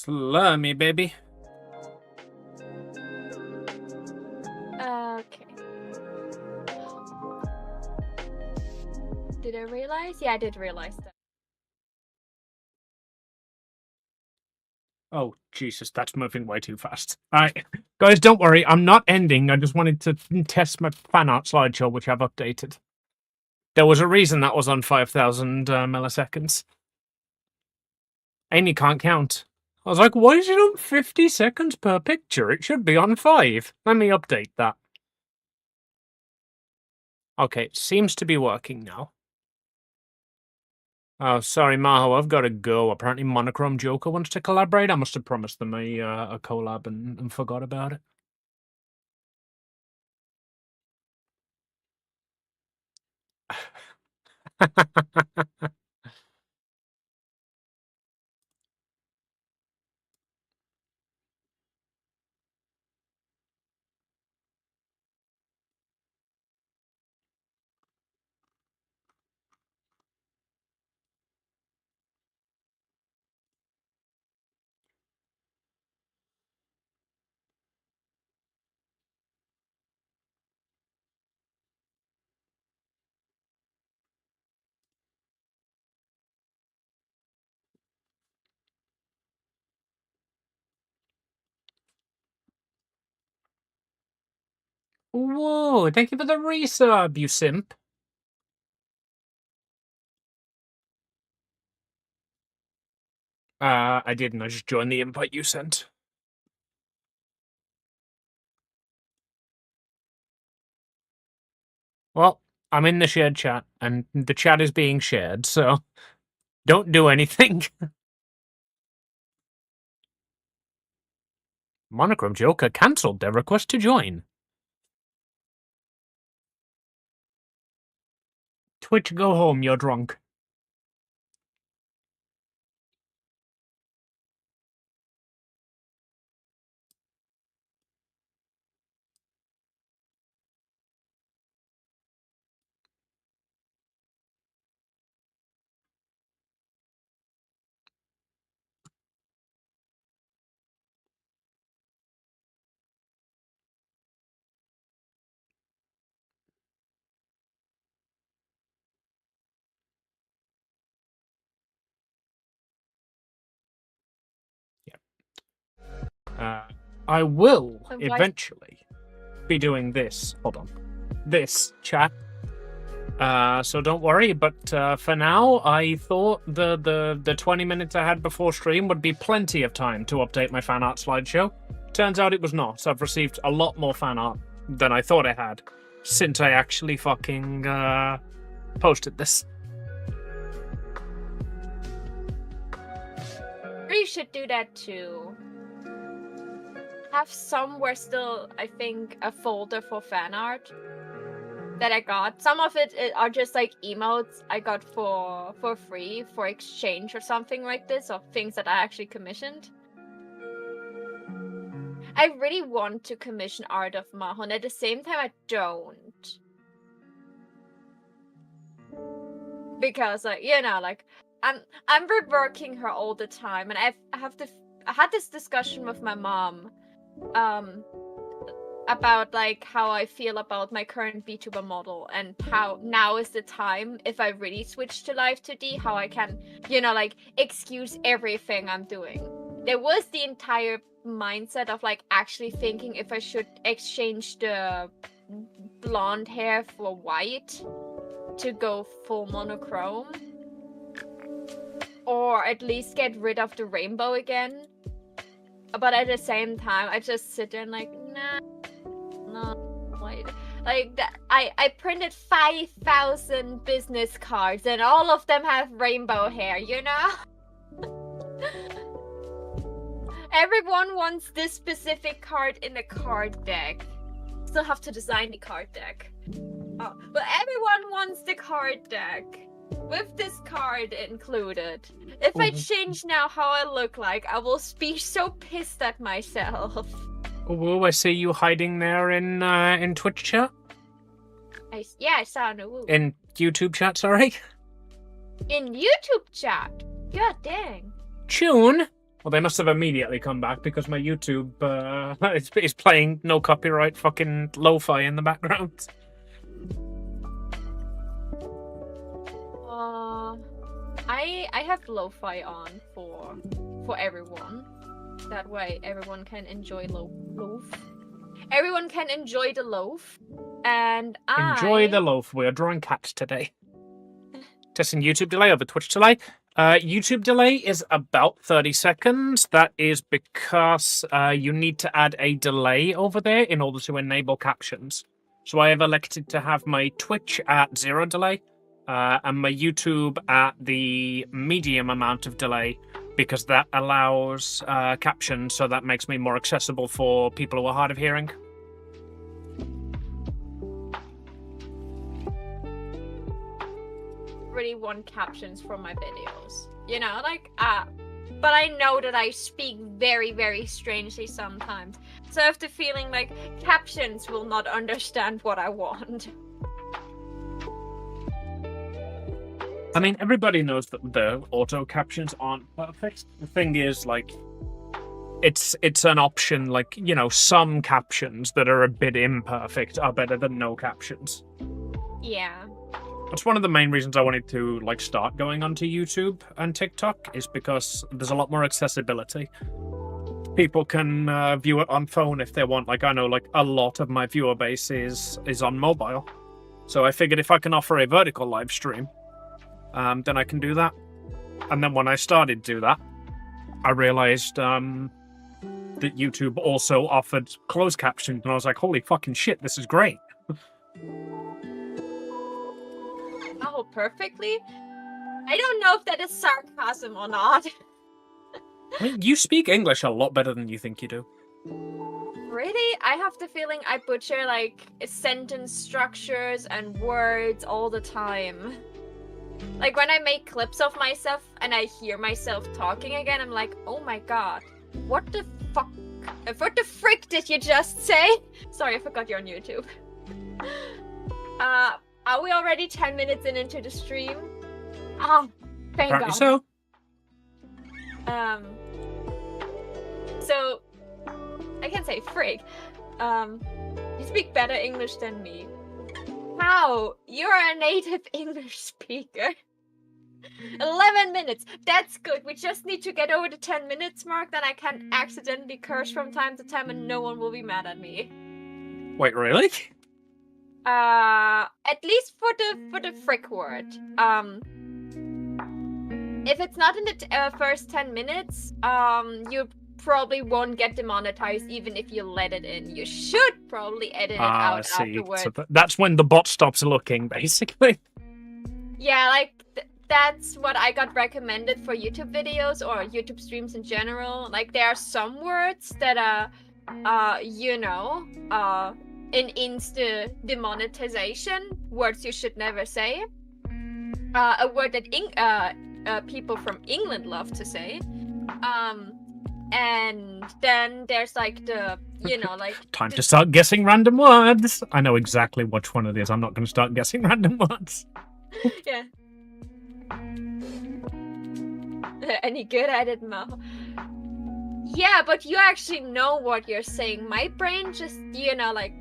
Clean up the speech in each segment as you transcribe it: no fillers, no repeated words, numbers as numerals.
Slurmy, baby. Okay. Did I realize? Yeah, I did realize that. Oh, Jesus, that's moving way too fast. Alright, guys, don't worry, I'm not ending. I just wanted to test my fan art slideshow, which I've updated. There was a reason that was on 5,000 milliseconds. Amy can't count. I was like, why is it on 50 seconds per picture? It should be on 5. Let me update that. Okay, it seems to be working now. Oh, sorry, Maho, I've got to go. Apparently Monochrome Joker wants to collaborate. I must have promised them a collab and forgot about it. Whoa, thank you for the resub, you simp. I didn't. I just joined the invite you sent. Well, I'm in the shared chat, and the chat is being shared, so don't do anything. Monochrome Joker cancelled their request to join. Twitch, go home, you're drunk. I will eventually be doing this. Hold on. This chat. So don't worry, but for now, I thought the 20 minutes I had before stream would be plenty of time to update my fan art slideshow. Turns out it was not. I've received a lot more fan art than I thought I had since I actually fucking posted this. We should do that too. Have somewhere still, I think, a folder for fan art that I got. Some of it are just like emotes I got for free for exchange or something like this, or things that I actually commissioned. I really want to commission art of Mahon. At the same time, I don't. Because, like, you know, like, I'm reworking her all the time, and I had this discussion with my mom, about like how I feel about my current VTuber model and how now is the time, if I really switch to Live2D, how I can, you know, like, excuse everything I'm doing. There was the entire mindset of like actually thinking if I should exchange the blonde hair for white to go full monochrome, or at least get rid of the rainbow again. But at the same time, I just sit there and like, nah, no, wait. Like, I printed 5,000 business cards and all of them have rainbow hair, you know? Everyone wants this specific card in the card deck. Still have to design the card deck. Oh, but everyone wants the card deck with this card included. If I change now how I look like, I will be so pissed at myself. Oh, I see you hiding there in Twitch chat. Yeah, I saw no woo. In YouTube chat, sorry. In YouTube chat. God dang. Chun, Well, they must have immediately come back because my YouTube is playing no copyright fucking lo-fi in the background. I have lo-fi on for everyone. That way, everyone can enjoy loaf. Everyone can enjoy the loaf, and Enjoy the loaf. We are drawing cats today. Testing YouTube delay over Twitch delay. YouTube delay is about 30 seconds. That is because you need to add a delay over there in order to enable captions. So I have elected to have my Twitch at 0 delay and my YouTube at the medium amount of delay because that allows captions, so that makes me more accessible for people who are hard of hearing. Really want captions for my videos, you know, like but I know that I speak very, very strangely sometimes, so I have the feeling like captions will not understand what I want. I mean, everybody knows that the auto captions aren't perfect. The thing is, like, it's an option. Like, you know, some captions that are a bit imperfect are better than no captions. Yeah. That's one of the main reasons I wanted to, like, start going onto YouTube and TikTok, is because there's a lot more accessibility. People can view it on phone if they want. Like, I know, like, a lot of my viewer base is on mobile. So I figured if I can offer a vertical live stream, then I can do that. And then when I started to do that, I realized that YouTube also offered closed captions, and I was like, holy fucking shit, this is great. Oh, perfectly? I don't know if that is sarcasm or not. I mean, you speak English a lot better than you think you do. Really? I have the feeling I butcher, like, sentence structures and words all the time. Like, when I make clips of myself and I hear myself talking again, I'm like, oh my god, what the fuck? What the frick did you just say? Sorry, I forgot you're on YouTube. Are we already 10 minutes into the stream? Oh, thank Apparently god. so. So, I can say frig. You speak better English than me. How? You're a native English speaker. 11 minutes. That's good. We just need to get over the 10 minutes mark, then I can accidentally curse from time to time and no one will be mad at me. Wait, really? At least for the frick word. If it's not in the first 10 minutes, you probably won't get demonetized even if you let it in. You should probably edit it out afterwards. So that's when the bot stops looking, basically. Yeah, like that's what I got recommended for YouTube videos or YouTube streams in general. Like, there are some words that are, you know, in insta demonetization, words you should never say. A word that people from England love to say. And then there's like the, you know, like time to start guessing random words. I know exactly which one it is. I'm not going to start guessing random words. Yeah. Any good at it, Mo? Yeah, but you actually know what you're saying. My brain just, you know, like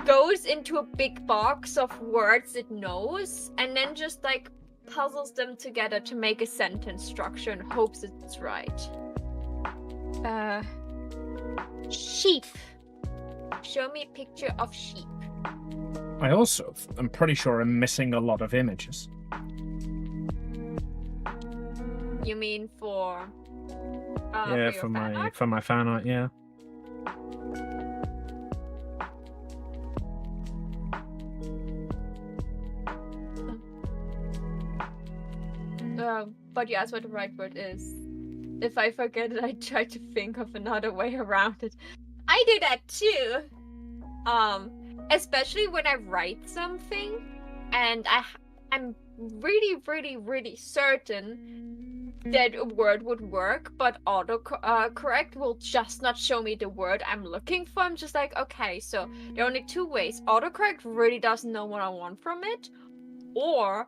goes into a big box of words it knows and then just like puzzles them together to make a sentence structure and hopes it's right. Sheep. Show me a picture of sheep. I also, I'm pretty sure I'm missing a lot of images. You mean for yeah, for my fan art, yeah. But you asked what the right word is. If I forget it, I try to think of another way around it. I do that too. Especially when I write something and I'm really certain that a word would work, but autocorrect will just not show me the word I'm looking for. I'm just like, okay, so there are only two ways. Autocorrect really doesn't know what I want from it, or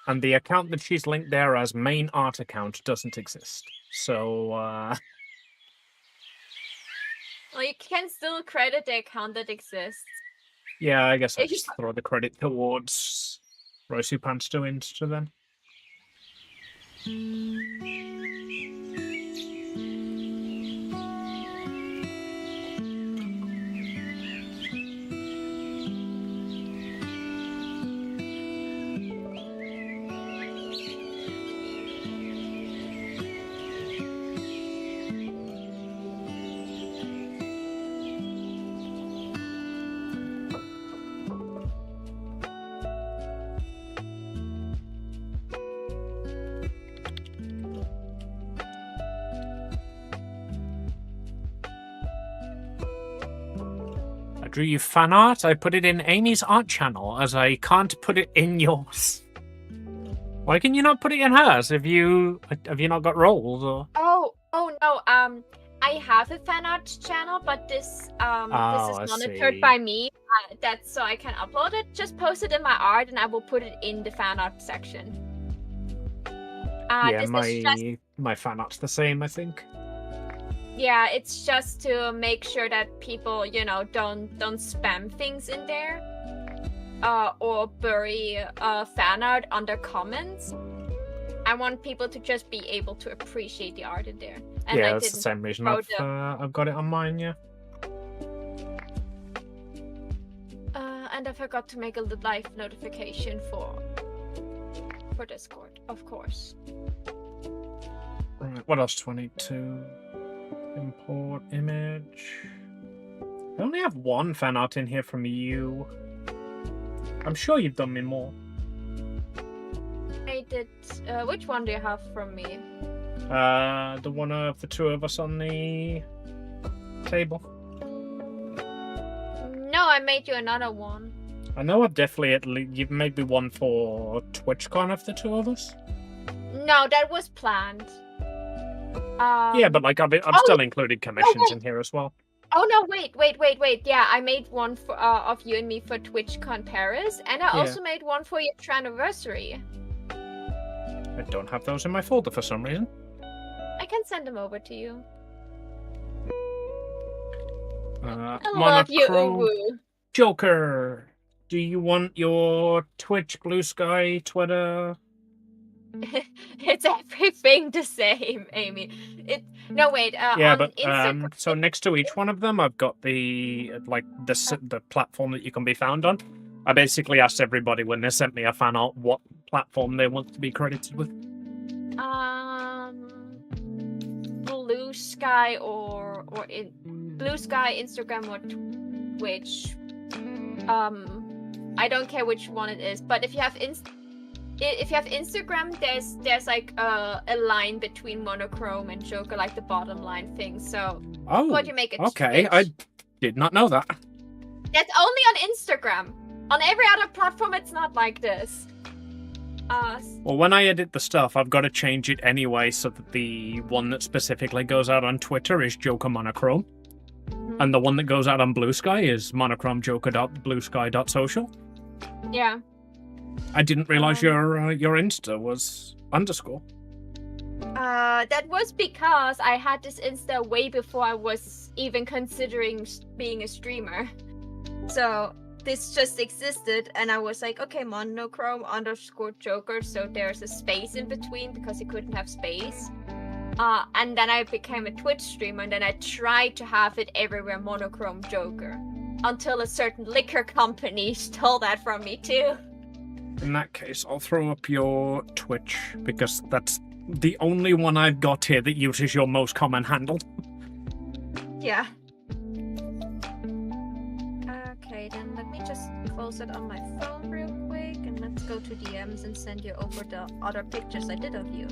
And the account that she's linked there as main art account doesn't exist. So, Well, you can still credit the account that exists. yeah, I guess I If you- just throw the credit towards Rosu Pants to Insta then. I drew you fan art. I put it in Amy's art channel as I can't put it in yours. Why can you not put it in hers? Have you not got roles or? Oh no. I have a fan art channel, but this I is monitored see. by me. That's so I can upload it. Just post it in my art, and I will put it in the fan art section. Yeah, this is just, my fan art's the same, I think. yeah, it's just to make sure that people, don't spam things in there, or bury fan art under comments. I want people to just be able to appreciate the art in there. And Yeah, I that's the didn't same reason throw I've got it on mine. Yeah. and I forgot to make a live notification for Discord, of course. Right, what else do I need to import image? I only have one fan art in here from you. I'm sure you've done me more. I did. Which one do you have from me? The one of the two of us on the table. No, I made you another one. I know I've definitely you've made me one for TwitchCon of the two of us. No, that was planned. Yeah, but like I've still included commissions in here as well. Oh no! Wait! Yeah, I made one for of you and me for TwitchCon Paris, and I also made one for your anniversary. I don't have those in my folder for some reason. I can send them over to you. I love you, Uwu. Joker. Do you want your Twitch, Blue Sky, Twitter? It's everything the same, Amy. No wait. Yeah, on but Instagram... so next to each one of them, I've got the the platform that you can be found on. I basically asked everybody when they sent me a fan art what platform they want to be credited with. Blue Sky or Blue Sky, Instagram or Twitch. I don't care which one it is, but if you have Instagram, there's like a line between monochrome and Joker, like the bottom line thing. So what you make it? Okay, Twitch. I did not know that. That's only on Instagram. On every other platform, it's not like this. Well, when I edit the stuff, I've got to change it anyway so that the one that specifically goes out on Twitter is Joker Monochrome. And the one that goes out on Blue Sky is monochrome.joker.bluesky.social. Yeah. I didn't realize your Insta was underscore. That was because I had this Insta way before I was even considering being a streamer. So this just existed, and I was like, okay, monochrome underscore Joker, so there's a space in between because you couldn't have space. And then I became a Twitch streamer, and then I tried to have it everywhere monochrome Joker, until a certain liquor company stole that from me too. In that case, I'll throw up your Twitch, because that's the only one I've got here that uses your most common handle. Yeah. Okay, then let me just close it on my phone real quick, and let's go to DMs and send you over the other pictures I did of you.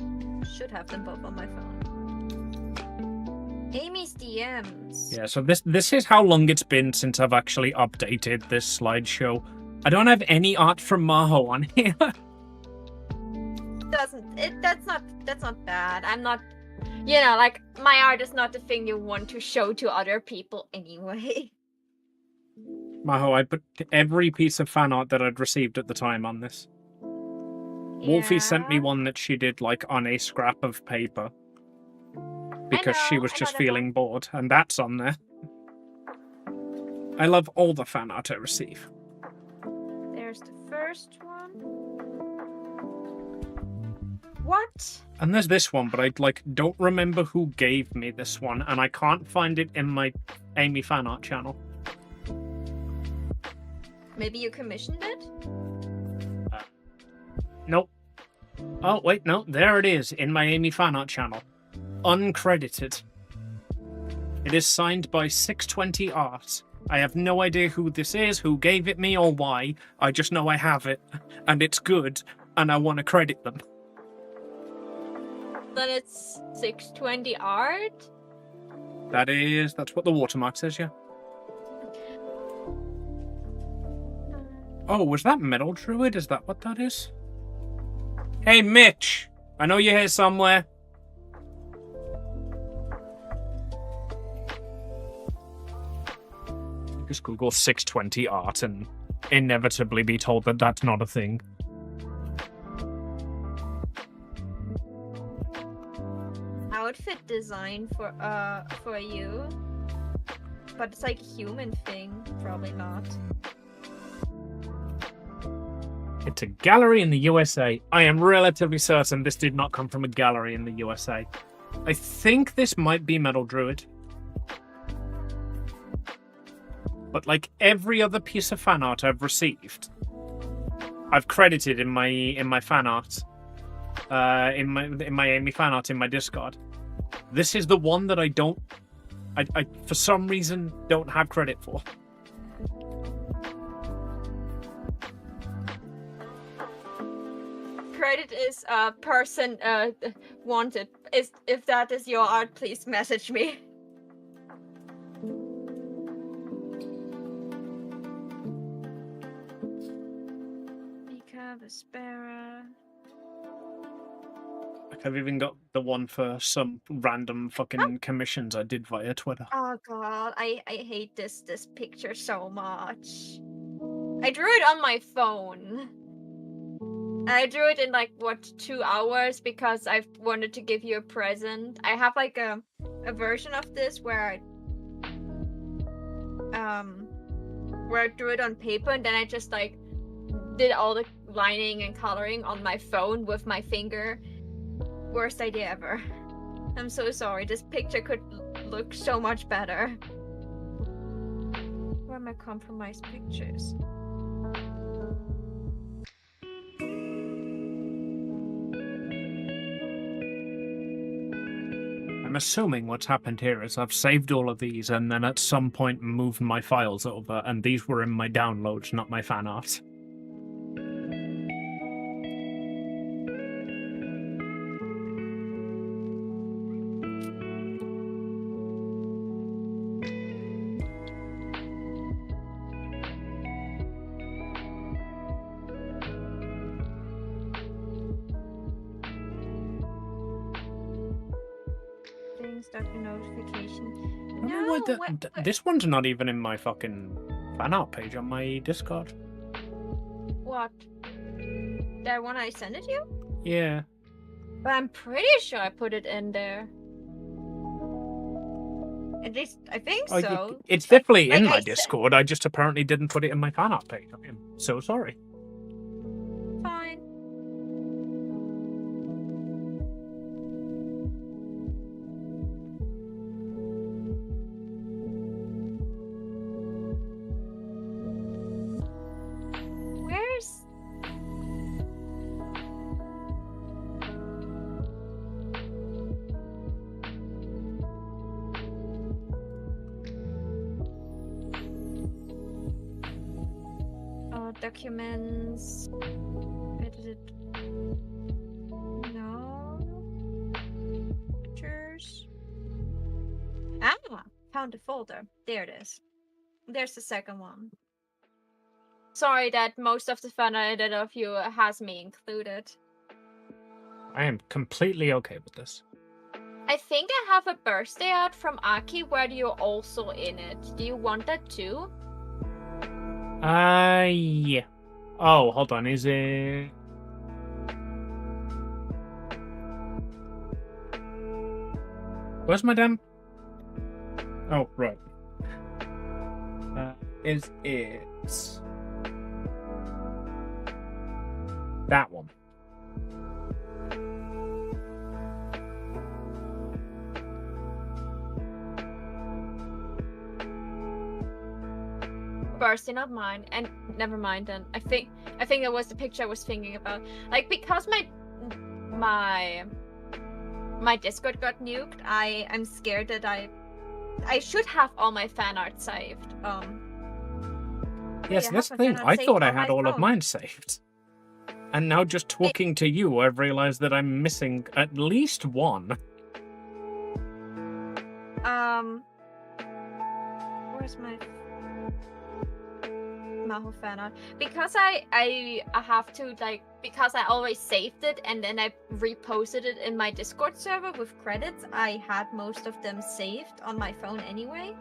Should have them both on my phone. Amy's DMs. Yeah, so this is how long it's been since I've actually updated this slideshow. I don't have any art from Maho on here. That's not bad. I'm not, like, my art is not the thing you want to show to other people anyway. Maho, I put every piece of fan art that I'd received at the time on this. Wolfie sent me Yeah. one that she did like on a scrap of paper because she was I know just that feeling one. bored, and that's on there. I love all the fan art I receive. There's the first one. What? And there's this one, but I like don't remember who gave me this one, and I can't find it in my Amy fan art channel. Maybe you commissioned it? Nope. Oh wait, no, there it is in my Amy fan art channel, uncredited. It is signed by 620 Art. I have no idea who this is, who gave it me, or why. I just know I have it, and it's good, and I want to credit them. Then it's 620 art? That's what the watermark says, yeah. Oh, was that Metal Druid? Is that what that is? Hey, Mitch! I know you're here somewhere. Just Google 620 art and inevitably be told that that's not a thing. Outfit design for you. But it's like a human thing. Probably not. It's a gallery in the USA. I am relatively certain this did not come from a gallery in the USA. I think this might be Metal Druid. But like every other piece of fan art I've received, I've credited in my fan art, in my Amy fan art in my Discord. This is the one that I for some reason don't have credit for. Credit is person wanted. If that is your art, please message me. Mika Vespera. Like I've even got the one for some random fucking commissions I did via Twitter. Oh god, I hate this picture so much. I drew it on my phone. I drew it in like 2 hours because I wanted to give you a present. I have like a version of this where I drew it on paper and then I just like did all the lining and coloring on my phone with my finger. Worst idea ever. I'm so sorry. This picture could look so much better. Where are my compromised pictures? I'm assuming what's happened here is I've saved all of these and then at some point moved my files over, and these were in my downloads, not my fan art. Start the notification. I don't know why this one's not even in my fucking fan art page on my Discord. What? That one I sent it to you? Yeah. But I'm pretty sure I put it in there. At least I think so. It's definitely in Like my Discord. I just apparently didn't put it in my fan art page. I'm so sorry. Fine. Documents. Edited. No. Pictures. Ah, found the folder. There it is. There's the second one. Sorry that most of the fan edit of you has me included. I am completely okay with this. I think I have a birthday art from Aki where you're also in it. Do you want that too? Yeah. Oh, hold on. Is it? Where's my damn... Oh, right. Is it... that one? Bursting, not mine. And never mind then. I think that was the picture I was thinking about. Like, because my Discord got nuked, I'm scared that I should have all my fan art saved. Yes, this thing. I thought I had all of mine saved. And now just talking to you, I've realized that I'm missing at least one. Where's my Maho fan art? Because I have to, like, because I always saved it and then I reposted it in my Discord server with credits, I had most of them saved on my phone anyway.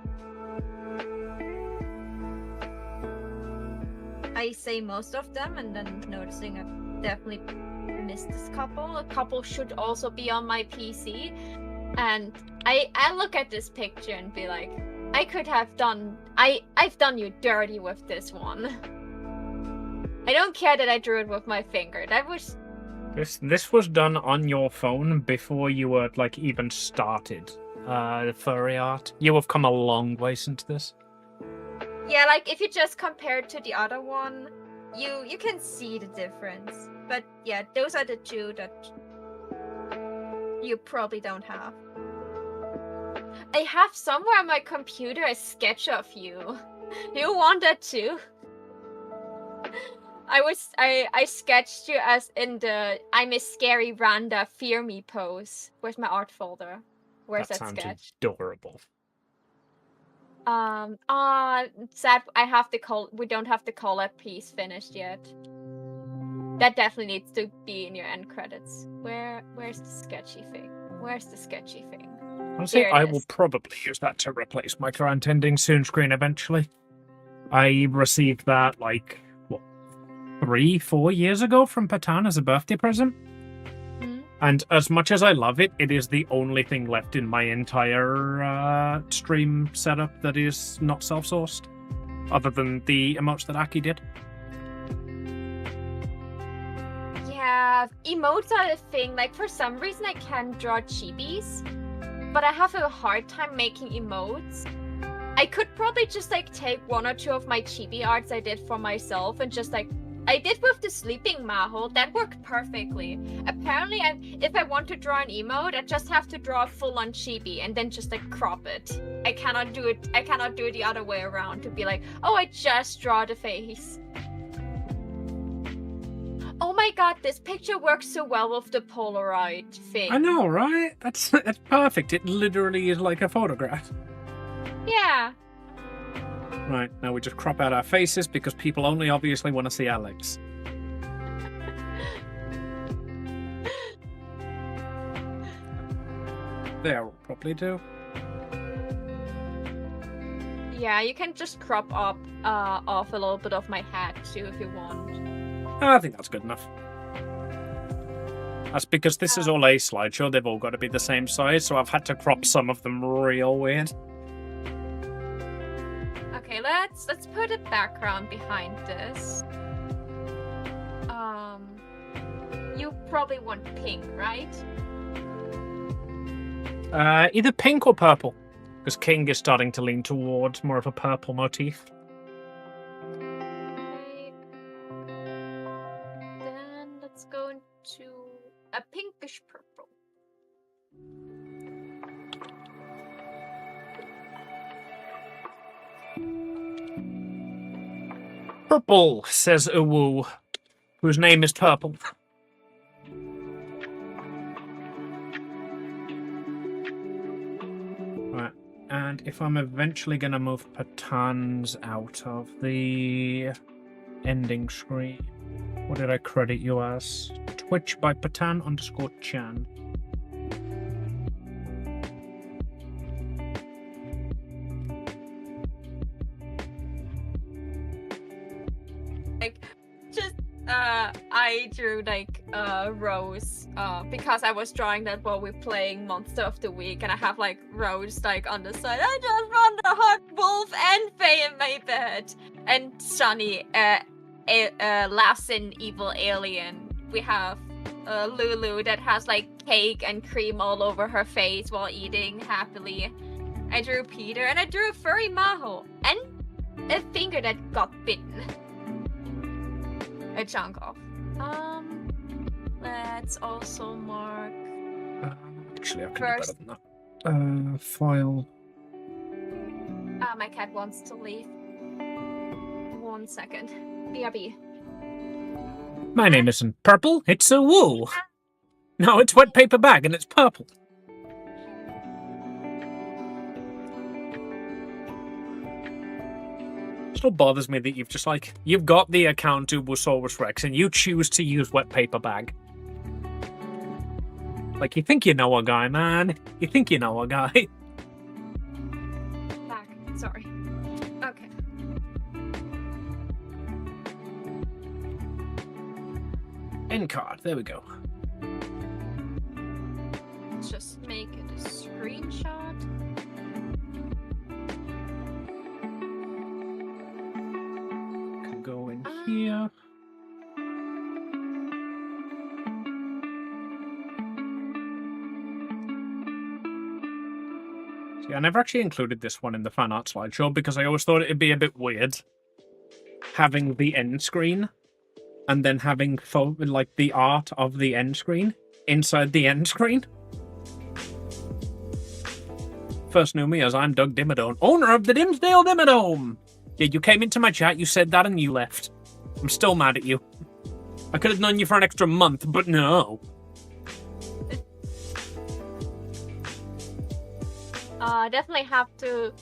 I say most of them and then noticing I've definitely missed this couple. A couple should also be on my PC. And I look at this picture and be like, I could have done... I've done you dirty with this one. I don't care that I drew it with my finger. That was... This was done on your phone before you were, like, even started furry art. You have come a long way since this. Yeah, like, if you just compare it to the other one, you can see the difference. But yeah, those are the two that you probably don't have. I have somewhere on my computer a sketch of you. You want that too? I sketched you as in the I'm a scary Randa fear me pose. Where's my art folder? Where's that sketch? That sounds adorable. Sad we don't have the collab piece finished yet. That definitely needs to be in your end credits. Where's the sketchy thing? Where's the sketchy thing? Honestly, I will probably use that to replace my current ending soon screen eventually. I received that, like, what, 3-4 years ago from Patan as a birthday present. Mm-hmm. And as much as I love it, it is the only thing left in my entire stream setup that is not self-sourced. Other than the emotes that Aki did. Yeah, emotes are a thing. Like, for some reason I can draw chibis, but I have a hard time making emotes. I could probably just, like, take 1 or 2 of my chibi arts I did for myself and just, like, I did with the sleeping Maho. That worked perfectly. Apparently, if I want to draw an emote, I just have to draw a full-on chibi and then just, like, crop it. I cannot do it the other way around to be like, oh, I just draw the face. Oh my god, this picture works so well with the Polaroid thing. I know, right? That's perfect. It literally is like a photograph. Yeah. Right, now we just crop out our faces because people only obviously want to see our legs. There will probably do. Yeah, you can just crop up off a little bit of my head too if you want. I think that's good enough. That's because this is all a slideshow. They've all got to be the same size, so I've had to crop some of them real weird. Okay, let's put a background behind this. You probably want pink, right? Either pink or purple, because King is starting to lean towards more of a purple motif. Okay. Then let's go into a pinkish purple. Purple, says Uwu, whose name is Purple. Right, and if I'm eventually going to move Patans out of the ending screen, what did I credit you as? Twitch by Patan_Chan. Like, just I I drew like Rose because I was drawing that while we're playing Monster of the Week, and I have like Rose like on the side. I just want a hot wolf and Faye in my bed, and Sunny laughs in evil alien. We have Lulu that has like cake and cream all over her face while eating happily. I drew Peter, and I drew a furry Maho and a finger that got bitten. A chunk off. Let's also mark. Actually, I can First. do better than that. File. My cat wants to leave. 1 second. BRB. My name isn't Purple, it's a Woo. No, it's wet paper bag and it's purple. Still bothers me that you've got the account Ubosaurus Rex and you choose to use wet paper bag. Like, you think you know a guy, man. You think you know a guy. Back. Sorry. Okay. End card, there we go. Let's just make it a screenshot. Can go in here. See, I never actually included this one in the fan art slideshow because I always thought it'd be a bit weird having the end screen and then having like the art of the end screen inside the end screen. First knew me as I'm Doug Dimmadome, owner of the Dimsdale Dimmadome. Yeah, you came into my chat, you said that, and you left. I'm still mad at you. I could have known you for an extra month, but no. Definitely have to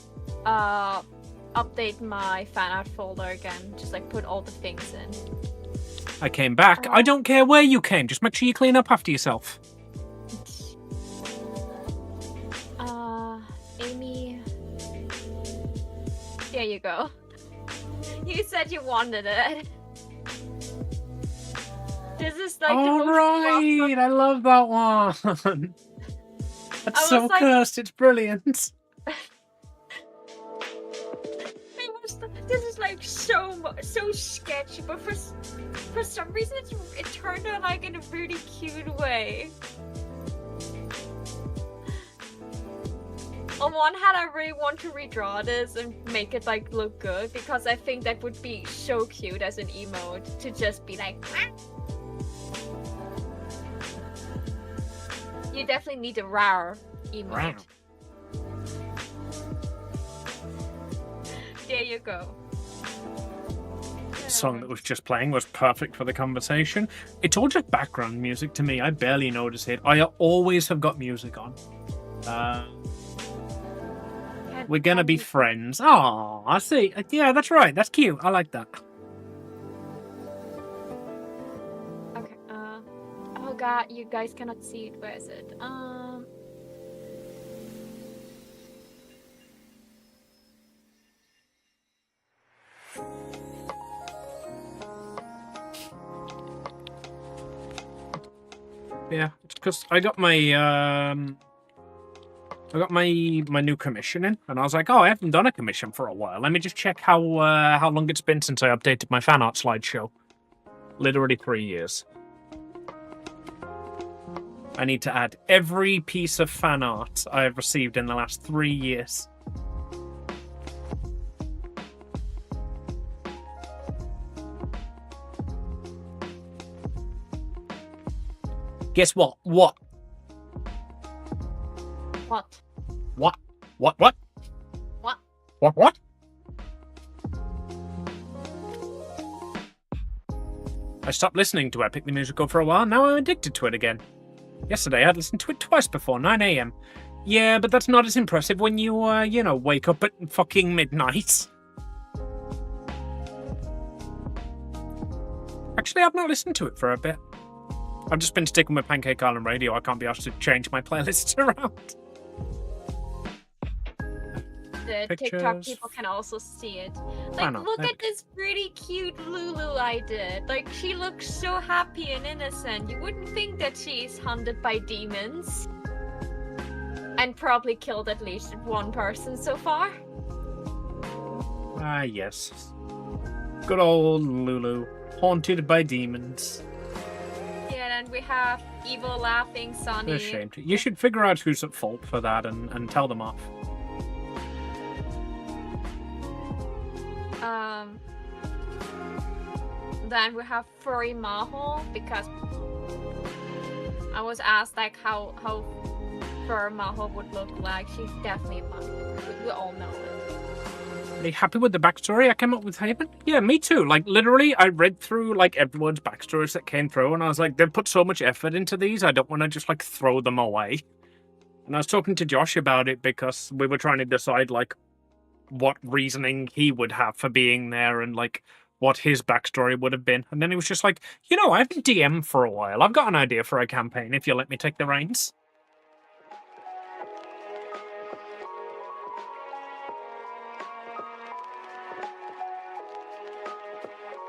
update my fan art folder again. Just like put all the things in. I came back. I don't care where you came. Just make sure you clean up after yourself. Amy. There you go. You said you wanted it. This is like the most right, I love that one. That's so like, cursed. It's brilliant. This is like so sketchy, but for some reason it turned out like in a really cute way. On one hand, I really want to redraw this and make it like look good because I think that would be so cute as an emote to just be like. You definitely need a rare emote. Wow. There you go. The song that was just playing was perfect for the conversation. It's all just background music to me. I barely notice it. I always have got music on. We're gonna be friends. Oh, I see. Yeah, that's right. That's cute. I like that. Okay. Oh god, you guys cannot see it. Where is it? Yeah, it's because I got my my new commission in, and I was like, oh, I haven't done a commission for a while. Let me just check how long it's been since I updated my fan art slideshow. Literally 3 years. I need to add every piece of fan art I have received in the last 3 years. Guess what? What? What? What? What? What? What? What? What? I stopped listening to Epic the Musical for a while, now I'm addicted to it again. Yesterday I'd listened to it twice before 9 AM. Yeah, but that's not as impressive when you, wake up at fucking midnight. Actually, I've not listened to it for a bit. I've just been sticking with Pancake Island Radio. I can't be asked to change my playlists around. the pictures. TikTok people can also see it. Like, not? look There at this pretty cute Lulu I did. Like, she looks so happy and innocent. You wouldn't think that she's hunted by demons. And probably killed at least one person so far. Ah, yes. Good old Lulu, haunted by demons. Yeah, and we have evil laughing Sonny. They're ashamed. You should figure out who's at fault for that and tell them off. Then we have Furry Maho, because I was asked like how Furry Maho would look like. She's definitely fun. We all know it. Are you happy with the backstory I came up with, Haven? Yeah, me too. Like, literally, I read through, like, everyone's backstories that came through, and I was like, they've put so much effort into these, I don't want to just, like, throw them away. And I was talking to Josh about it because we were trying to decide, like, what reasoning he would have for being there and, like, what his backstory would have been. And then he was just like, you know, I've been DM for a while. I've got an idea for a campaign if you let me take the reins.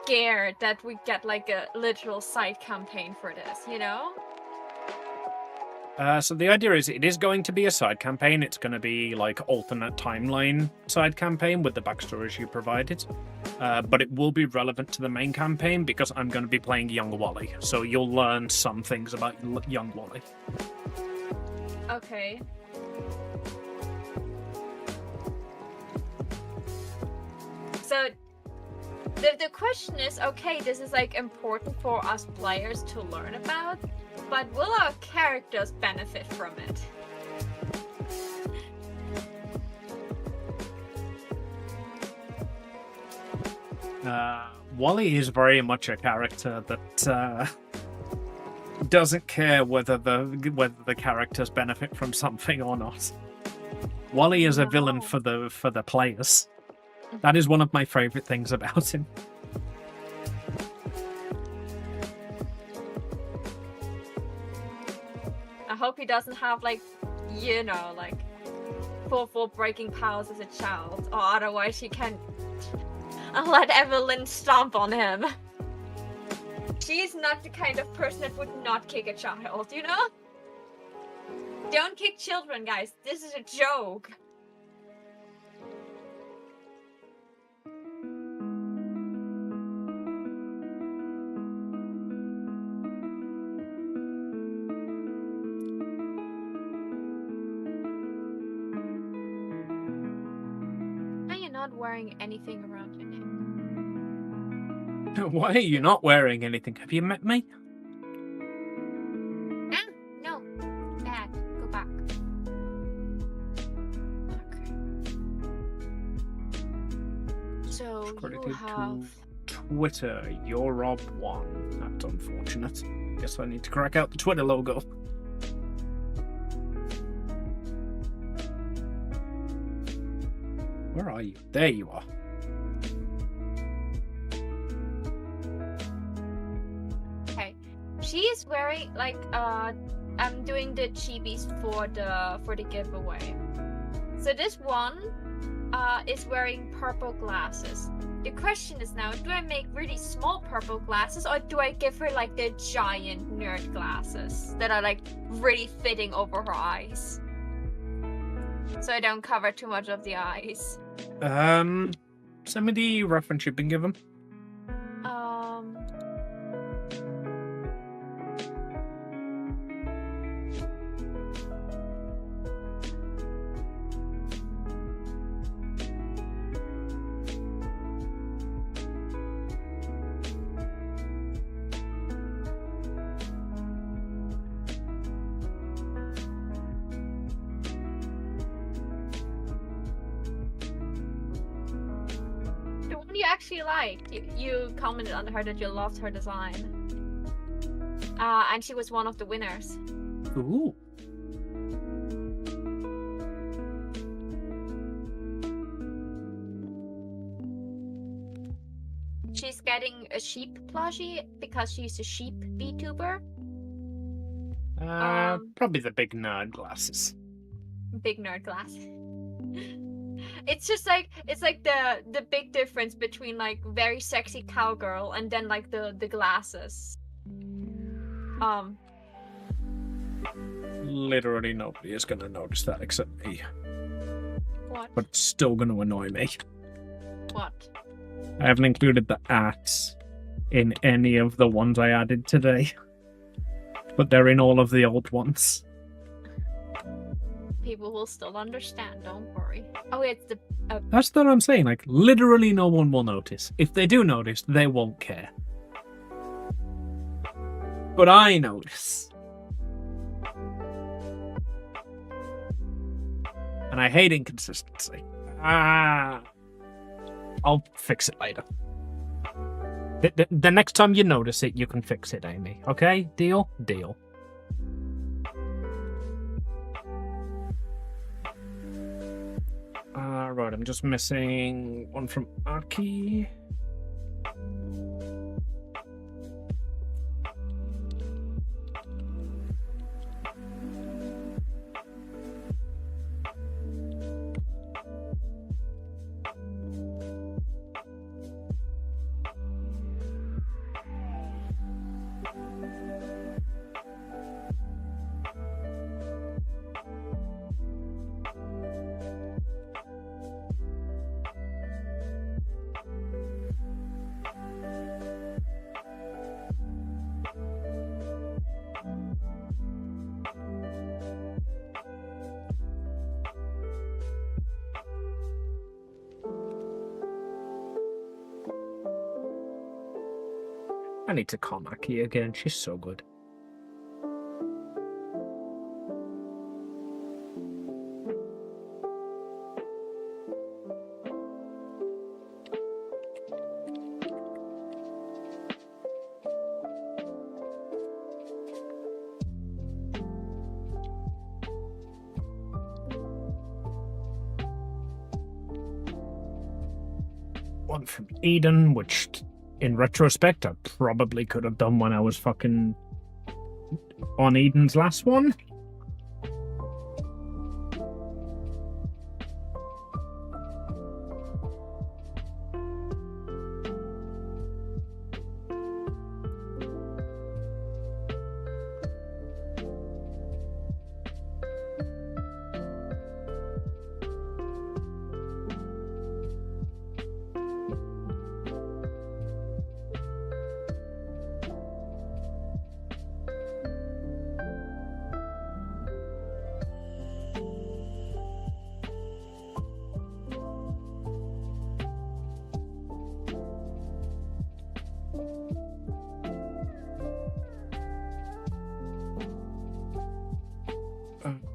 Scared that we get like a literal side campaign for this, you know? So the idea is it is going to be a side campaign. It's going to be like alternate timeline side campaign with the backstories you provided. But it will be relevant to the main campaign because I'm going to be playing young Wally. So you'll learn some things about young Wally. Okay. So the question is, okay, this is like important for us players to learn about, but will our characters benefit from it? Wally is very much a character that doesn't care whether the characters benefit from something or not. Wally is a villain for the players. That is one of my favorite things about him. I hope he doesn't have like, you know, like full breaking powers as a child, or otherwise he can let Evelyn stomp on him. She's not the kind of person that would not kick a child, you know? Don't kick children, guys. This is a joke. Wearing anything around your neck. Why are you not wearing anything? Have you met me? No. Dad, go back. Okay. So you have Twitter, you're Rob1. That's unfortunate. Guess I need to crack out the Twitter logo. Where are you? There you are. Okay. She is wearing like I'm doing the chibis for the giveaway. So this one is wearing purple glasses. The question is now, do I make really small purple glasses or do I give her like the giant nerd glasses that are like really fitting over her eyes? So I don't cover too much of the eyes. Send me the reference you've been given. You actually liked. You commented on her that you loved her design. And she was one of the winners. Ooh. She's getting a sheep plushie because she's a sheep VTuber. Probably the big nerd glasses. Big nerd glasses. It's just like it's like the big difference between like very sexy cowgirl and then like the glasses. Literally nobody is gonna notice that except me. What? But it's still gonna annoy me. What? I haven't included the ads in any of the ones I added today. But they're in all of the old ones. People will still understand, don't worry. Oh, it's the... That's what I'm saying, like, literally no one will notice. If they do notice, they won't care. But I notice. And I hate inconsistency. I'll fix it later. The next time you notice it, you can fix it, Amy. Okay? Deal? Deal. Right, I'm just missing one from Aki. I need to call Maki again. She's so good. One from Eden, which... in retrospect, I probably could have done when I was fucking on Eden's last one.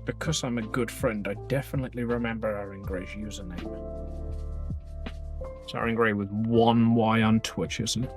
Because I'm a good friend, I definitely remember Aaron Gray's username. It's Aaron Gray with one Y on Twitch, isn't it?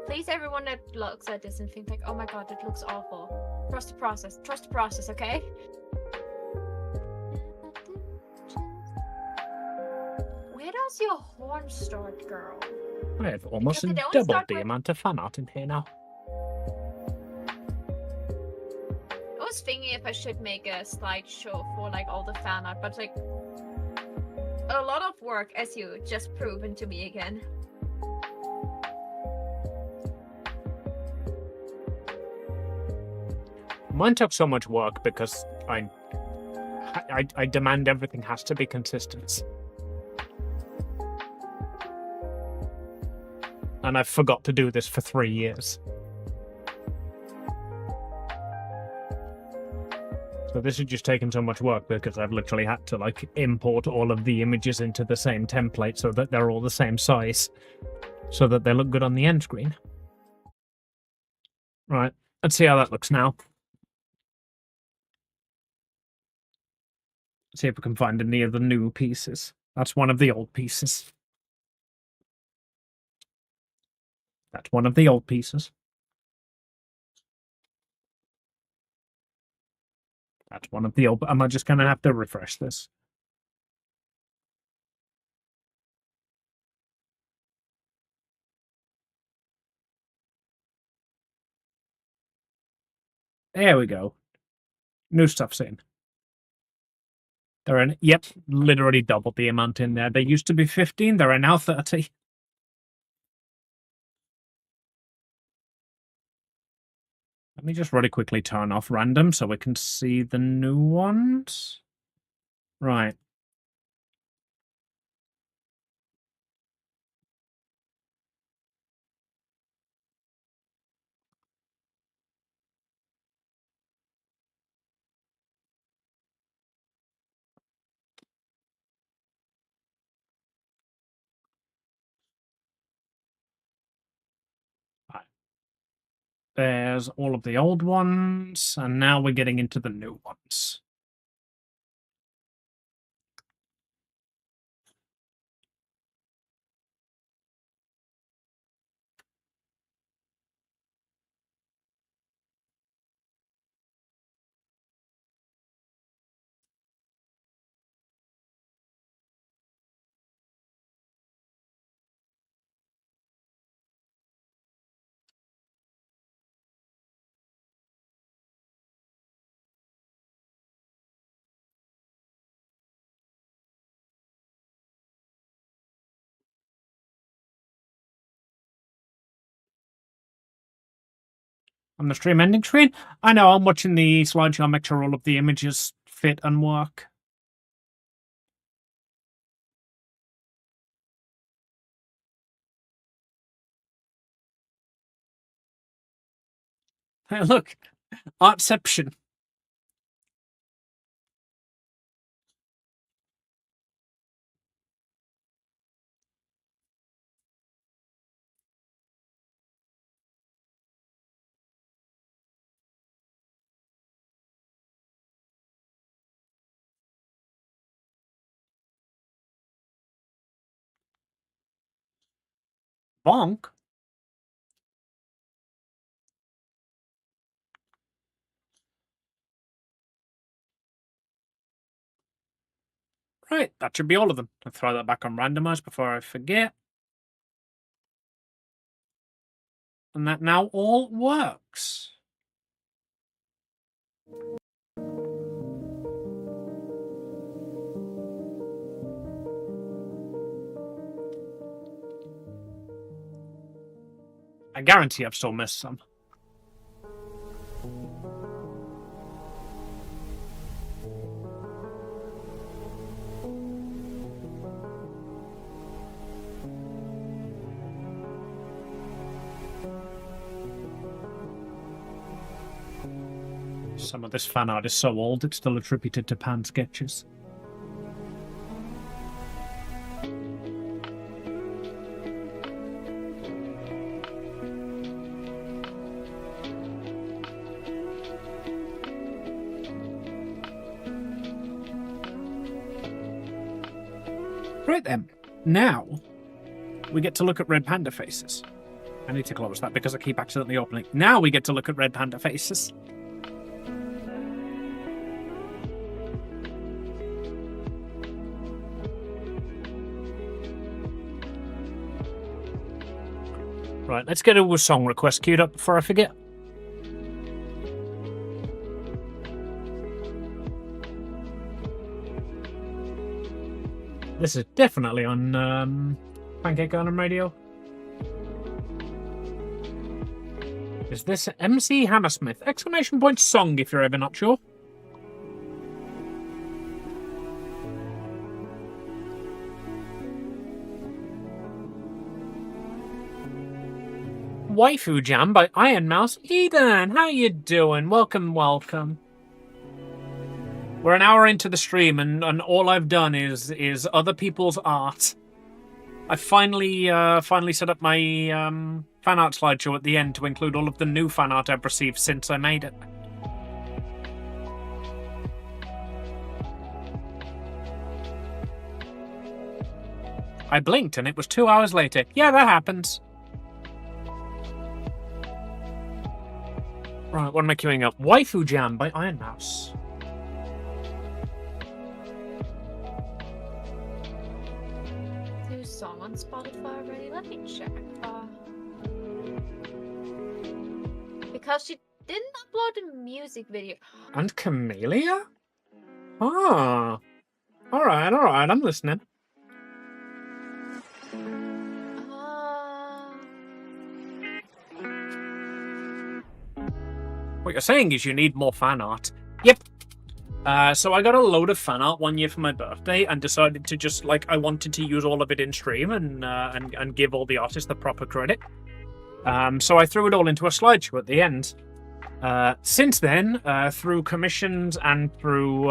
Please, everyone that looks at this and think like, oh my god, it looks awful. Trust the process. Trust the process, okay? Where does your horn start, girl? I have almost Because it only doubled start the with- amount of fan art in here now. was thinking if I should make a slideshow for like all the fan art, but like a lot of work, as you just proven to me again. Mine took so much work because I demand everything has to be consistent. And I forgot to do this for 3 years. So this has just taken so much work because I've literally had to like import all of the images into the same template so that they're all the same size, so that they look good on the end screen. Right, let's see how that looks now. See if we can find any of the new pieces. That's one of the old pieces. That's one of the old pieces. That's one of the old... Am I just going to have to refresh this? There we go. New stuff's in. They're in... Yep, literally doubled the amount in there. They used to be 15, there are now 30. Let me just really quickly turn off random so we can see the new ones. Right. There's all of the old ones, and now we're getting into the new ones. On the stream ending screen, I know I'm watching the slideshow, make sure all of the images fit and work. Hey, look, Artception. Bonk. Right, that should be all of them. I'll throw that back on randomize before I forget. And that now all works. I guarantee I've still missed some. Some of this fan art is so old, it's still attributed to Pan sketches. Right then, now we get to look at red panda faces. I need to close that because I keep accidentally opening. Now we get to look at red panda faces. Right, let's get a song request queued up before I forget. This is definitely on Pancake Island Radio. Is this MC Hammersmith? Exclamation point song if you're ever not sure. Waifu Jam by Iron Mouse. Eden, how you doing? Welcome, welcome. We're an hour into the stream, and all I've done is other people's art. I finally set up my fan art slideshow at the end to include all of the new fan art I've received since I made it. I blinked and it was 2 hours later. Yeah, that happens. Right, what am I queuing up? Waifu Jam by Iron Mouse. New song on Spotify already? Let me check. Because she didn't upload a music video. And Camellia? Ah. Alright, I'm listening. What you're saying is you need more fan art. Yep. So I got a load of fan art one year for my birthday and decided to just, like, I wanted to use all of it in stream and give all the artists the proper credit. So I threw it all into a slideshow at the end. Since then, through commissions and through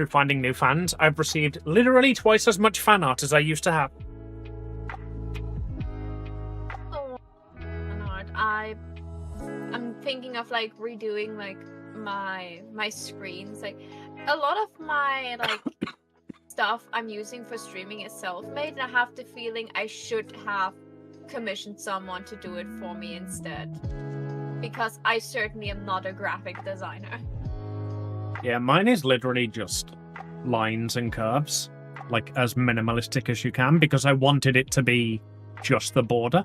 finding new fans, I've received literally twice as much fan art as I used to have. Oh, I'm thinking of like redoing like my screens. Like a lot of my like stuff I'm using for streaming is self-made, and I have the feeling I should have commissioned someone to do it for me instead, because I certainly am not a graphic designer. Yeah, mine is literally just lines and curves, like as minimalistic as you can, because I wanted it to be just the border.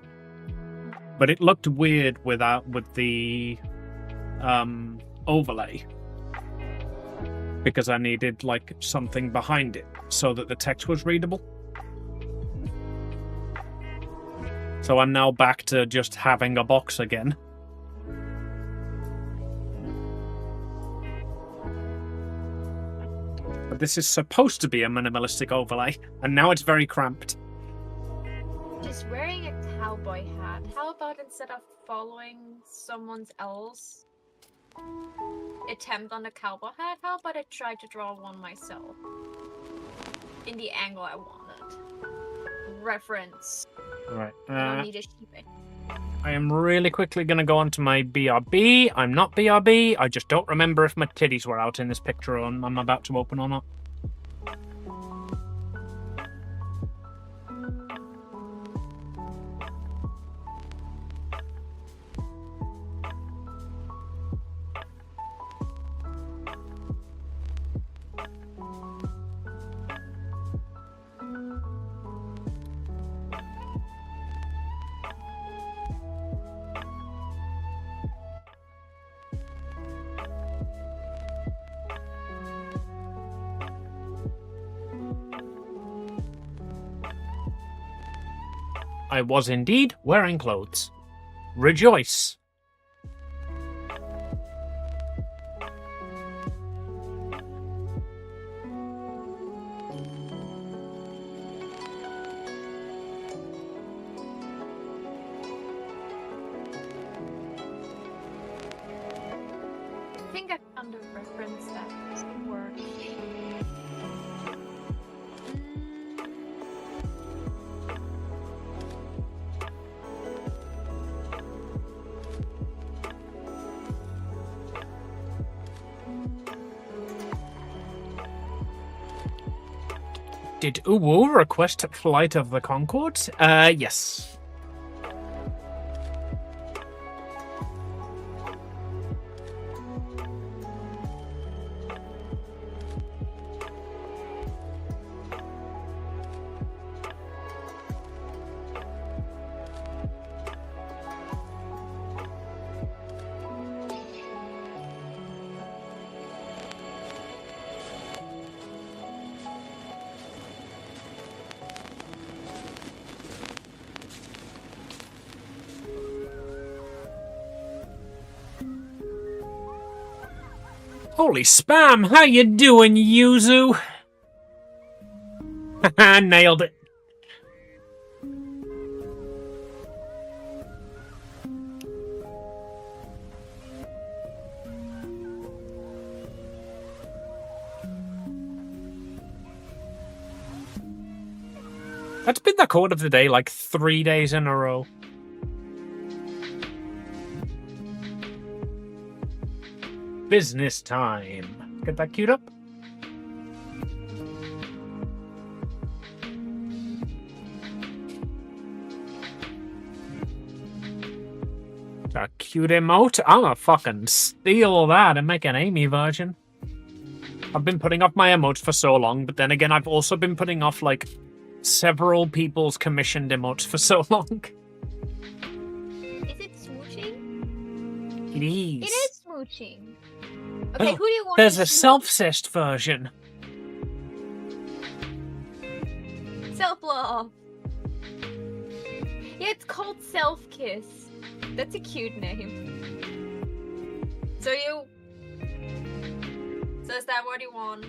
But it looked weird with the overlay, because I needed like something behind it so that the text was readable. So I'm now back to just having a box again. But this is supposed to be a minimalistic overlay, and now it's very cramped. She's wearing a cowboy hat. How about instead of following someone else attempt on a cowboy hat, how about I try to draw one myself in the angle I wanted? Reference. Right. I don't need a sheep. I am really quickly going to go onto my BRB. I'm not BRB. I just don't remember if my titties were out in this picture I'm about to open or not. I was indeed wearing clothes. Rejoice! I think I found a reference that doesn't work. Did Uwu request Flight of the Conchords? Yes. Holy spam! How you doing, Yuzu? Haha, nailed it. That's been the quote of the day like 3 days in a row. Business time. Get that queued up? A cute emote? I'm gonna fucking steal that and make an Amy version. I've been putting off my emotes for so long, but then again, I've also been putting off, like, several people's commissioned emotes for so long. Is it smooching? It is. It is smooching. Okay, who do you want There's to a self-cessed version. Self-love. Yeah, it's called Self-Kiss. That's a cute name. So is that what you want?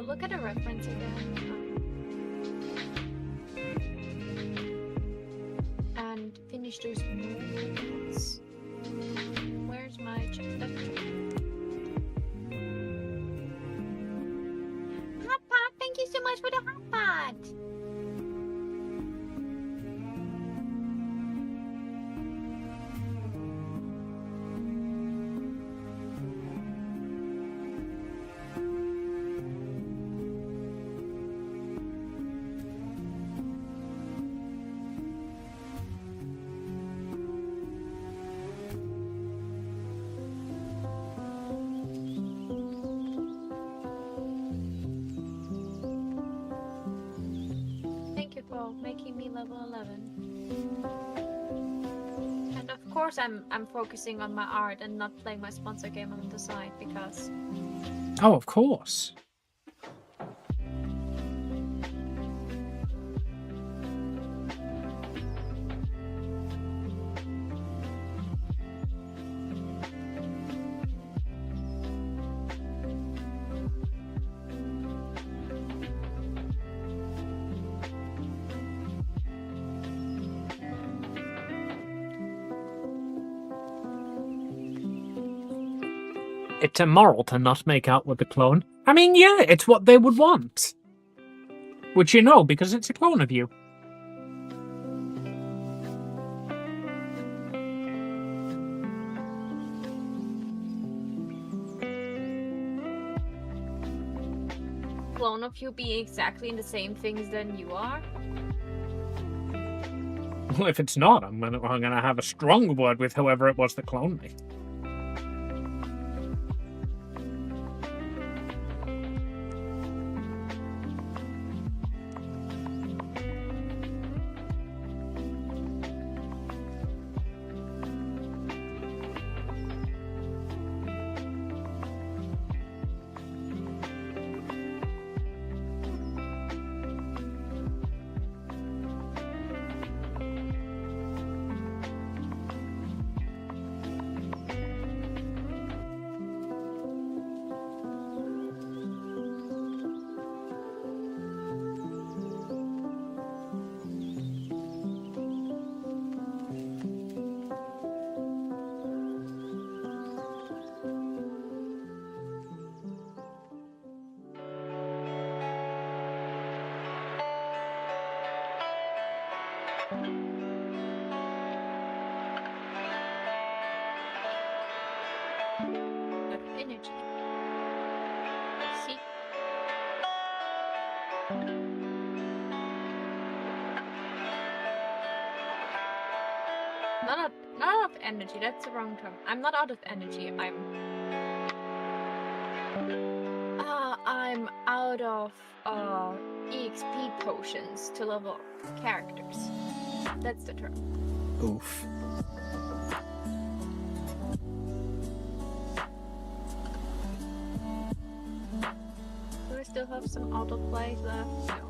Look at a reference again. And finish those moves. Where's my check? Hot pot! Thank you so much for the hot pot! Making me level 11. And of course I'm focusing on my art and not playing my sponsor game on the side because... Oh, of course. It's immoral to not make out with the clone. I mean, yeah, it's what they would want. Which you know, because it's a clone of you. Clone of you being exactly in the same things than you are? Well, if it's not, I'm gonna have a strong word with whoever it was that cloned me. Energy. See? not out of energy. That's the wrong term. I'm not out of energy. I'm out of EXP potions to level up characters. That's the term. Oof. Do I still have some autoplay left? No.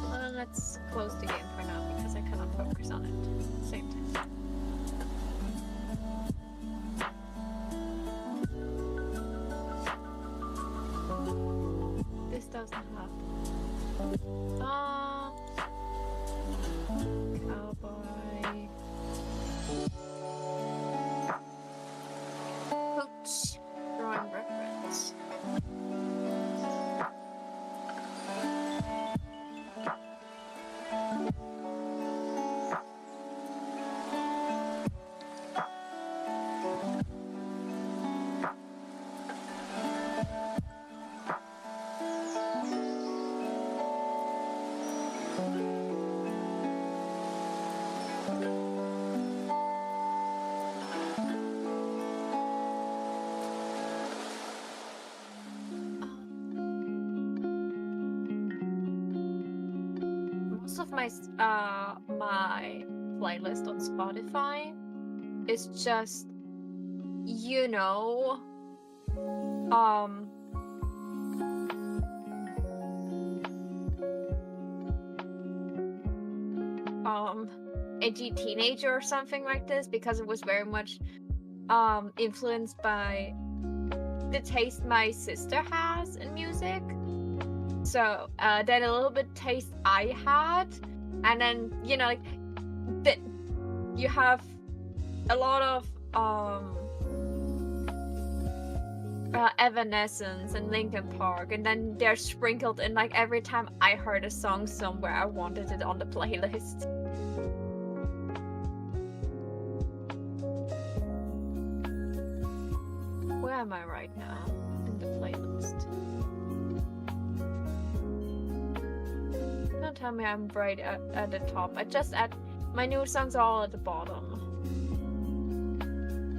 Well, let's close the game for now because I cannot focus on it at the same time. This doesn't have. Cowboy. Hoots. Drawing reference. Most of my my playlist on Spotify is just, you know, edgy teenager or something like this, because it was very much influenced by the taste my sister has in music. So then a little bit taste I had, and then, you know, like you have a lot of Evanescence and Linkin Park, and then they're sprinkled in. Like every time I heard a song somewhere, I wanted it on the playlist. Where am I right now in the playlist? Don't tell me I'm right at the top. My new songs are all at the bottom.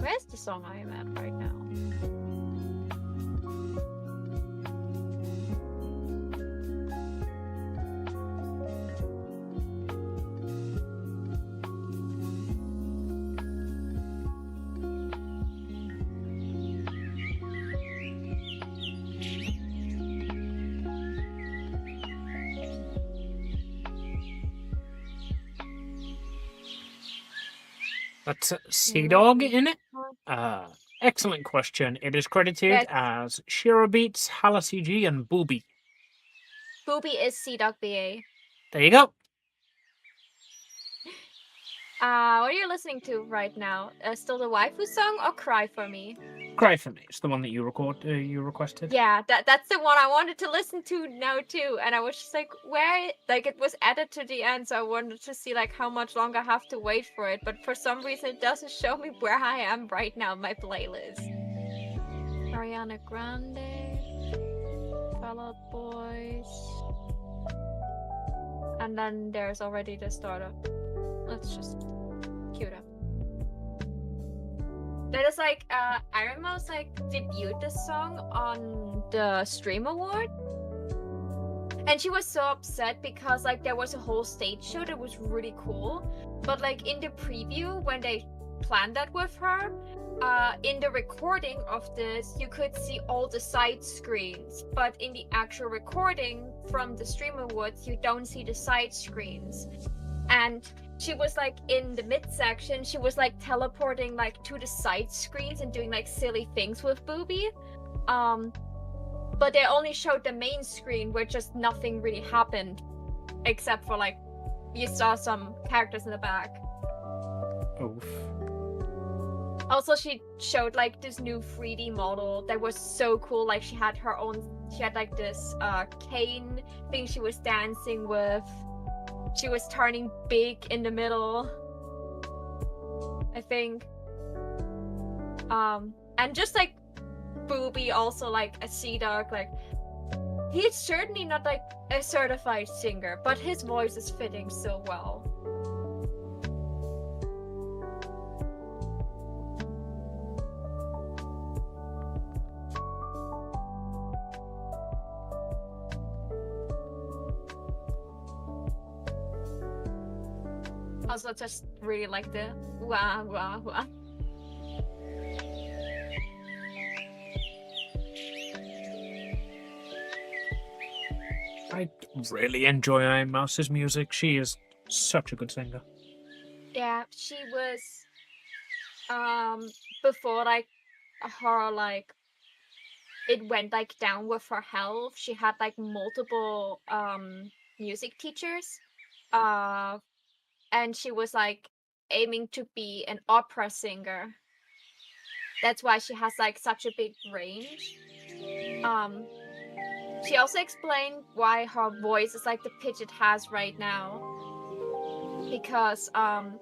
Where's the song I am at right now? That's Sea Dog in it? Excellent question. It is credited as Shiro Beats, HalaCG, and Booby. Booby is Sea Dog BA. There you go. What are you listening to right now? Still the waifu song or Cry For Me? Cry For Me. It's the one that you requested. Yeah, that's the one I wanted to listen to now too, and I was just like, where? Like, it was added to the end, so I wanted to see like how much longer I have to wait for it. But for some reason, it doesn't show me where I am right now in my playlist. Ariana Grande, Fall Out Boys, and then there's already the startup. Let's just cue it up. That is like, Irma's like debuted this song on the Stream Award, and she was so upset because like there was a whole stage show that was really cool, but like in the preview when they planned that with her, in the recording of this you could see all the side screens, but in the actual recording from the Stream Awards you don't see the side screens. And she was like in the midsection, she was like teleporting like to the side screens and doing like silly things with Booby. But they only showed the main screen where just nothing really happened, except for like you saw some characters in the back. Oof. Also, she showed like this new 3D model that was so cool. Like she had like this cane thing she was dancing with. She was turning big in the middle, I think. And just like Booby, also like a Sea Dog, like he's certainly not like a certified singer, but his voice is fitting so well. Also, just really like the wah wah wah. I really enjoy Iron Mouse's music. She is such a good singer. Yeah, she was before like her like it went like down with her health. She had like multiple music teachers. And she was like aiming to be an opera singer. That's why she has like such a big range. She also explained why her voice is like the pitch it has right now. Because of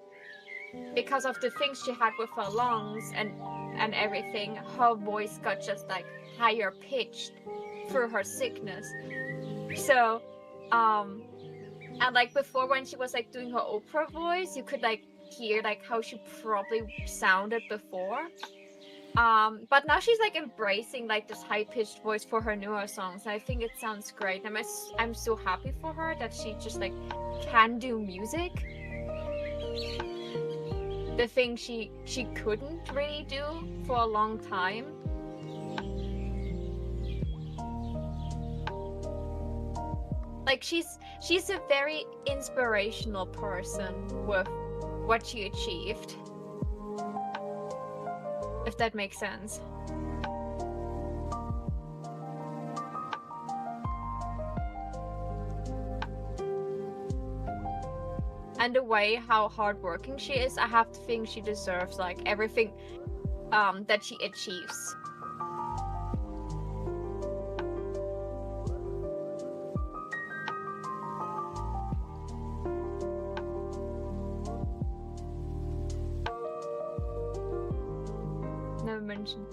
the things she had with her lungs and everything, her voice got just like higher pitched through her sickness. So and like before, when she was like doing her opera voice, you could like hear like how she probably sounded before. But now she's like embracing like this high-pitched voice for her newer songs. I think it sounds great. I'm so happy for her that she just like can do music. The thing she couldn't really do for a long time. Like she's a very inspirational person with what she achieved. If that makes sense. And the way how hardworking she is, I have to think she deserves like everything that she achieves. Never mentioned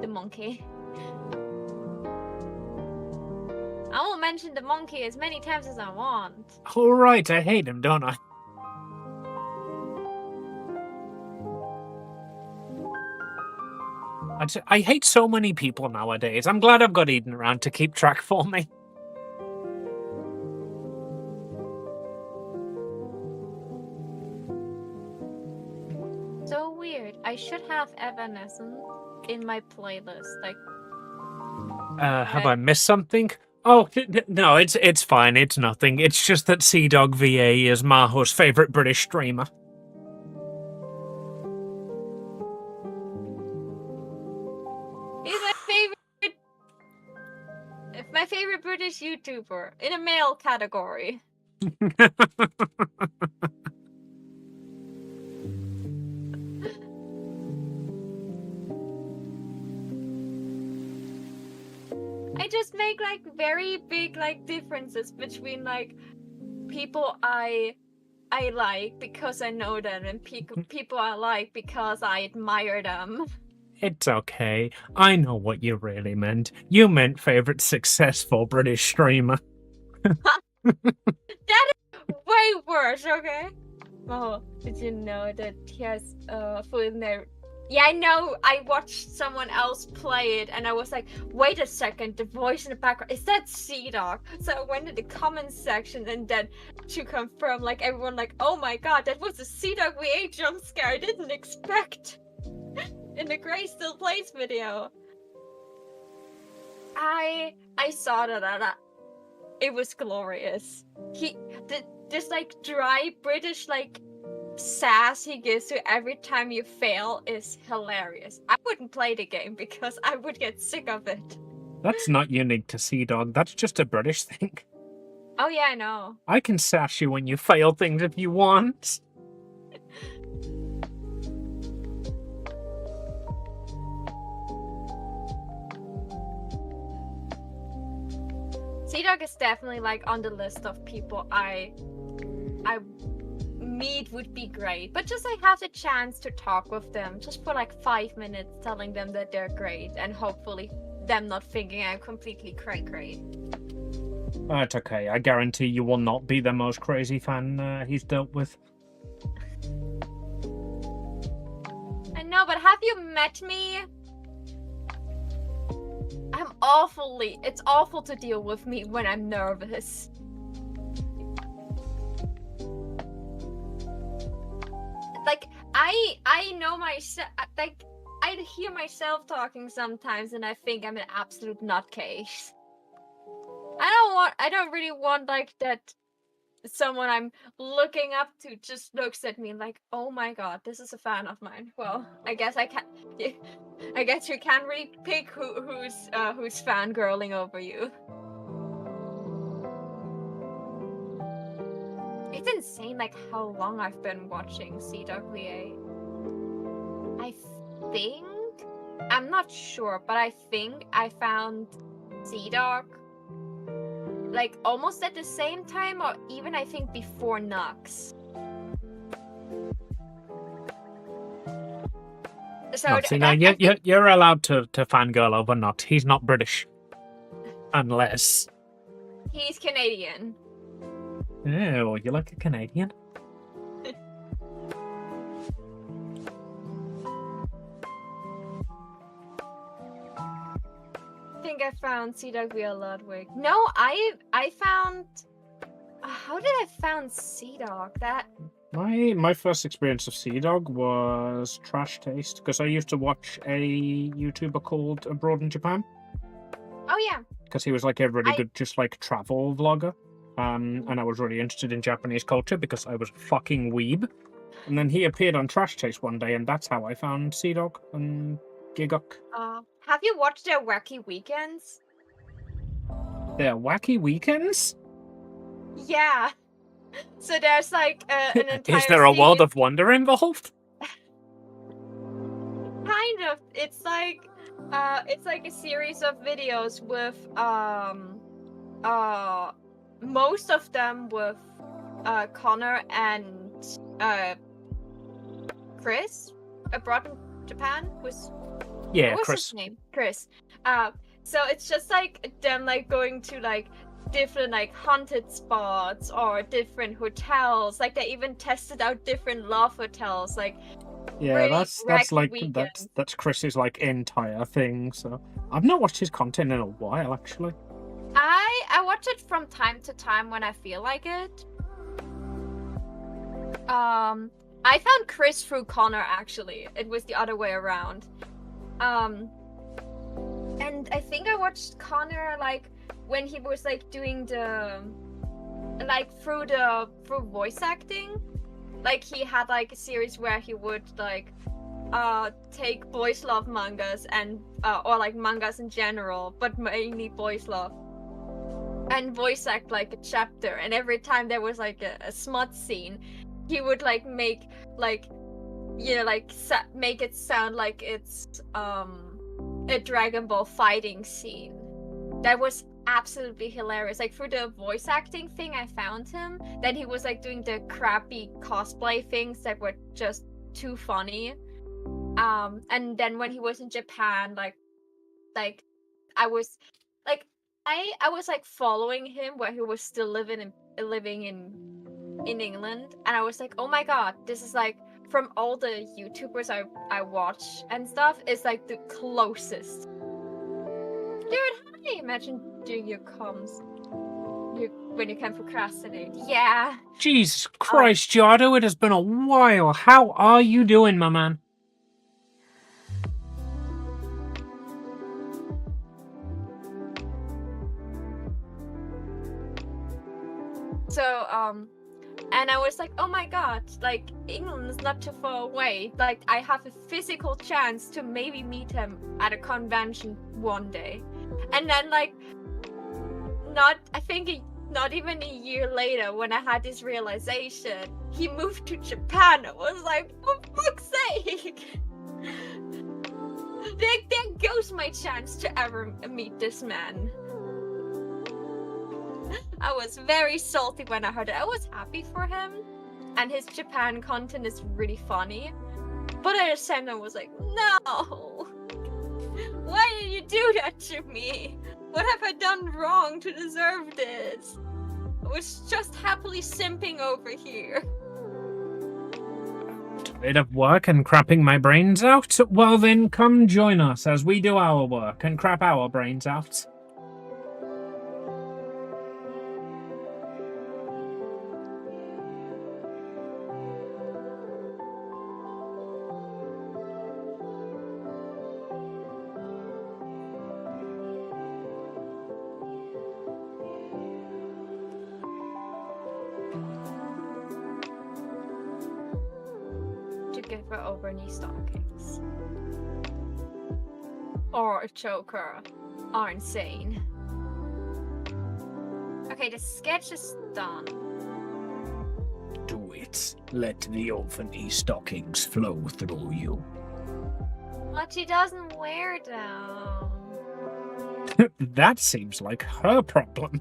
the monkey. I will mention the monkey as many times as I want. All right, I hate him, don't I? I hate so many people nowadays. I'm glad I've got Eden around to keep track for me. So weird. I should have Evanescence in my playlist. Like, have I missed something? Oh, no, it's fine. It's nothing. It's just that CDog VA is Maho's favorite British streamer. he's my favorite British YouTuber in a male category. I just make like very big like differences between like people I like because I know them and people I like because I admire them. It's okay. I know what you really meant. You meant favorite successful British streamer. That is way worse, okay? Oh, did you know that he has full in there? Yeah, I know. I watched someone else play it and I was like, wait a second, the voice in the background, is that CDog? So I went to the comments section and then to confirm, like everyone like, oh my god, that was a CDog VA jump scare I didn't expect. In the Gray Still Plays video. I saw that and it was glorious. This like dry British like sass he gives you every time you fail is hilarious. I wouldn't play the game because I would get sick of it. That's not unique to CDog. That's just a British thing. Oh yeah, I know. I can sass you when you fail things if you want. CDog is definitely like on the list of people I meet would be great, but just like have the chance to talk with them just for like 5 minutes, telling them that they're great and hopefully them not thinking I'm completely cray-cray. That's okay. I guarantee you will not be the most crazy fan he's dealt with. I know, but have you met me? It's awful to deal with me when I'm nervous. I know myself. Like I hear myself talking sometimes, and I think I'm an absolute nutcase. I don't really want like that. Someone I'm looking up to just looks at me like, oh my god, this is a fan of mine. Well, I guess I can't. I guess you can't really pick who's fangirling over you. It's insane, like how long I've been watching CWA. I think I'm not sure, but I think I found C-Dog like almost at the same time, or even I think before Nux. So See, now you're allowed to fangirl over Not. He's not British. Unless... He's Canadian. Oh, you like a Canadian? I think I found CWA Ludwig. No, I found... How did I found C-Dog? That... My first experience of Sea-Dog was Trash Taste, because I used to watch a YouTuber called Abroad in Japan. Oh yeah. Because he was like a really good, just like travel vlogger. And I was really interested in Japanese culture because I was a fucking weeb. And then he appeared on Trash Taste one day, and that's how I found Sea-Dog and Gigok. Have you watched their Wacky Weekends? Their Wacky Weekends? Yeah. So there's like an entire Is there a world of wonder involved? Kind of. It's like a series of videos with most of them with Connor and Chris abroad in Japan. What's Chris. his name? Chris. So it's just like them like going to like different like haunted spots or different hotels. Like they even tested out different love hotels. Like yeah, that's like weekends. that's Chris's like entire thing. So I've not watched his content in a while actually. I watch it from time to time when I feel like it. I found Chris through Connor actually. It was the other way around. And I think I watched Connor like when he was like doing the like through voice acting. Like he had like a series where he would like take boys love mangas and or like mangas in general, but mainly boys love, and voice act like a chapter. And every time there was like a smut scene, he would like make like, you know, like make it sound like it's a Dragon Ball fighting scene. That was absolutely hilarious. Like through the voice acting thing I found him. Then he was like doing the crappy cosplay things that were just too funny. And then when he was in Japan, like I was like I was like following him where he was still living in England, and I was like, oh my god, this is like from all the YouTubers I watch and stuff, it's like the closest. Dude, how do you imagine doing your comms when you can procrastinate? Yeah. Jesus Christ, Jardo, it has been a while. How are you doing, my man? So, and I was like, oh my god, like, England is not too far away. Like, I have a physical chance to maybe meet him at a convention one day. And then, like, not even a year later, when I had this realization, he moved to Japan. I was like, for fuck's sake! There goes my chance to ever meet this man. I was very salty when I heard it. I was happy for him, and his Japan content is really funny. But at the same time, I was like, no! Why did you do that to me? What have I done wrong to deserve this? I was just happily simping over here. Bit of work and crapping my brains out? Well then, come join us as we do our work and crap our brains out. give her over knee stockings. Or choke her. Are insane. Okay, the sketch is done. Do it. Let the over knee stockings flow through you. But she doesn't wear them. That seems like her problem.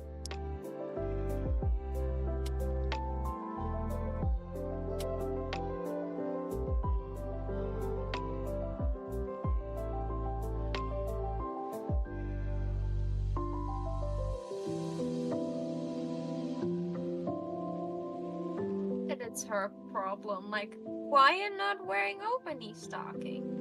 And it's her problem. Like, why are you not wearing over knee stocking?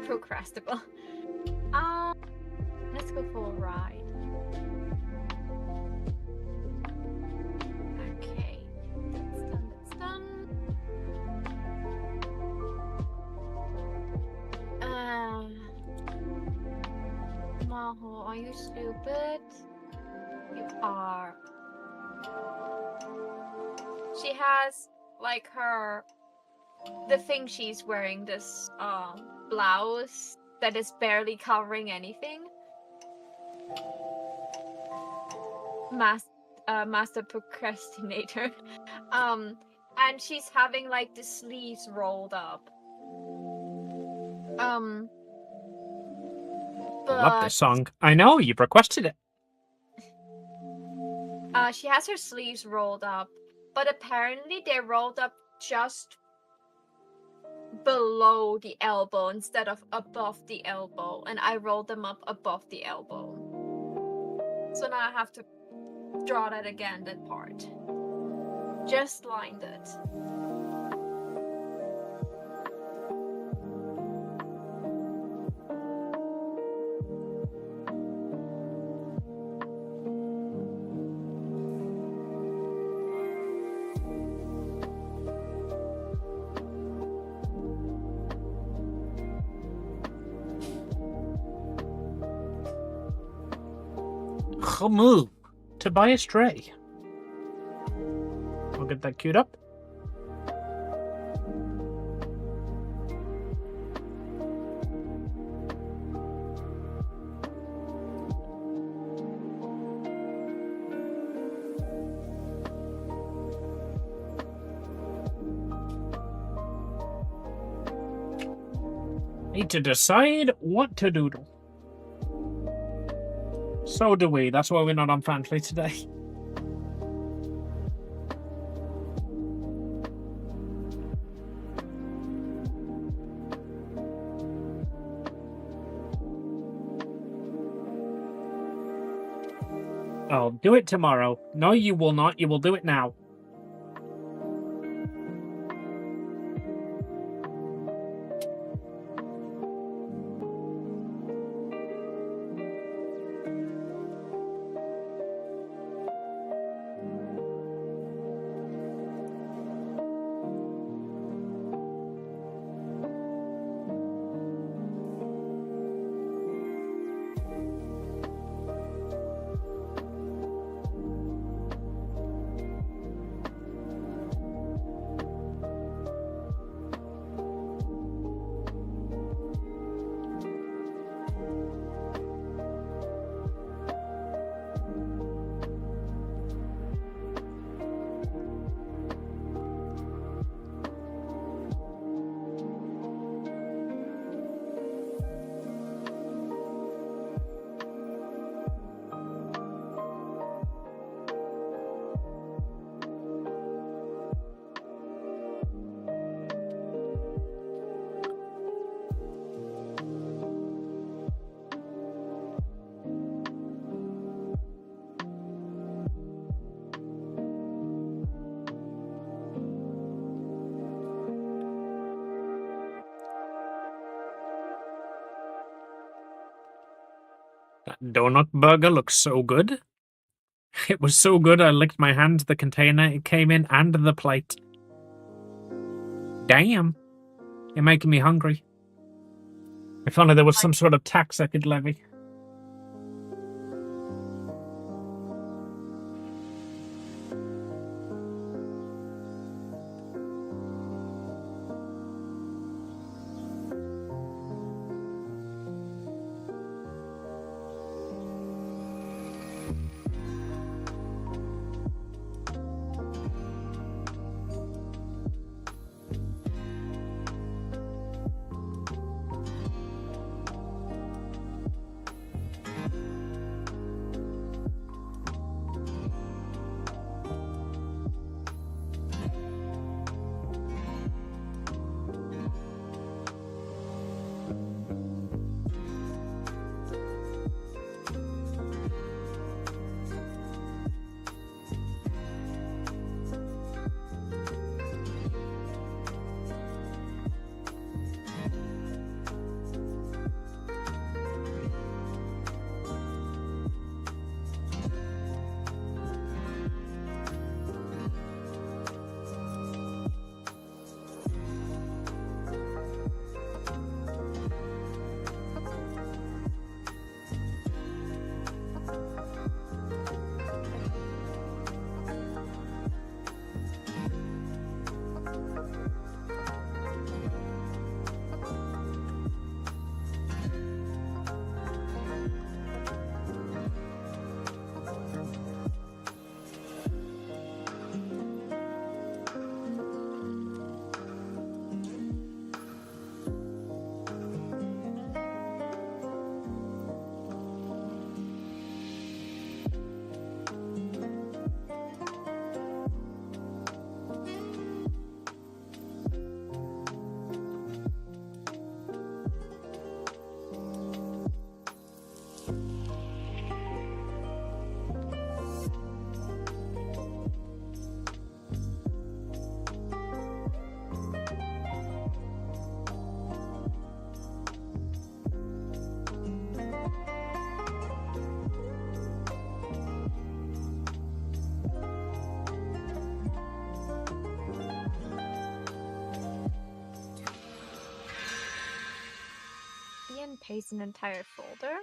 Procrastinable. Let's go for a ride. Okay, that's done. Maho, are you stupid? You are. She has like the thing she's wearing, this blouse that is barely covering anything. Master procrastinator. And she's having like the sleeves rolled up. I love this song. I know, you've requested it. She has her sleeves rolled up, but apparently they're rolled up just below the elbow instead of above the elbow, and I rolled them up above the elbow. So now I have to draw that again, that part. Just lined it. Move to buy a stray. I'll get that queued up. Need to decide what to doodle. So do we. That's why we're not on Fanfly today. I'll do it tomorrow. No, you will not. You will do it now. That donut burger looks so good. It was so good I licked my hand, the container it came in, and the plate. Damn. You're making me hungry. If only there was some sort of tax I could levy. And paste an entire folder.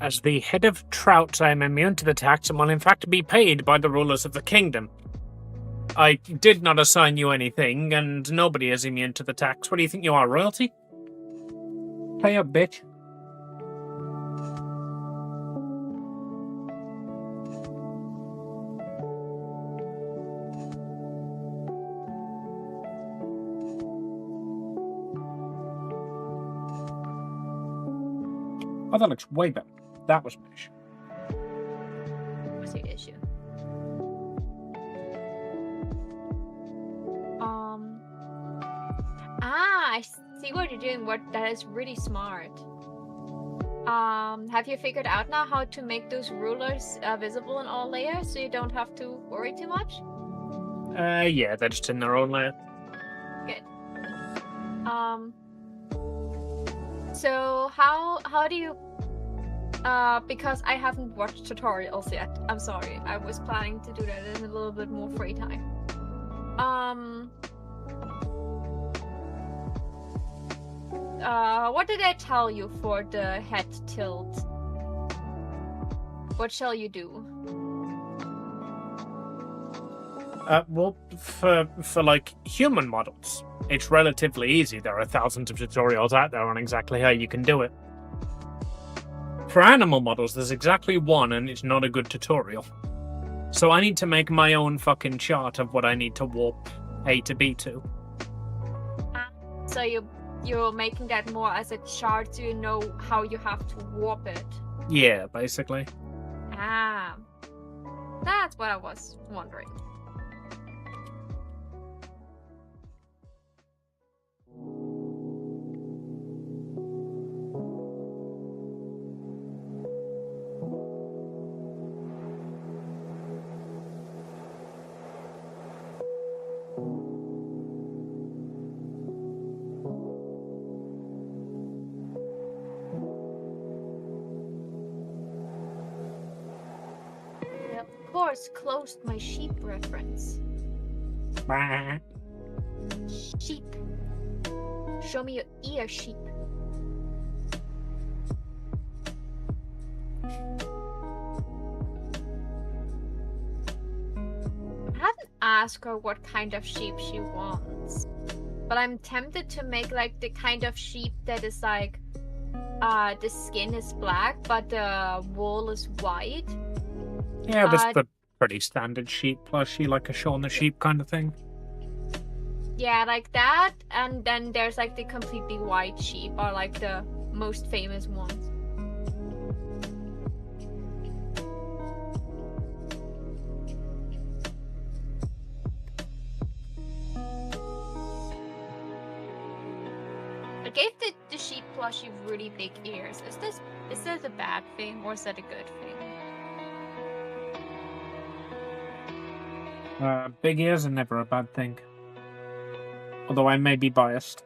As the head of Trout, I am immune to the tax and will in fact be paid by the rulers of the kingdom. I did not assign you anything, and nobody is immune to the tax. What do you think you are, royalty? Pay up, bitch. Oh, that looks way better. That was my issue. What's the issue? I see what you're doing. That is really smart. Have you figured out now how to make those rulers visible in all layers so you don't have to worry too much? Yeah, they're just in their own layer. Good. So how do you because I haven't watched tutorials yet. I'm sorry. I was planning to do that in a little bit more free time. What did I tell you for the head tilt? What shall you do? Well, for like human models, it's relatively easy. There are thousands of tutorials out there on exactly how you can do it. For animal models, there's exactly one, and it's not a good tutorial. So I need to make my own fucking chart of what I need to warp A to B to. So you're making that more as a chart so you know how you have to warp it. Yeah, basically. Ah. That's what I was wondering. Of course, closed my sheep reference. Sheep. Show me your ear, sheep. I haven't asked her what kind of sheep she wants, but I'm tempted to make like the kind of sheep that is like, the skin is black, but the wool is white. Yeah, that's the pretty standard sheep plushie, like a Shaun the Sheep kind of thing. Yeah, like that, and then there's like the completely white sheep, are like the most famous ones. I gave the sheep plushie really big ears. Is this a bad thing or is that a good thing? Big ears are never a bad thing. Although I may be biased.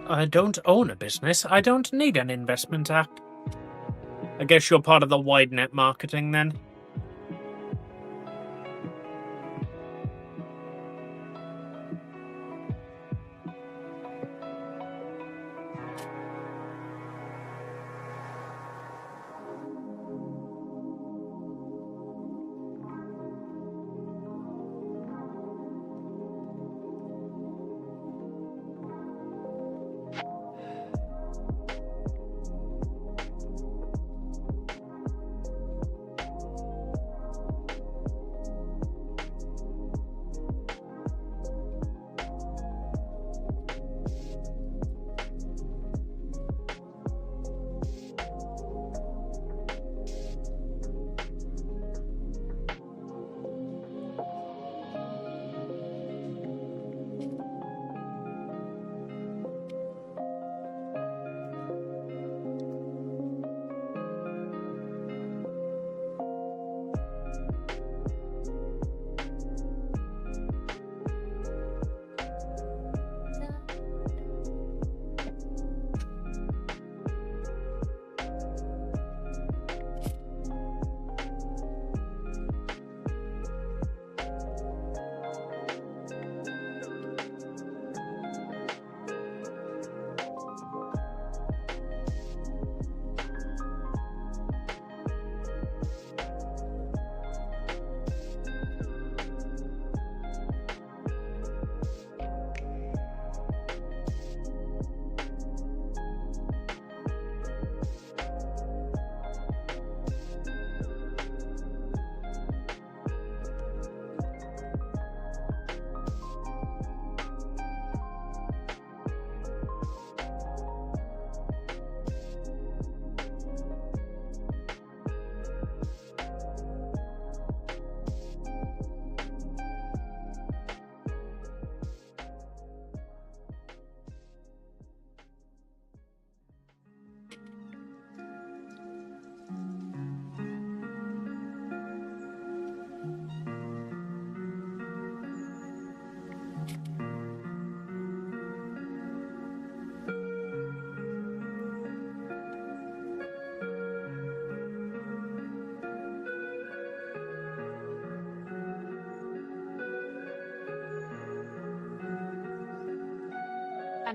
I don't own a business. I don't need an investment app. I guess you're part of the wide net marketing then.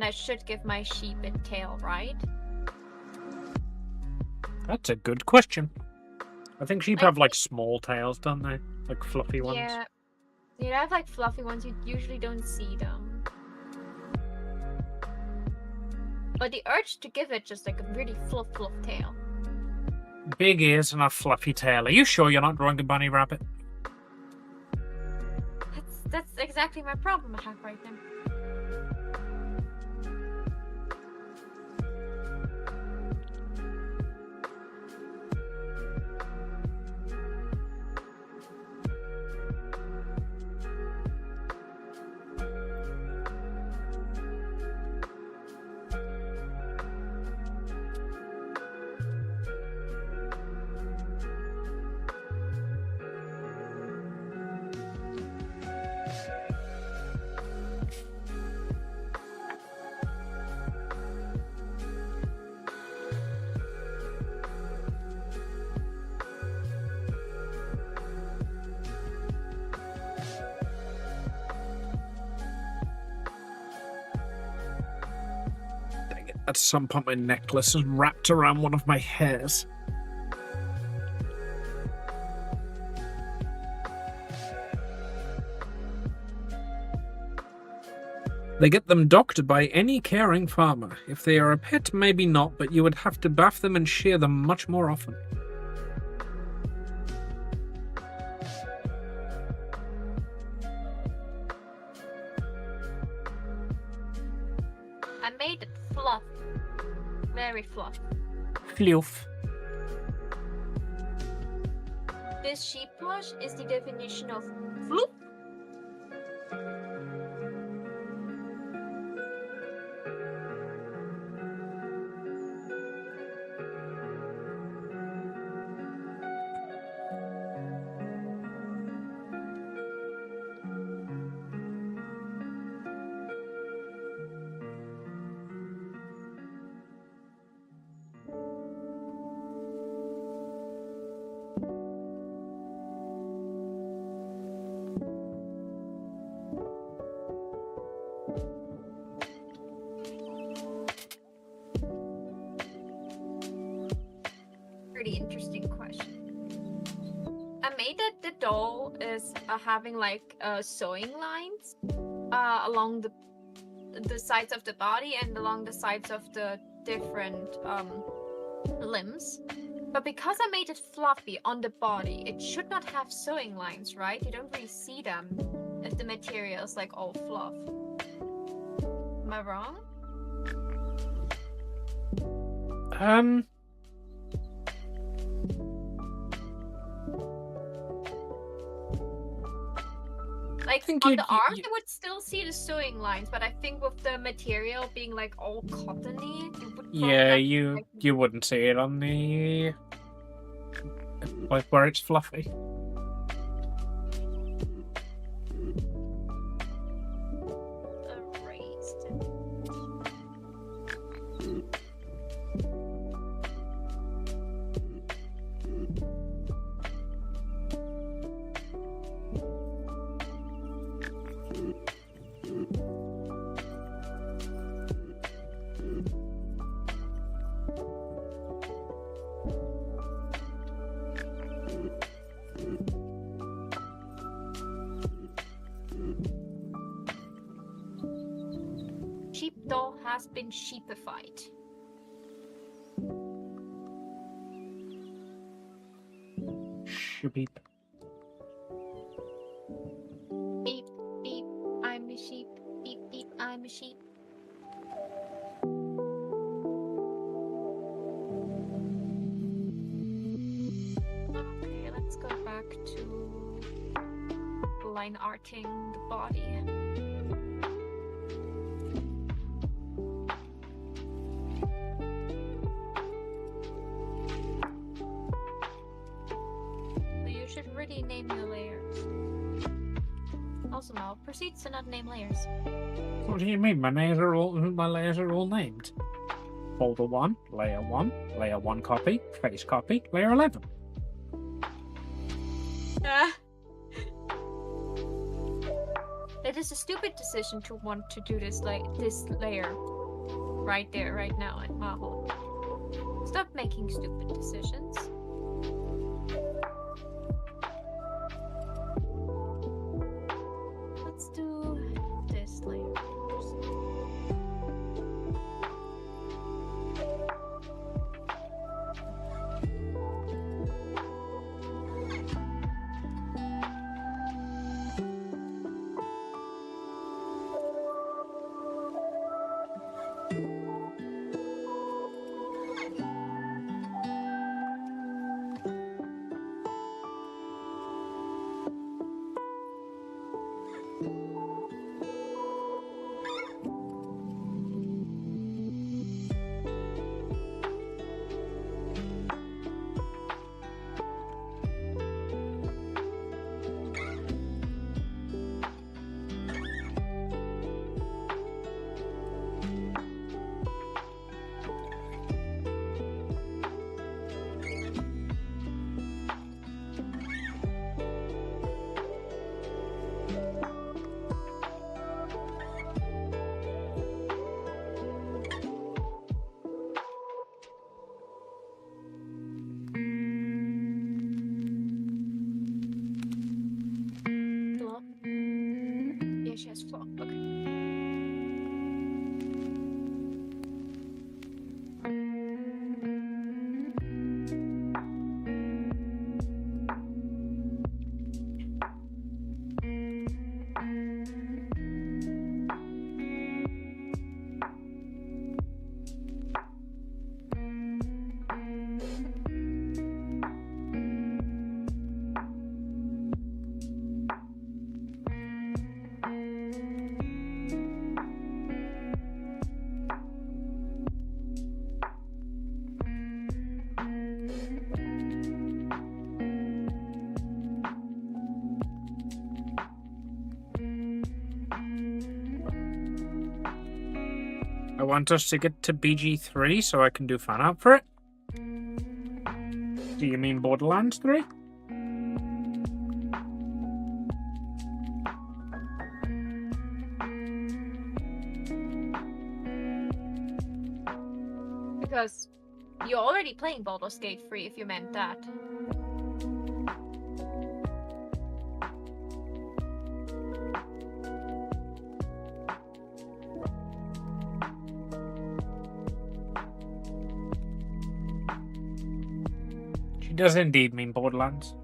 And I should give my sheep a tail, right? That's a good question. I think sheep I have like small tails, don't they? Like fluffy ones. Yeah. They have like fluffy ones, you usually don't see them. But the urge to give it just like a really fluff tail. Big ears and a fluffy tail. Are you sure you're not drawing a bunny rabbit? That's exactly my problem I have right now. At some point, my necklace is wrapped around one of my hairs. They get them docked by any caring farmer. If they are a pet, maybe not, but you would have to bath them and shear them much more often. I made it fluff. Very fluff. Fluff. This sheep plush is the definition of floop. Pretty interesting question. I made that the doll is having like sewing lines along the sides of the body and along the sides of the different limbs. But because I made it fluffy on the body, it should not have sewing lines, right? You don't really see them if the material is like all fluff. Am I wrong? Like on the arm, you would still see the sewing lines, but I think with the material being like all cottony, you would. Yeah, you wouldn't see it on the like where it's fluffy. Sheepdoll has been sheepified. Sheep. Beep, beep, I'm a sheep. Beep, beep, I'm a sheep. Okay, let's go back to line arting the body. Really name your layers. Also, now proceeds to not name layers. What do you mean? My layers are all named. Folder 1, layer 1, layer 1 copy, face copy, layer 11. That is a stupid decision to want to do this layer right there, right now in Marvel. Stop making stupid decisions. Let's do this layer first. Floor? Yeah, she has floor. Okay. I want us to get to BG3 so I can do fan art for it. Do you mean Borderlands 3? Because you're already playing Baldur's Gate 3 if you meant that. She does indeed mean Borderlands.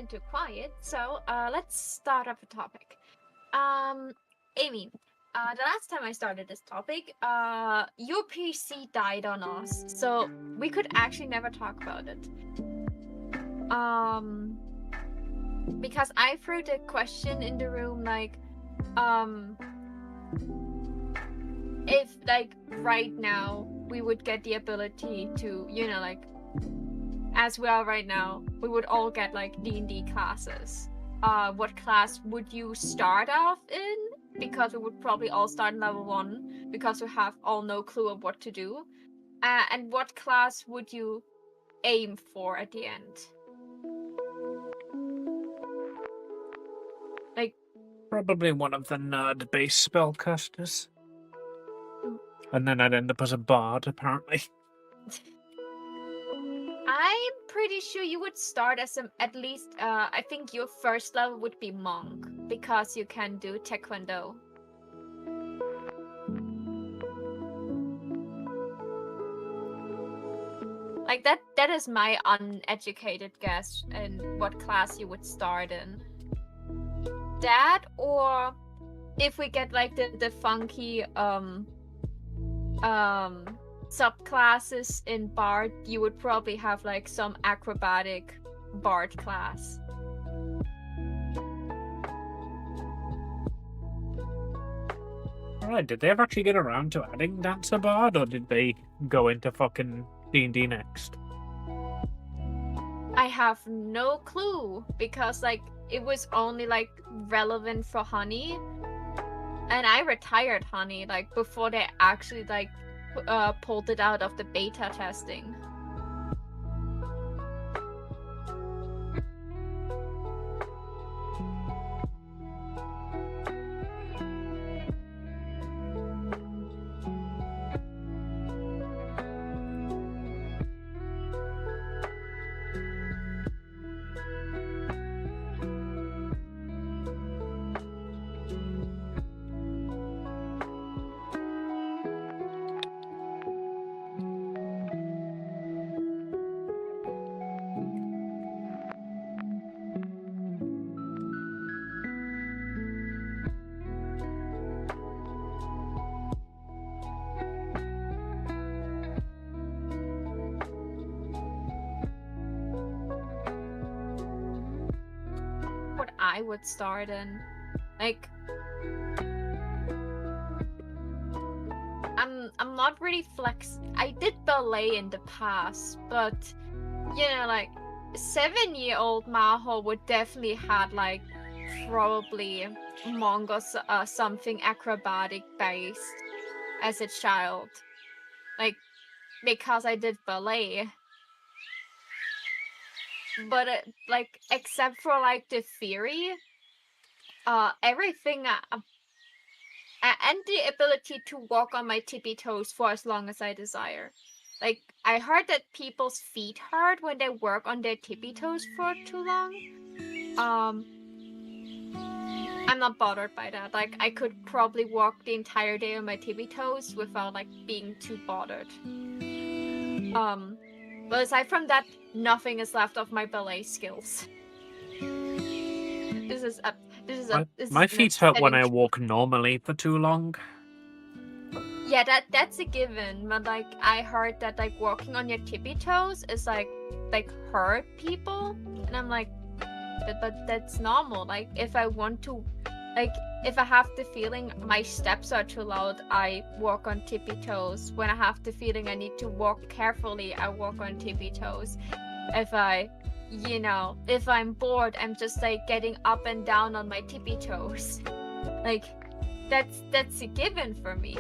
been too quiet, so let's start up a topic. Amy, the last time I started this topic, your PC died on us, so we could actually never talk about it. Because I threw the question in the room, like, if, like, right now, we would get the ability to, you know, like, as we are right now, we would all get, like, D&D classes. What class would you start off in? Because we would probably all start in level 1, because we have all no clue of what to do. And what class would you aim for at the end? Like, Probably one of the nerd-based spellcasters. And then I'd end up as a bard, apparently. I'm pretty sure you would start as at least, I think your first level would be monk, because you can do taekwondo. Like, that is my uneducated guess in what class you would start in. That, or if we get, like, the funky, subclasses in Bard, you would probably have, like, some acrobatic Bard class. Alright, did they ever actually get around to adding Dancer Bard, or did they go into fucking D&D next? I have no clue, because, like, it was only, like, relevant for Honey, and I retired Honey, like, before they actually, like, pulled it out of the beta testing. I would start in, like, I'm not really I did ballet in the past, but, you know, like, 7-year-old Maho would definitely had, like, probably manga something acrobatic based as a child, like, because I did ballet. But like, except for, like, the theory, everything, and the ability to walk on my tippy toes for as long as I desire. Like, I heard that people's feet hurt when they work on their tippy toes for too long. I'm not bothered by that. Like, I could probably walk the entire day on my tippy toes without, like, being too bothered. But aside from that, nothing is left of my ballet skills. My feet hurt when I walk normally for too long. Yeah, that's a given. But, like, I heard that, like, walking on your tippy toes is like hurt people, and I'm like, but that's normal. Like, if I want to, like, if I have the feeling my steps are too loud, I walk on tippy toes. When I have the feeling I need to walk carefully, I walk on tippy toes. If I'm bored, I'm just, like, getting up and down on my tippy toes. Like, that's a given for me.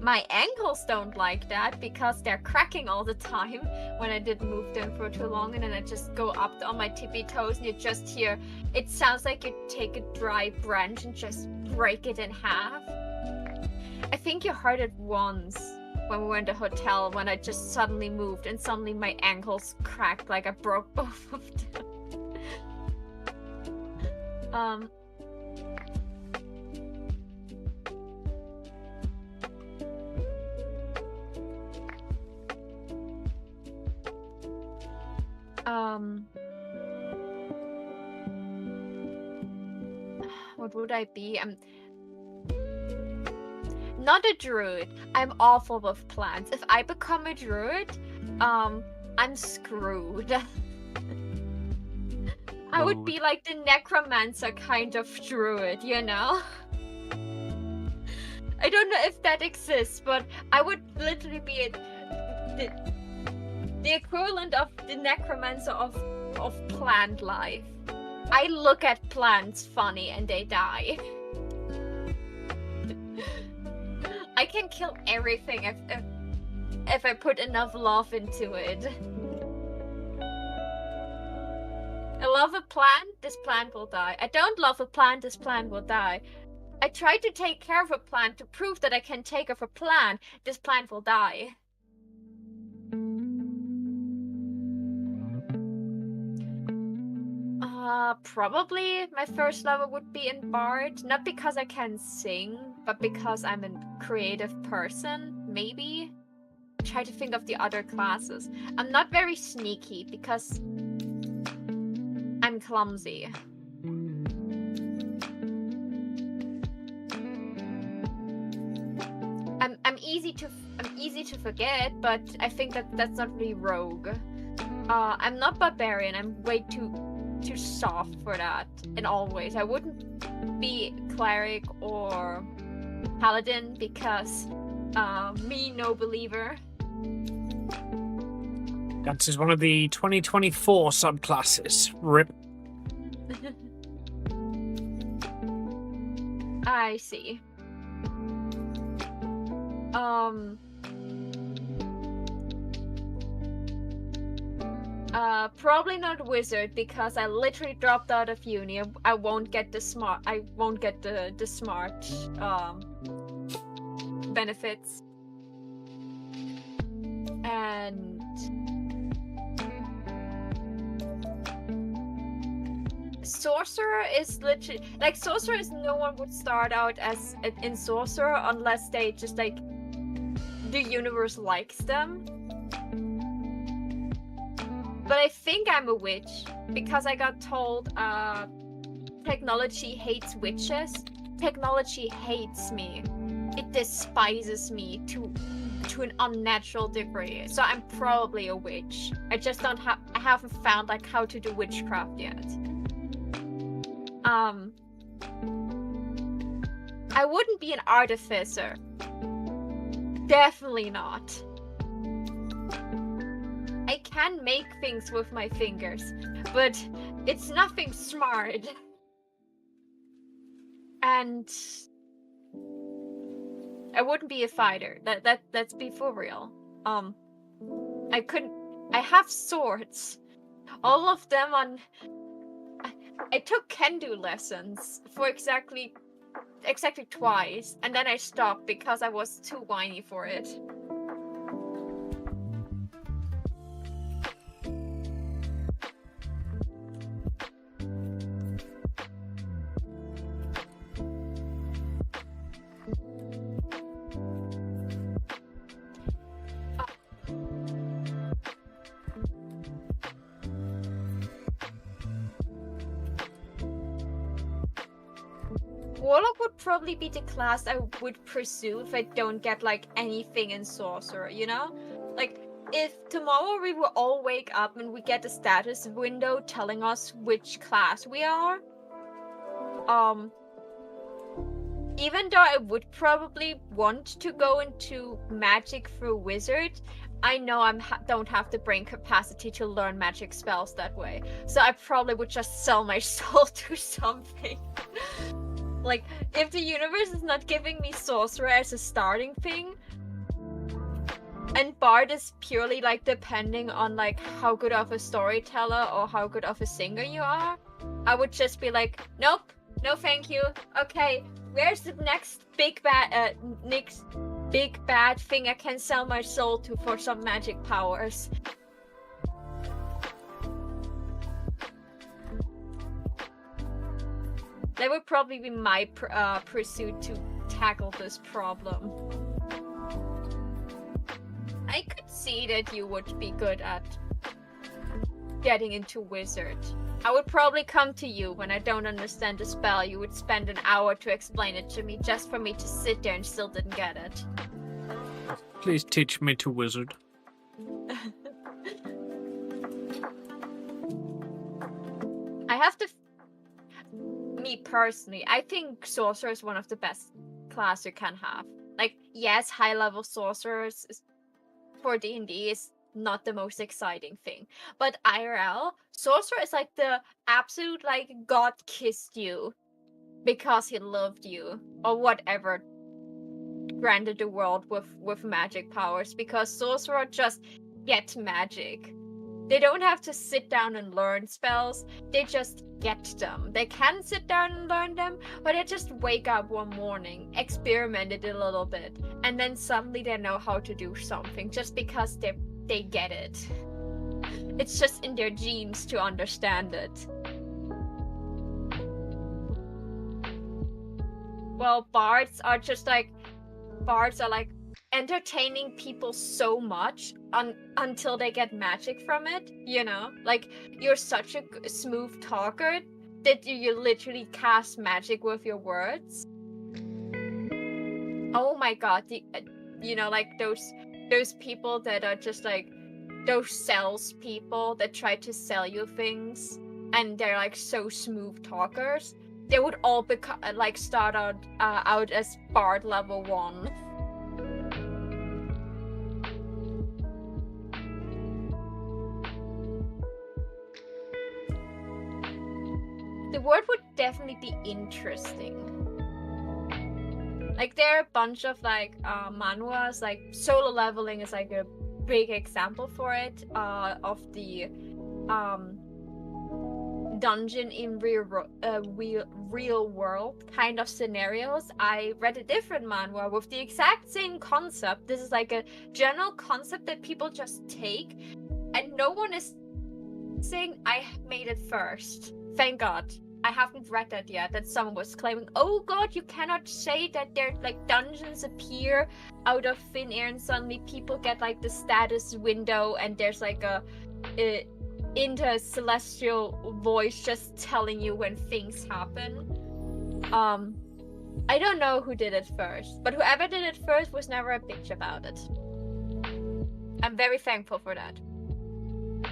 My ankles don't like that, because they're cracking all the time when I didn't move them for too long, and then I just go up on my tippy toes and you just hear, it sounds like you take a dry branch and just break it in half. I think you heard it once when we were in the hotel, when I just suddenly moved and suddenly my ankles cracked, like I broke both of them. What would I be? I'm not a druid. I'm awful with plants. If I become a druid, I'm screwed. I would be like the necromancer kind of druid, you know? I don't know if that exists, but I would literally be the equivalent of the necromancer of plant life. I look at plants funny and they die. I can kill everything if I put enough love into it. I love a plant, this plant will die. I don't love a plant, this plant will die. I try to take care of a plant to prove that I can take care of a plant, this plant will die. Probably my first level would be in Bard. Not because I can sing, but because I'm a creative person, maybe? Try to think of the other classes. I'm not very sneaky because I'm clumsy. I'm easy to forget, but I think that's not really rogue. I'm not barbarian. I'm way too soft for that in all ways. I wouldn't be cleric or paladin because me no believer. That is one of the 2024 subclasses. RIP. I see. Probably not wizard because I literally dropped out of uni. I won't get the smart. I won't get the smart benefits. And sorcerer is literally like sorcerer is no one would start out as in sorcerer unless they just like the universe likes them. But I think I'm a witch because I got told technology hates witches. Technology hates me. It despises me to an unnatural degree. So I'm probably a witch. I just don't have. I haven't found like how to do witchcraft yet. I wouldn't be an artificer. Definitely not. I can make things with my fingers, but it's nothing smart. And I wouldn't be a fighter. Let's be for real. I have swords. All of them on. I took kendo lessons for exactly twice, and then I stopped because I was too whiny for it. Warlock would probably be the class I would pursue if I don't get like anything in sorcerer, you know? Like if tomorrow we will all wake up and we get a status window telling us which class we are, even though I would probably want to go into magic through wizard, I know I don't have the brain capacity to learn magic spells that way. So I probably would just sell my soul to something. Like, if the universe is not giving me sorcerer as a starting thing, and Bard is purely like depending on like how good of a storyteller or how good of a singer you are, I would just be like, nope, no thank you. Okay, where's the next big bad thing I can sell my soul to for some magic powers? That would probably be my pursuit to tackle this problem. I could see that you would be good at getting into wizard. I would probably come to you when I don't understand a spell. You would spend an hour to explain it to me just for me to sit there and still didn't get it. Please teach me to wizard. I have to... Me personally, I think sorcerer is one of the best class you can have. Like, yes, high-level sorcerers for D&D is not the most exciting thing. But IRL, sorcerer is like the absolute, like, God kissed you because he loved you. Or whatever granted the world with magic powers. Because sorcerer just get magic. They don't have to sit down and learn spells. They just get them. They can sit down and learn them, but they just wake up one morning, experiment it a little bit, and then suddenly they know how to do something just because they get it. It's just in their genes to understand it. Well, bards are like entertaining people so much until they get magic from it, you know? Like, you're such a smooth talker that you literally cast magic with your words. Oh my god, you know, like those people that are just like those sales people that try to sell you things and they're like so smooth talkers. They would all become like start out as bard level 1. The word would definitely be interesting. Like, there are a bunch of like manhwas, like solo leveling is like a big example for it, of the dungeon in real world kind of scenarios. I read a different manhwa with the exact same concept. This is like a general concept that people just take, and no one is saying I made it first. Thank God. I haven't read that yet, that someone was claiming, oh god, you cannot say that there like dungeons appear out of thin air and suddenly people get like the status window and there's like a intercelestial voice just telling you when things happen. I don't know who did it first, but whoever did it first was never a bitch about it. I'm very thankful for that.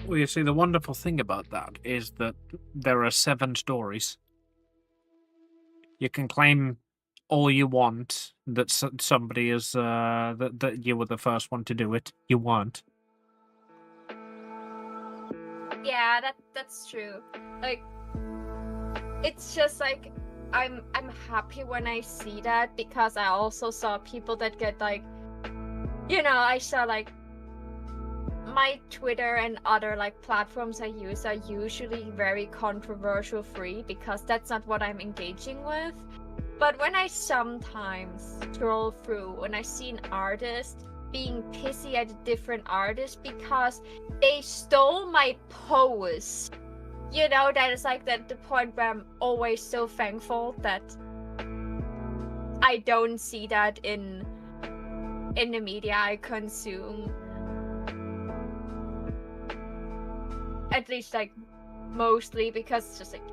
Well, you see, the wonderful thing about that is that there are 7 stories. You can claim all you want that somebody is that you were the first one to do it. You weren't. Yeah, that's true. Like, it's just like I'm happy when I see that, because I also saw people that get like, you know, I saw like my Twitter and other like platforms I use are usually very controversial free because that's not what I'm engaging with. But when I sometimes scroll through and I see an artist being pissy at a different artist because they stole my pose, you know, that is like the point where I'm always so thankful that I don't see that in the media I consume. At least, like, mostly, because it's just like,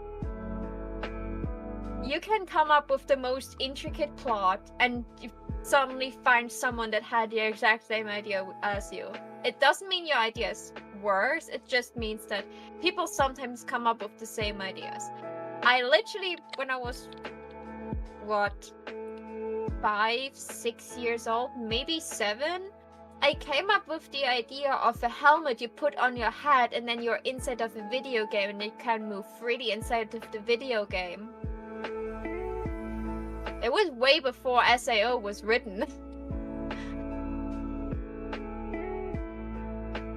you can come up with the most intricate plot and you suddenly find someone that had the exact same idea as you. It doesn't mean your idea is worse, it just means that people sometimes come up with the same ideas. I literally, when I was, what, 5, 6 years old, maybe 7, I came up with the idea of a helmet you put on your head and then you're inside of a video game and you can move freely inside of the video game. It was way before SAO was written.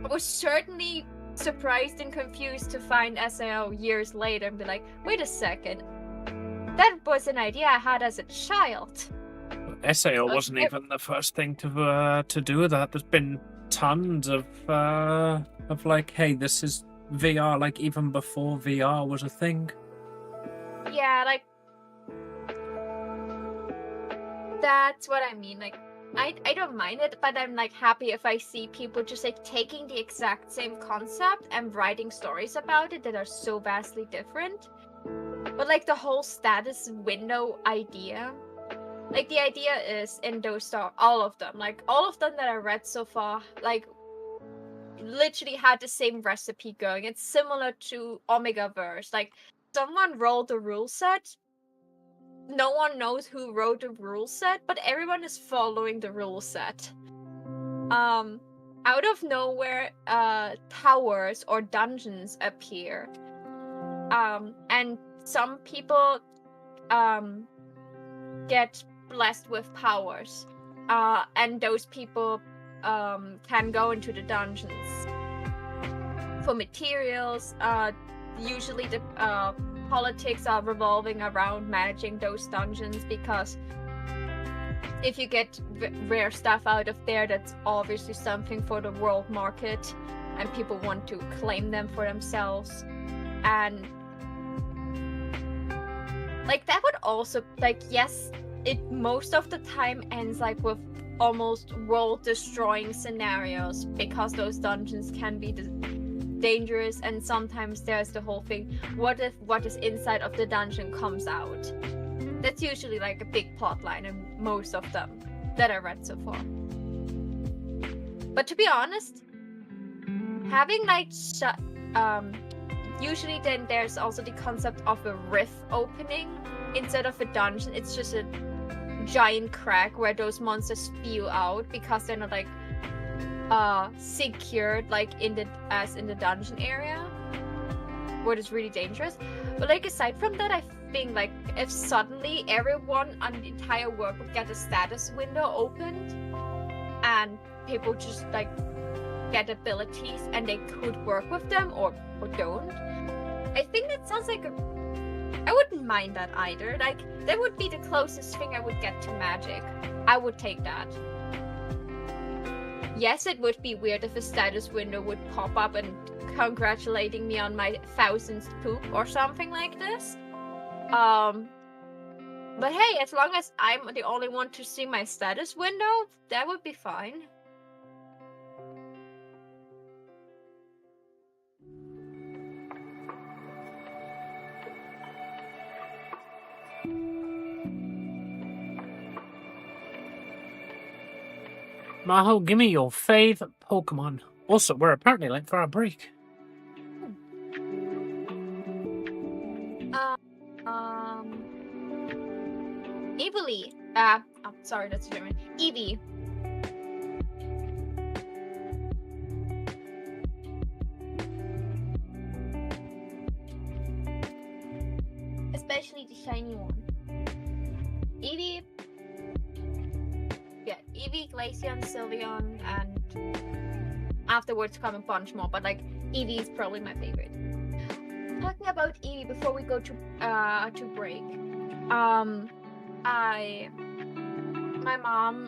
I was certainly surprised and confused to find SAO years later and be like, wait a second, that was an idea I had as a child. SAO wasn't even the first thing to do that. There's been tons of like, hey, this is VR, like even before VR was a thing. Yeah, like, that's what I mean. Like, I don't mind it, but I'm like happy if I see people just like taking the exact same concept and writing stories about it that are so vastly different. But like the whole status window idea, like the idea is in those all of them that I read so far, like literally had the same recipe going. It's similar to Omegaverse. Like someone rolled the rule set. No one knows who wrote the rule set, but everyone is following the rule set. Out of nowhere, towers or dungeons appear. And some people get blessed with powers. And those people can go into the dungeons for materials. Usually the politics are revolving around managing those dungeons, because if you get rare stuff out of there, that's obviously something for the world market, and people want to claim them for themselves. And like that would also, like, yes, it most of the time ends like with almost world destroying scenarios, because those dungeons can be dangerous, and sometimes there's the whole thing, what if what is inside of the dungeon comes out? That's usually like a big plot line in most of them that I read so far. But to be honest, having like usually then there's also the concept of a rift opening instead of a dungeon. It's just a giant crack where those monsters spew out, because they're not like secured like in the dungeon area, what is really dangerous. But like aside from that, I think like if suddenly everyone on the entire world would get a status window opened, and people just like get abilities and they could work with them or don't, I think that sounds like I wouldn't mind that either. Like that would be the closest thing I would get to magic. I would take that. Yes, it would be weird if a status window would pop up and congratulating me on my 1000th poop or something like this. But hey, as long as I'm the only one to see my status window, that would be fine. Maho, give me your fave Pokemon. Also, we're apparently late for our break. Eevee. Oh, sorry, that's German. Eevee. Especially the shiny one. Eevee. Yeah, Eevee, Glaceon, Sylveon, and afterwards come a bunch more, but like Eevee is probably my favorite. Talking about Eevee before we go to break. My mom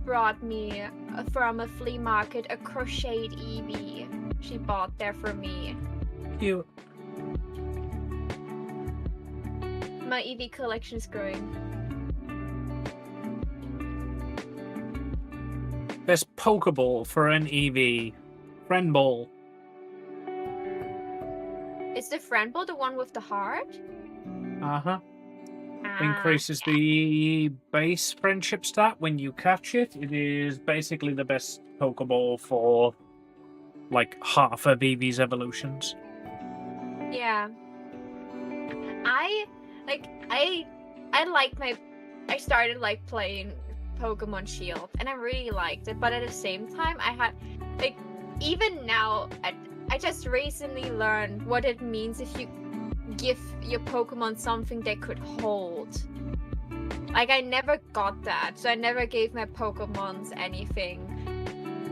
brought me from a flea market a crocheted Eevee. She bought there for me. Cute. My Eevee collection is growing. There's Pokeball for an Eevee. Friend Ball. Is the friend ball the one with the heart? Uh-huh. Increases the base friendship stat when you catch it. It is basically the best Pokeball for like half of Eevee's evolutions. Yeah. I started like playing Pokemon Shield and I really liked it, but at the same time I had like even now I just recently learned what it means if you give your Pokemon something they could hold. Like I never got that, so I never gave my Pokemons anything.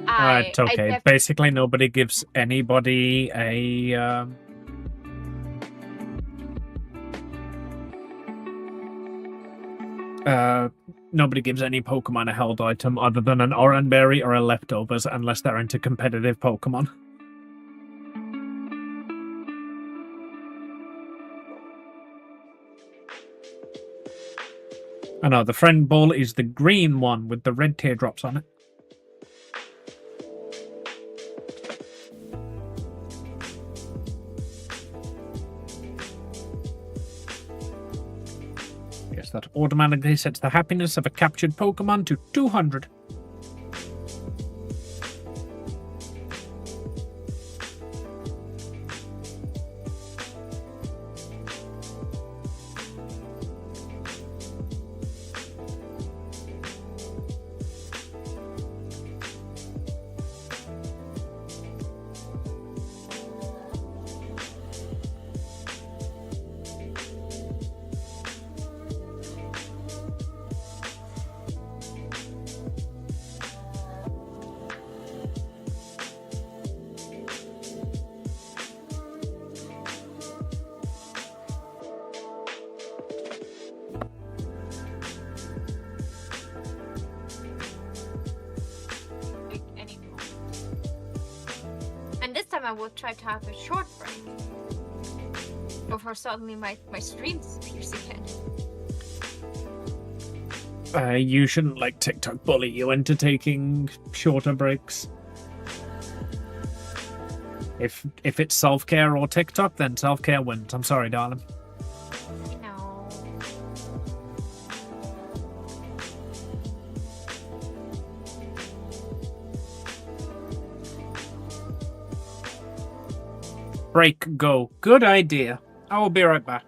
It's okay. Basically, nobody gives anybody a nobody gives any Pokemon a held item other than an Oranberry or a Leftovers, unless they're into competitive Pokemon. Oh no, the friend ball is the green one with the red teardrops on it. Yes, that automatically sets the happiness of a captured Pokemon to 200. Anymore. And this time I will try to have a short break before suddenly my stream disappears again. You shouldn't let TikTok bully you into taking shorter breaks. If it's self-care or TikTok, then self-care wins. I'm sorry, darling. No. Break, go. Good idea. I will be right back.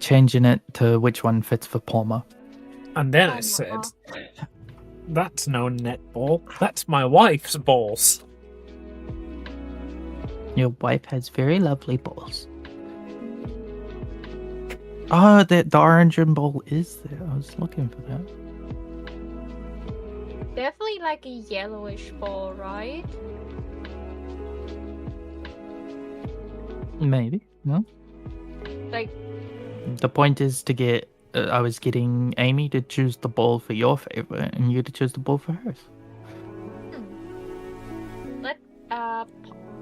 changing it to which one fits for Palmer. And then it said, "That's no netball. That's my wife's balls." Your wife has very lovely balls. Oh, the origin ball is there. I was looking for that. Definitely like a yellowish ball, right? Maybe. No. Like, The point is to get. I was getting Amy to choose the ball for your favorite, and you to choose the ball for hers. let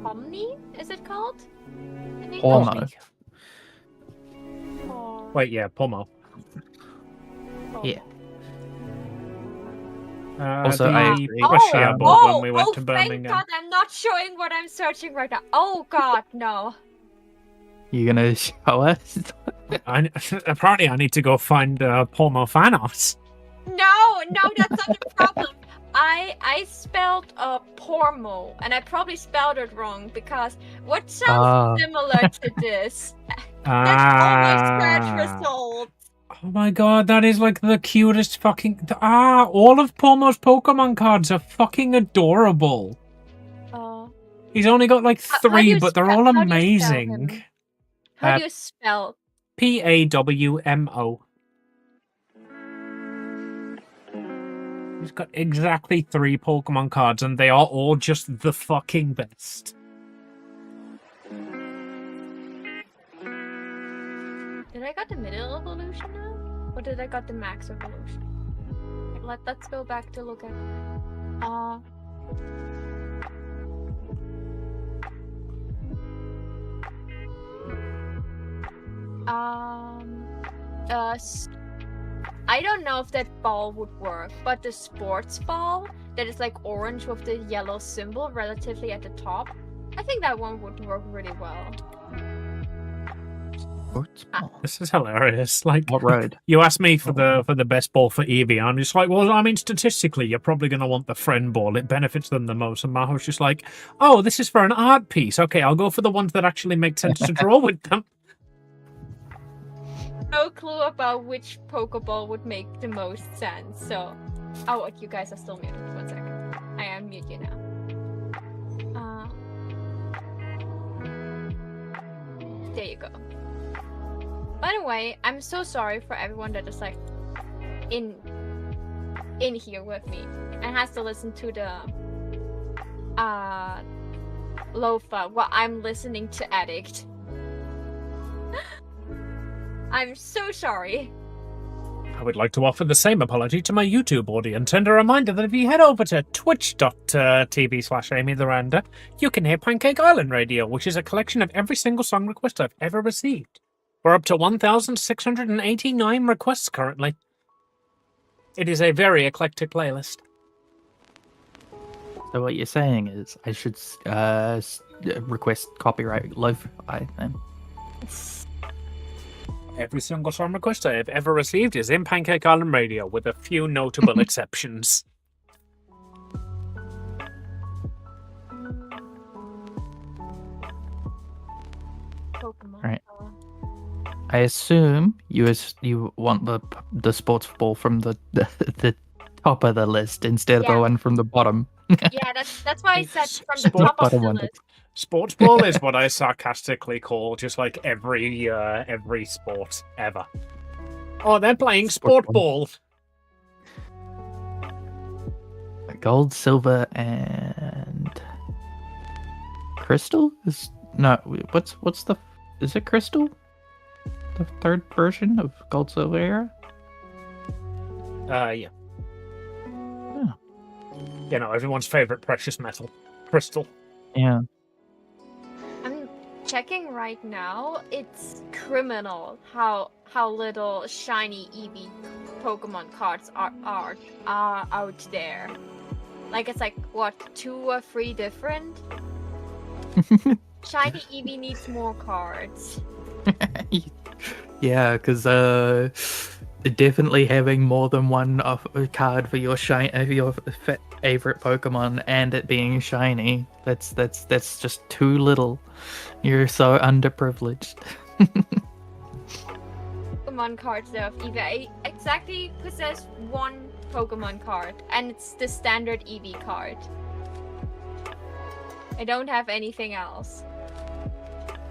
Pomni, is it called? I think Palmer. Or- Wait, yeah, Pomo. Yeah. Also, I the agree. Quashia ball when we went to thank Birmingham. God, I'm not showing what I'm searching right now. Oh God, no. You gonna show us? Apparently, I need to go find Pomo fan art. No, that's not the problem. I spelled Pormo, and I probably spelled it wrong because what sounds similar to this? That's all my search results. Oh my god, that is like the cutest fucking... all of Pomo's Pokemon cards are fucking adorable. He's only got like How do 3, you but they're spell- all how do you spell amazing. him? How do you spell? Pawmo. He's got exactly 3 Pokemon cards, and they are all just the fucking best. Did I got the middle evolution now? Or did I got the max evolution? Let's go back to look at I don't know if that ball would work, but the sports ball that is like orange with the yellow symbol relatively at the top, I think that one would work really well. This is hilarious. Like, What road? you asked me for the best ball for Eevee, and I'm just like, well, I mean, statistically, you're probably going to want the friend ball. It benefits them the most. And Maho's just like, oh, this is for an art piece. Okay, I'll go for the ones that actually make sense to draw with them. No clue about which Pokeball would make the most sense. So, oh, what, you guys are still muted. 1 second. I unmute you now. There you go. By the way, I'm so sorry for everyone that is like in here with me and has to listen to the Lofa while I'm listening to Addict. I'm so sorry. I would like to offer the same apology to my YouTube audience and a reminder that if you head over to twitch.tv/AmyTheRanda, you can hear Pancake Island Radio, which is a collection of every single song request I've ever received. We're up to 1,689 requests currently. It is a very eclectic playlist. So what you're saying is I should request copyright lo-fi then? Every single song request I have ever received is in Pancake Island Radio, with a few notable exceptions. Pokemon. Right. I assume you want the sports ball from the top of the list instead of the one from the bottom. Yeah, that's why I said from the top of the list. Sports ball is what I sarcastically call just like every sport ever. Oh, they're playing sport ball. Gold, silver, and crystal is what's the is it crystal? The third version of gold, silver era? Yeah. You know, everyone's favorite precious metal, crystal. Yeah. I'm checking right now. It's criminal how little shiny Eevee Pokemon cards are out there. Like it's like what, 2 or 3 different? Shiny Eevee needs more cards. Yeah, because definitely having more than one card for your favorite Pokemon and it being shiny, that's just too little. You're so underprivileged. Pokemon cards there of Eevee. I exactly possess one Pokemon card, and it's the standard Eevee card. I don't have anything else.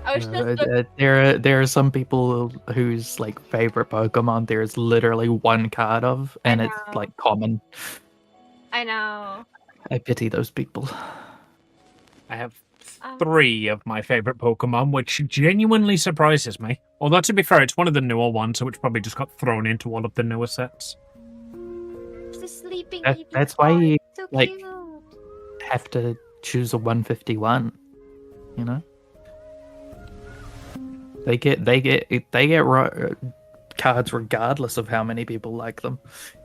I was just there are some people whose like favorite Pokemon there's literally one card of, and it's know. like common. I know. I pity those people. I have 3 of my favorite Pokemon, which genuinely surprises me. Although, to be fair, it's one of the newer ones, which probably just got thrown into all of the newer sets. The sleeping Eevee That's why you so like cute. have to choose a 151. You know, they get cards regardless of how many people like them.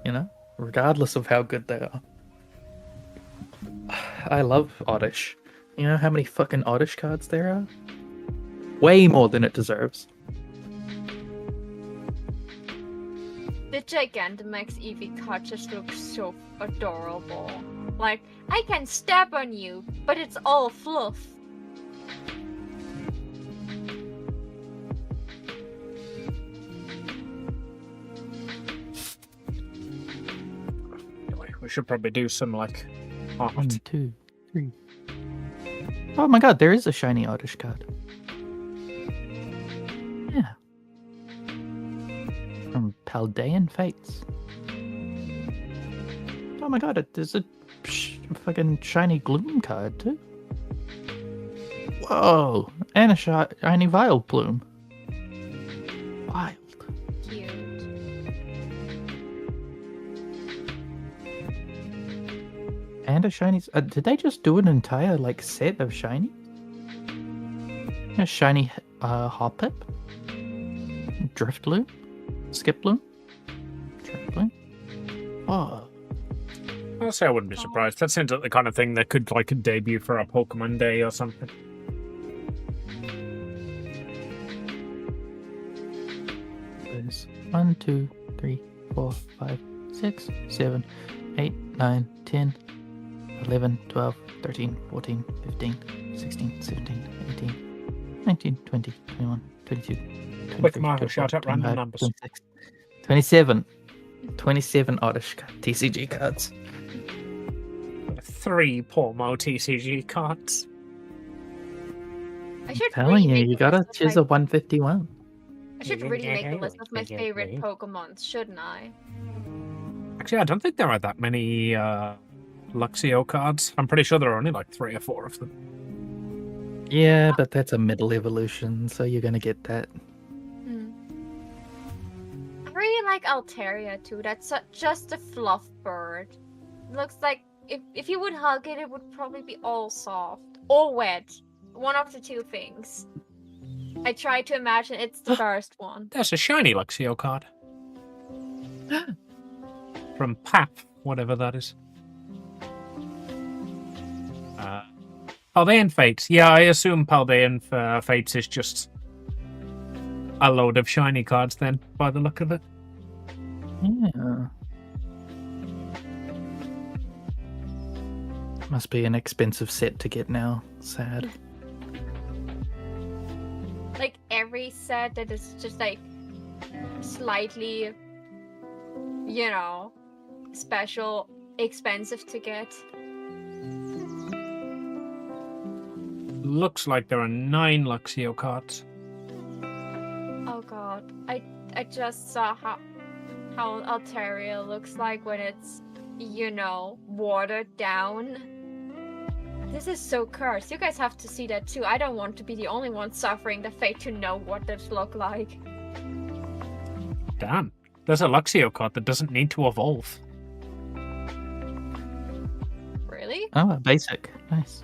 You know, regardless of how good they are. I love Oddish. You know how many fucking Oddish cards there are? Way more than it deserves. The Gigantamax Eevee card just looks so adorable. Like, I can stab on you, but it's all fluff. Anyway, we should probably do some, like, art. 1, 2, 3. Oh my god, there is a shiny Oddish card. Yeah. From Paldean Fates. Oh my god, there's a fucking shiny Gloom card too. Whoa! And a shiny Vileplume. Wild. Cute. And a shiny. Did they just do an entire like set of shiny? A shiny Hoppip, Driftloom, Skiploom, Driftloom. Oh, I'll say I wouldn't be surprised. That seems like the kind of thing that could like debut for a Pokemon Day or something. there's 1, 2, 3, 4, 5, 6, 7, 8, 9, 10, 11, 12, 13, 14, 15, 16, 17, 18, 19, 20, 21, 22, 23, Quick, Marco, 24, shout out random 25, numbers. 26, 27. 27 Oddish TCG cards. 3 Pormo TCG cards. I should Telling you, remake you the gotta list of choose my- a 151. I should really make a list of my favorite Pokemons, shouldn't I? Actually, I don't think there are that many Luxio cards. I'm pretty sure there are only like 3 or 4 of them. Yeah, but that's a middle evolution, so you're gonna get that. I really like Altaria too. That's just a fluff bird. It looks like if you would hug it, it would probably be all soft or wet. One of the two things. I try to imagine it's the first one. There's a shiny Luxio card. From PAP, whatever that is. Paldean Fates. Yeah, I assume Paldean Fates is just a load of shiny cards then, by the look of it. Yeah. Must be an expensive set to get now. Sad. Like every set that is just like slightly, you know, special, expensive to get. Looks like there are 9 Luxio cards. Oh god, I just saw how Altaria looks like when it's, you know, watered down. This is so cursed. You guys have to see that too. I don't want to be the only one suffering the fate to know what this look like. Damn. There's a Luxio card that doesn't need to evolve. Really? Oh, basic. Nice.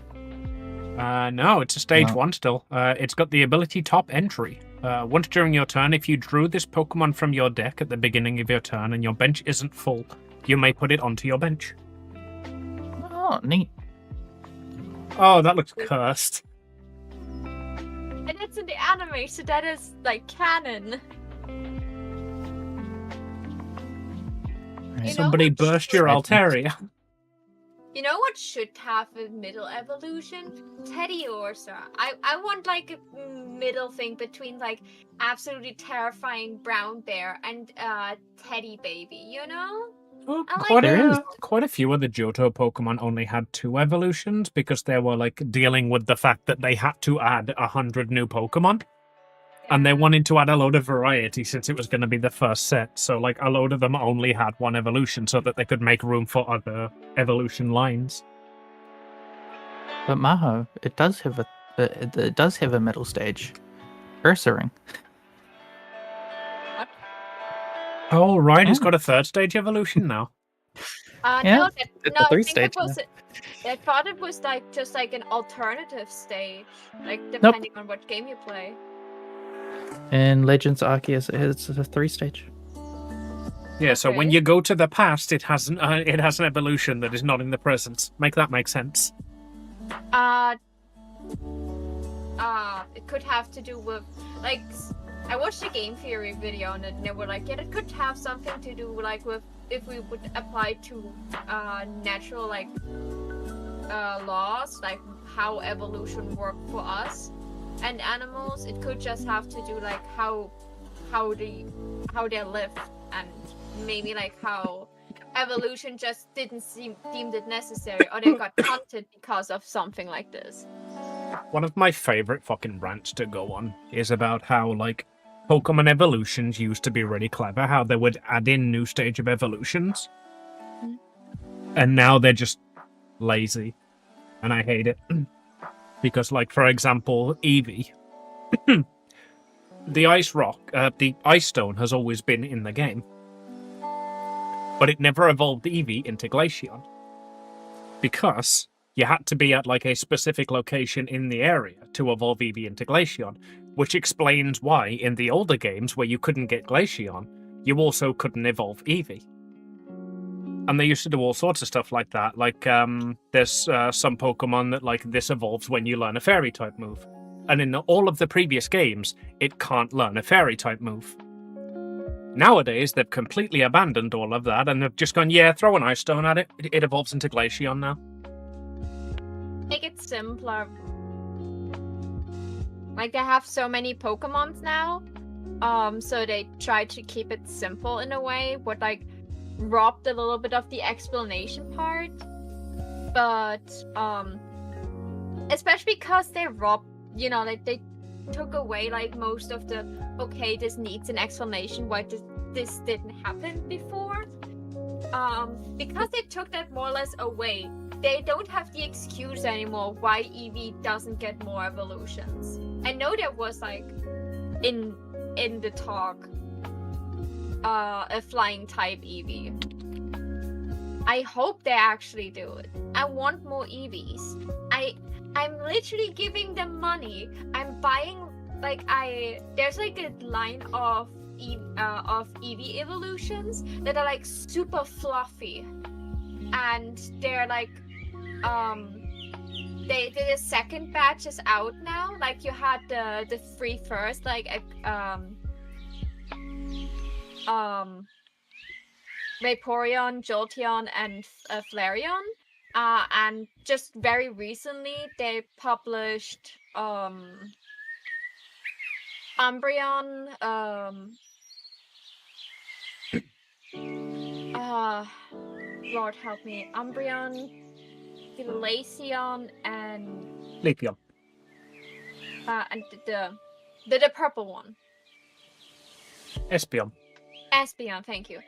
No, it's a stage No. 1 still. It's got the ability Top Entry. Once during your turn, if you drew this Pokemon from your deck at the beginning of your turn and your bench isn't full, you may put it onto your bench. Oh, neat. Oh, that looks cursed. And it's in the anime, so that is like canon. Right. You know Somebody what? burst your Sadness. Altaria. You know what should have a middle evolution? Teddiursa. I want like a middle thing between like absolutely terrifying brown bear and teddy baby, you know? Well, I like quite a few of the Johto Pokemon only had 2 evolutions because they were like dealing with the fact that they had to add 100 new Pokemon. And they wanted to add a load of variety since it was going to be the first set. So, like, a load of them only had 1 evolution so that they could make room for other evolution lines. But Maho, it does have a middle stage. Ursaring. Oh, right, it's got a 3rd stage evolution now. Yeah, it's a 3 stage. I thought it was like just like an alternative stage, like depending on what game you play. In Legends Arceus, it's a 3 stage. Yeah, so when you go to the past, it has an evolution that is not in the present. Make that make sense. It could have to do with like I watched a game theory video and they were like, yeah, it could have something to do like with if we would apply to natural like laws, like how evolution worked for us and animals. It could just have to do like how they live, and maybe like how evolution just didn't deemed it necessary, or they got hunted because of something like this. One of my favorite fucking rants to go on is about how like Pokemon evolutions used to be really clever, how they would add in new stage of evolutions, and now they're just lazy, and I hate it. Because, like, for example, Eevee. The Ice Stone has always been in the game. But it never evolved Eevee into Glaceon. Because you had to be at, like, a specific location in the area to evolve Eevee into Glaceon. Which explains why, in the older games where you couldn't get Glaceon, you also couldn't evolve Eevee. And they used to do all sorts of stuff like that. Like, there's some Pokemon that, like, this evolves when you learn a Fairy-type move. And in all of the previous games, it can't learn a Fairy-type move. Nowadays, they've completely abandoned all of that, and they've just gone, yeah, throw an Ice Stone at it. It evolves into Glaceon now. Make it simpler. Like, they have so many Pokemons now, so they try to keep it simple in a way, but, like, robbed a little bit of the explanation part, but especially because they robbed, you know, like they took away like most of the okay, this needs an explanation why this didn't happen before. Because they took that more or less away, they don't have the excuse anymore why Eevee doesn't get more evolutions. I know there was like in the talk a flying type Eevee. I hope they actually do it. I want more Eevees. I'm literally giving them money. I'm buying like there's like a line of Eevee evolutions that are like super fluffy, and they're like the second batch is out now. Like you had the 3 first, like Vaporeon, Jolteon, and Flareon. And just very recently, they published Umbreon, Lord help me, Umbreon, Glaceon, and Leafeon. And the purple one. Espeon. Espeon, thank you.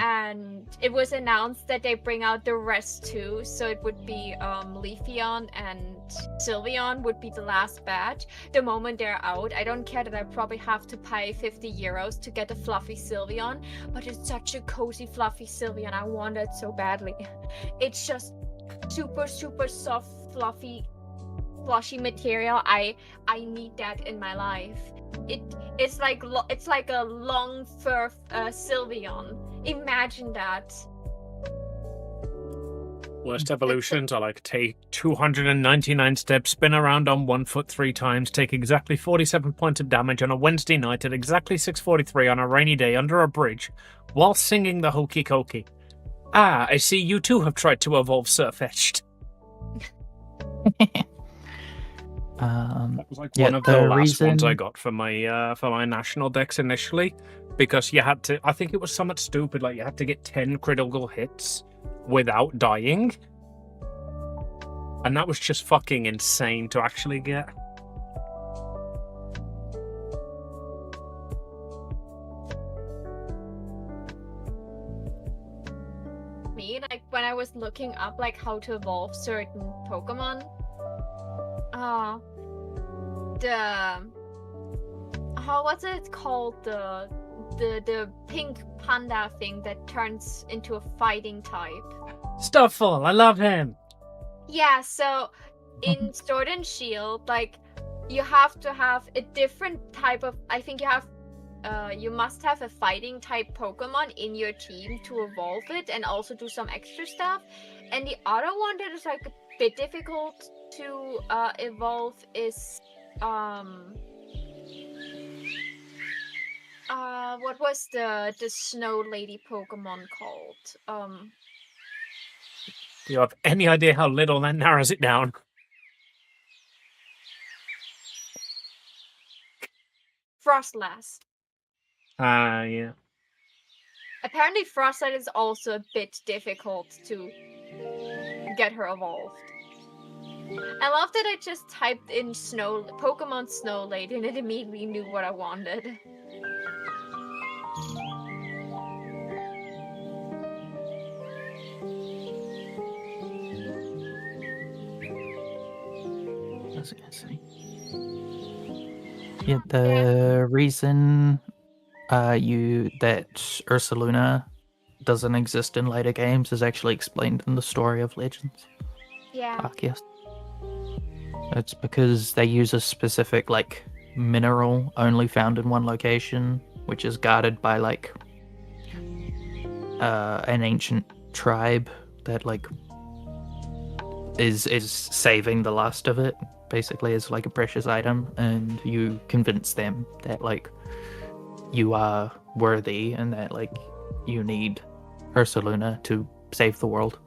And it was announced that they bring out the rest too, so it would be Leafeon and Sylveon would be the last batch. The moment they're out, I don't care that I probably have to pay 50 euros to get a fluffy Sylveon, but it's such a cozy fluffy Sylveon. I want it so badly. It's just super soft, fluffy, plushy material. I need that in my life. It's like a long fur Sylveon. Imagine that. Worst evolutions are like take 299 steps, spin around on 1 foot 3 times, take exactly 47 points of damage on a Wednesday night at exactly 6:43 on a rainy day under a bridge, while singing the Hokey Cokey. Ah, I see you too have tried to evolve Surfetched. That was like one of the last ones I got for my national decks initially, because you had to. I think it was somewhat stupid. Like you had to get 10 critical hits without dying, and that was just fucking insane to actually get. Me, like when I was looking up like how to evolve certain Pokemon, what's it called, the pink panda thing that turns into a fighting type? Stuffle, I love him. Yeah, so in Sword and Shield, like you have to have a different type of, I think you must have a fighting type Pokemon in your team to evolve it and also do some extra stuff. And the other one that is like a bit difficult to evolve is what was the snow lady Pokemon called? Do you have any idea how little that narrows it down? Frostlass. Yeah. Apparently Frostlass is also a bit difficult to get her evolved. I love that I just typed in Pokemon Snow Lady and it immediately knew what I wanted. As I can see. Yeah, the reason that Ursaluna doesn't exist in later games is actually explained in the story of Legends. Yeah. Arceus. It's because they use a specific like mineral only found in one location, which is guarded by like an ancient tribe that like is saving the last of it, basically as like a precious item, and you convince them that like you are worthy and that like you need Ursaluna to save the world,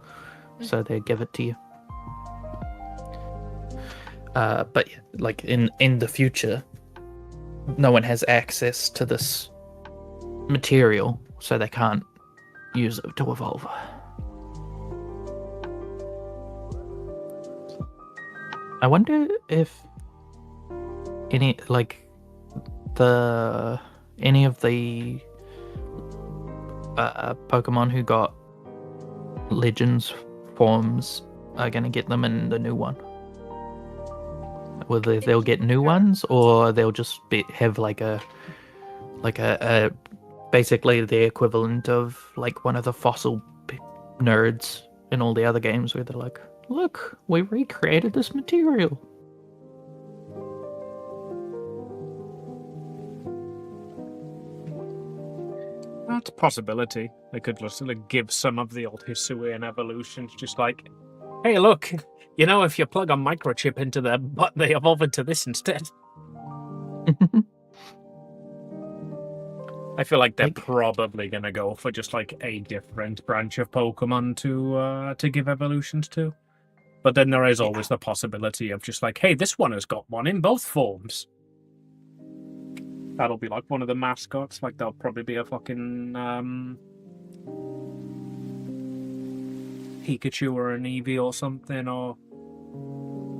so they give it to you. But like in the future, no one has access to this material, so they can't use it to evolve. I wonder if any of the Pokemon who got Legends forms are gonna get them in the new one. Whether they'll get new ones or they'll just have like a basically the equivalent of like one of the fossil nerds in all the other games where they're like, look, we recreated this material. That's a possibility. They could just give some of the old Hisuian evolutions, just like, hey, look, you know, if you plug a microchip into their butt, they evolve into this instead. I feel like they're probably gonna go for just like a different branch of Pokemon to give evolutions to. But then there is always the possibility of just like, hey, this one has got one in both forms. That'll be like one of the mascots. Like there'll probably be a fucking Pikachu or an Eevee or something, or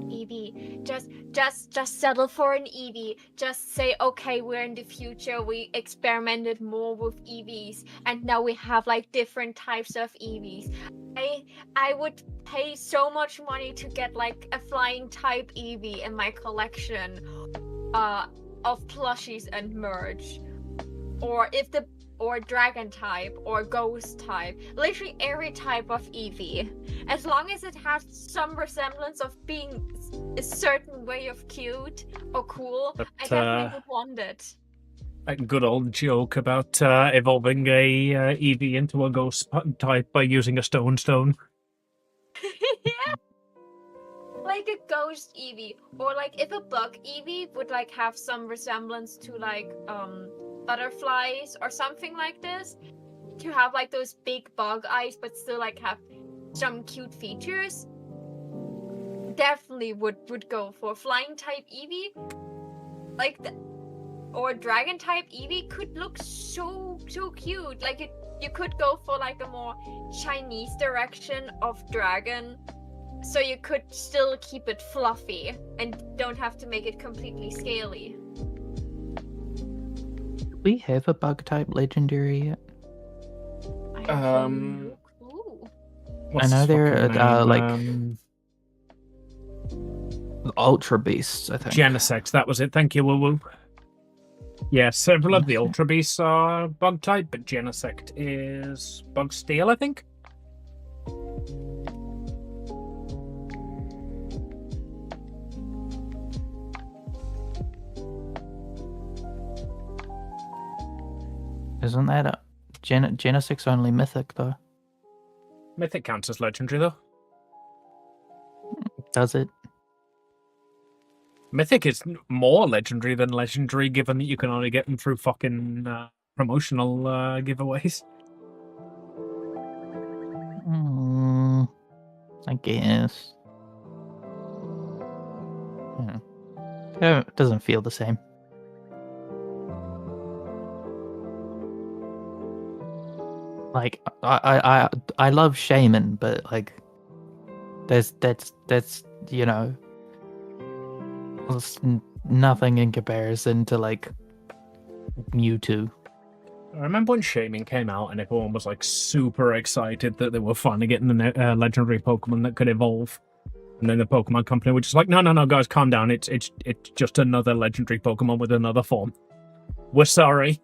Eevee. Just settle for an Eevee. Just say, okay, we're in the future. We experimented more with Eevees, and now we have like different types of Eevees. I would pay so much money to get like a flying type Eevee in my collection of plushies and merch, or dragon type or ghost type, literally every type of Eevee, as long as it has some resemblance of being a certain way of cute or cool. I definitely would want it. A good old joke about evolving a Eevee into a ghost type by using a stone. Yeah. Like a ghost Eevee, or like if a bug Eevee would like have some resemblance to like butterflies or something like this, to have like those big bug eyes, but still like have some cute features, definitely would go for flying type Eevee. Like or dragon type Eevee could look so cute. Like you could go for like a more Chinese direction of dragon, so you could still keep it fluffy and don't have to make it completely scaly. Do we have a bug type legendary yet? I have no clue. What's I know his they're fucking like name? Ultra Beasts, I think. Genesect, that was it. Thank you, Woo Woo. Yeah, several of the Genesect. Ultra Beasts are bug type, but Genesect is bug steel, I think. Isn't that a Genesec's only mythic though? Mythic counts as legendary, though. Does it? Mythic is more legendary than legendary, given that you can only get them through fucking promotional giveaways. I guess. It doesn't feel the same. Like I love Shaman, but like that's you know, it's nothing in comparison to like Mewtwo. I remember when Shaman came out and everyone was like super excited that they were finally getting the legendary Pokemon that could evolve. And then the Pokemon company were just like, no, guys, calm down. It's just another legendary Pokemon with another form. We're sorry.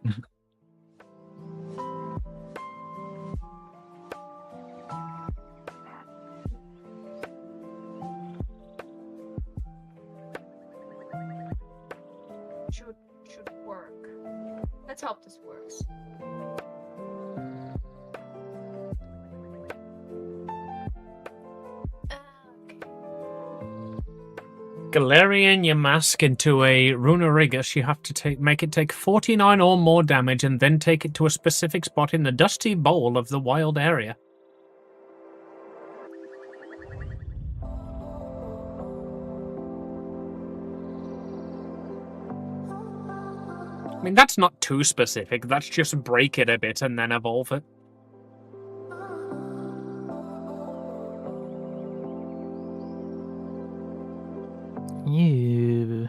Should work. Let's hope this works. Galarian Yamask into a Runerigus, you have to make it take 49 or more damage and then take it to a specific spot in the dusty bowl of the wild area. I mean, that's not too specific. That's just break it a bit and then evolve it. Yeah.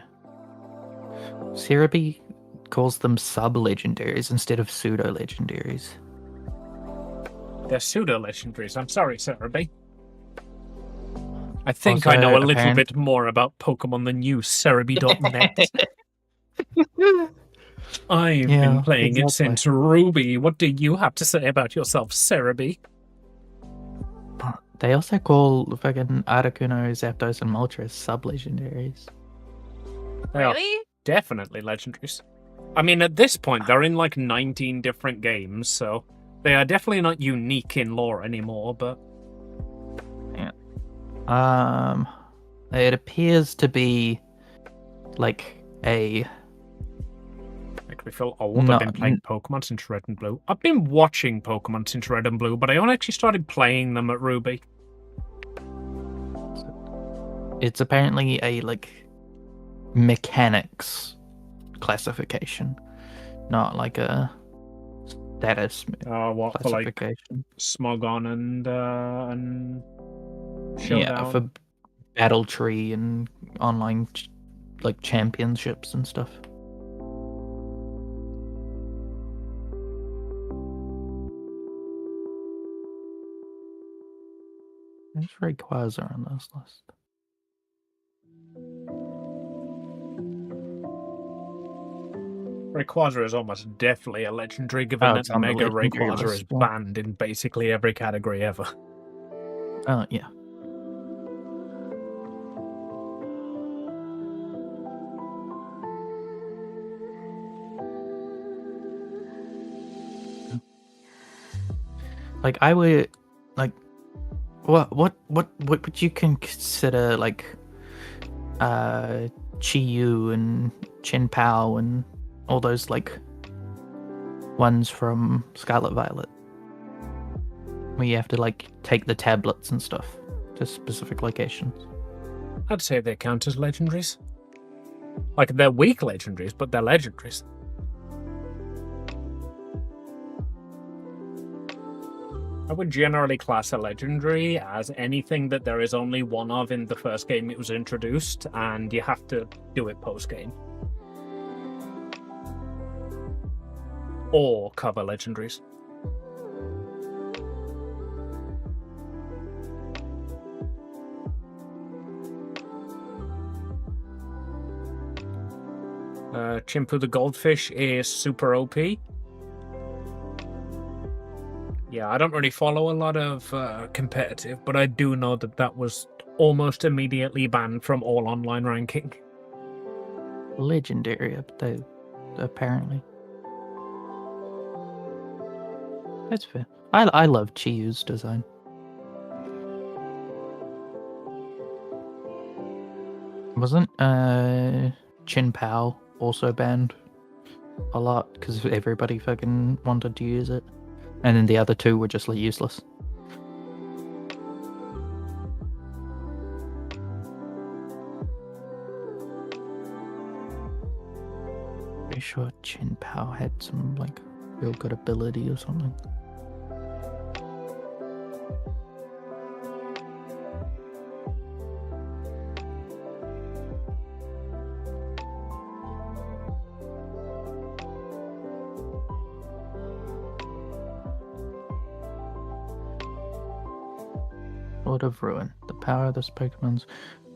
Cerebi calls them sub-legendaries instead of pseudo-legendaries. They're pseudo-legendaries. I'm sorry, Cerebi. I think Also, I know a little bit more about Pokemon than you, Cerebi.net. I've been playing it since Ruby. What do you have to say about yourself, Cerebi? They also call fucking Articuno, Zapdos, and Moltres sub-legendaries. They are Really? definitely legendaries. I mean, at this point, they're in like 19 different games, so they are definitely not unique in lore anymore, but... Yeah. It appears to be like a... Makes me feel old. I've been playing Pokemon since Red and Blue. I've been watching Pokemon since Red and Blue, but I only actually started playing them at Ruby. It's apparently a like mechanics classification, not like a status What for, like classification. Smogon and Showdown? Yeah, for battle tree and online like championships and stuff. There's Rayquaza on this list. Rayquaza is almost definitely a legendary, given that Mega Rayquaza is banned in basically every category ever. Oh, yeah. Like, I would, like, what would you consider, like, Chi-Yu and Chen-Pao and all those, like, ones from Scarlet Violet? where you have to like take the tablets and stuff to specific locations. I'd say they count as legendaries. Like, they're weak legendaries, but they're legendaries. I would generally class a legendary as anything that there is only one of in the first game it was introduced, and you have to do it post-game. Or cover legendaries. Chimpu the Goldfish is super OP. Yeah, I don't really follow a lot of competitive, but I do know that that was almost immediately banned from all online ranking. Legendary, they apparently. That's fair. I love Chiyu's design. Wasn't Chin Pao also banned a lot because everybody fucking wanted to use it, and then the other two were just like useless. Pretty sure Chin Pao had some like real good ability or something. Sword of Ruin. The power of this Pokemon's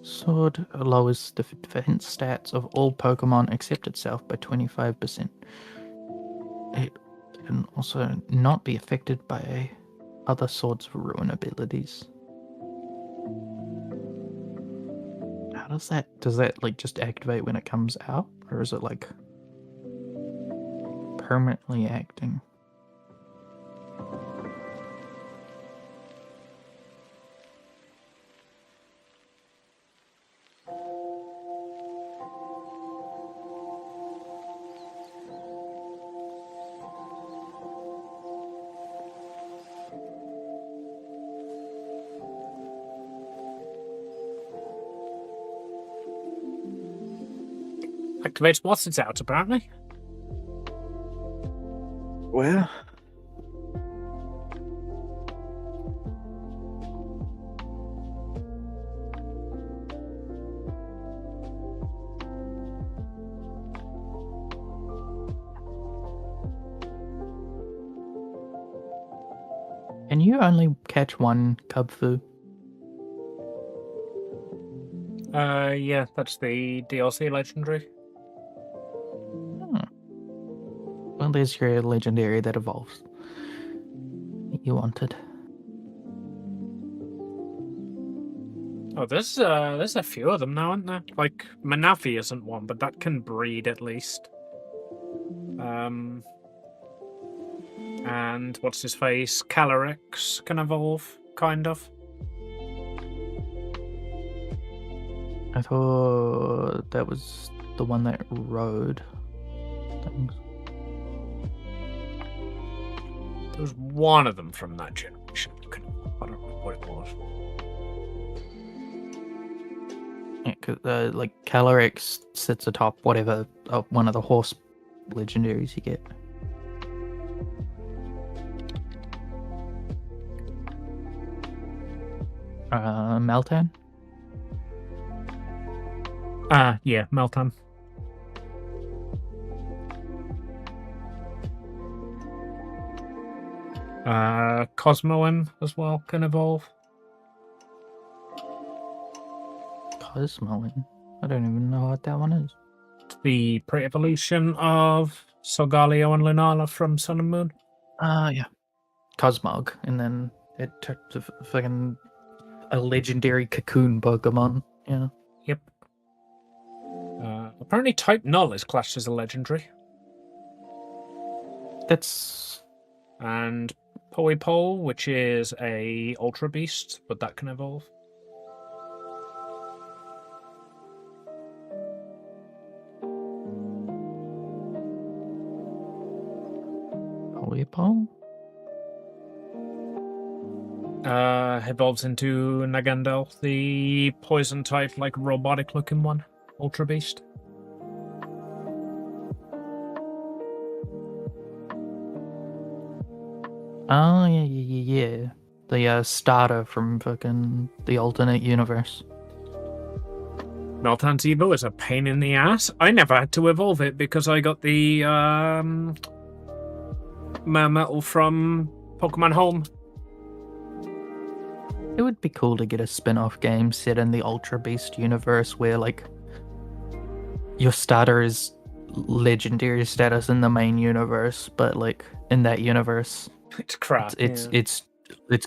sword lowers the defense stats of all Pokemon except itself by 25%. It can also not be affected by other Swords of Ruin abilities. How does that like just activate when it comes out? Or is it like permanently acting? Activates once it's out, apparently. Well, can you only catch one Cubfu? Yeah, that's the DLC legendary. Well, there's your legendary that evolves. You wanted. Oh, there's a few of them now, aren't there? Like, Manafi isn't one, but that can breed at least. And what's his face? Calyrex can evolve, kind of. I thought that was the one that rode things. There was one of them from that generation. I don't know what it was. Yeah, cause like Calyrex sits atop whatever one of the horse legendaries you get. Meltan. Yeah, Meltan. Cosmoem as well can evolve. Cosmoem. I don't even know what that one is. The pre-evolution of Solgaleo and Lunala from Sun and Moon. Yeah. Cosmog, and then it turned to fucking a legendary cocoon Pokemon. Yeah. Yep. Apparently Type Null is classed as a legendary. That's... And Poipole, which is a Ultra Beast, but that can evolve. Poipole? Evolves into Nagandel, the poison type, like robotic looking one. Ultra Beast. Oh, yeah. The starter from fucking the alternate universe. Meltan's Evo is a pain in the ass. I never had to evolve it because I got the Metal from Pokemon Home. It would be cool to get a spin-off game set in the Ultra Beast universe where, like, your starter is legendary status in the main universe, but, like, in that universe, It's crap. it's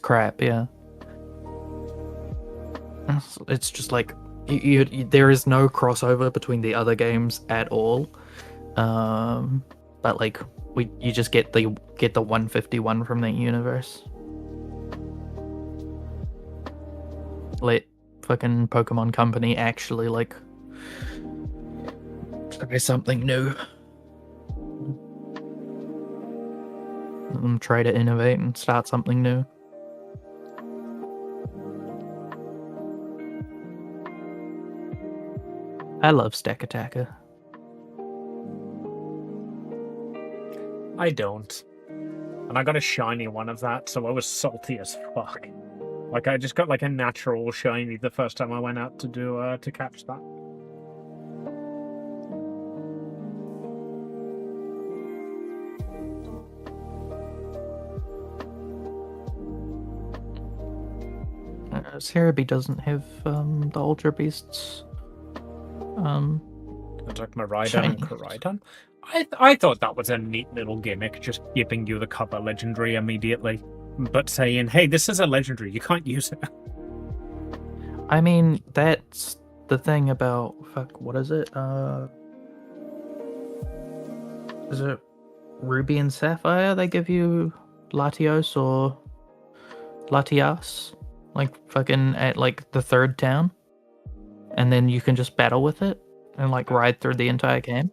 crap, yeah. It's just like there is no crossover between the other games at all. But like you just get the 151 from that universe. Let fucking Pokemon Company actually like try something new. Let them try to innovate and start something new. I love Stack Attacker. I don't. And I got a shiny one of that, so I was salty as fuck. Like, I just got like a natural shiny the first time I went out to do to catch that. Cerebi doesn't have the Ultra Beasts. It's like Miraidon and Koraidon. I thought that was a neat little gimmick, just giving you the cover legendary immediately, but saying, "Hey, this is a legendary. You can't use it." I mean, that's the thing about what is it? Is it Ruby and Sapphire? They give you Latios or Latias, like fucking at like the third town, and then you can just battle with it and like ride through the entire game.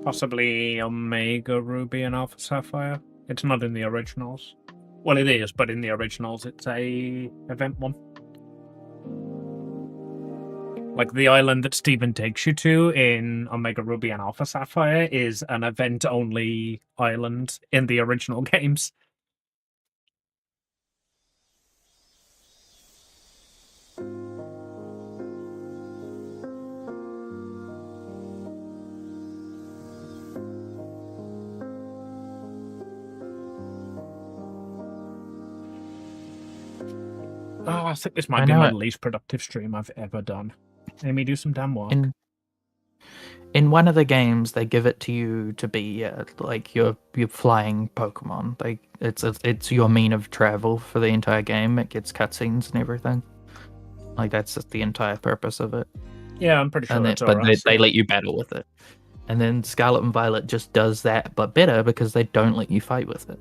Possibly Omega Ruby and Alpha Sapphire. It's not in the originals. Well, it is, but in the originals, it's a event one. Like the island that Steven takes you to in Omega Ruby and Alpha Sapphire is an event-only island in the original games. Oh, I think this might be my least productive stream I've ever done. Amy, do some damn work. In one of the games, they give it to you to be like your flying Pokemon. Like it's your mean of travel for the entire game. It gets cutscenes and everything. Like that's just the entire purpose of it. Yeah, I'm pretty sure that's but alright. they let you battle with it. And then Scarlet and Violet just does that, but better because they don't let you fight with it.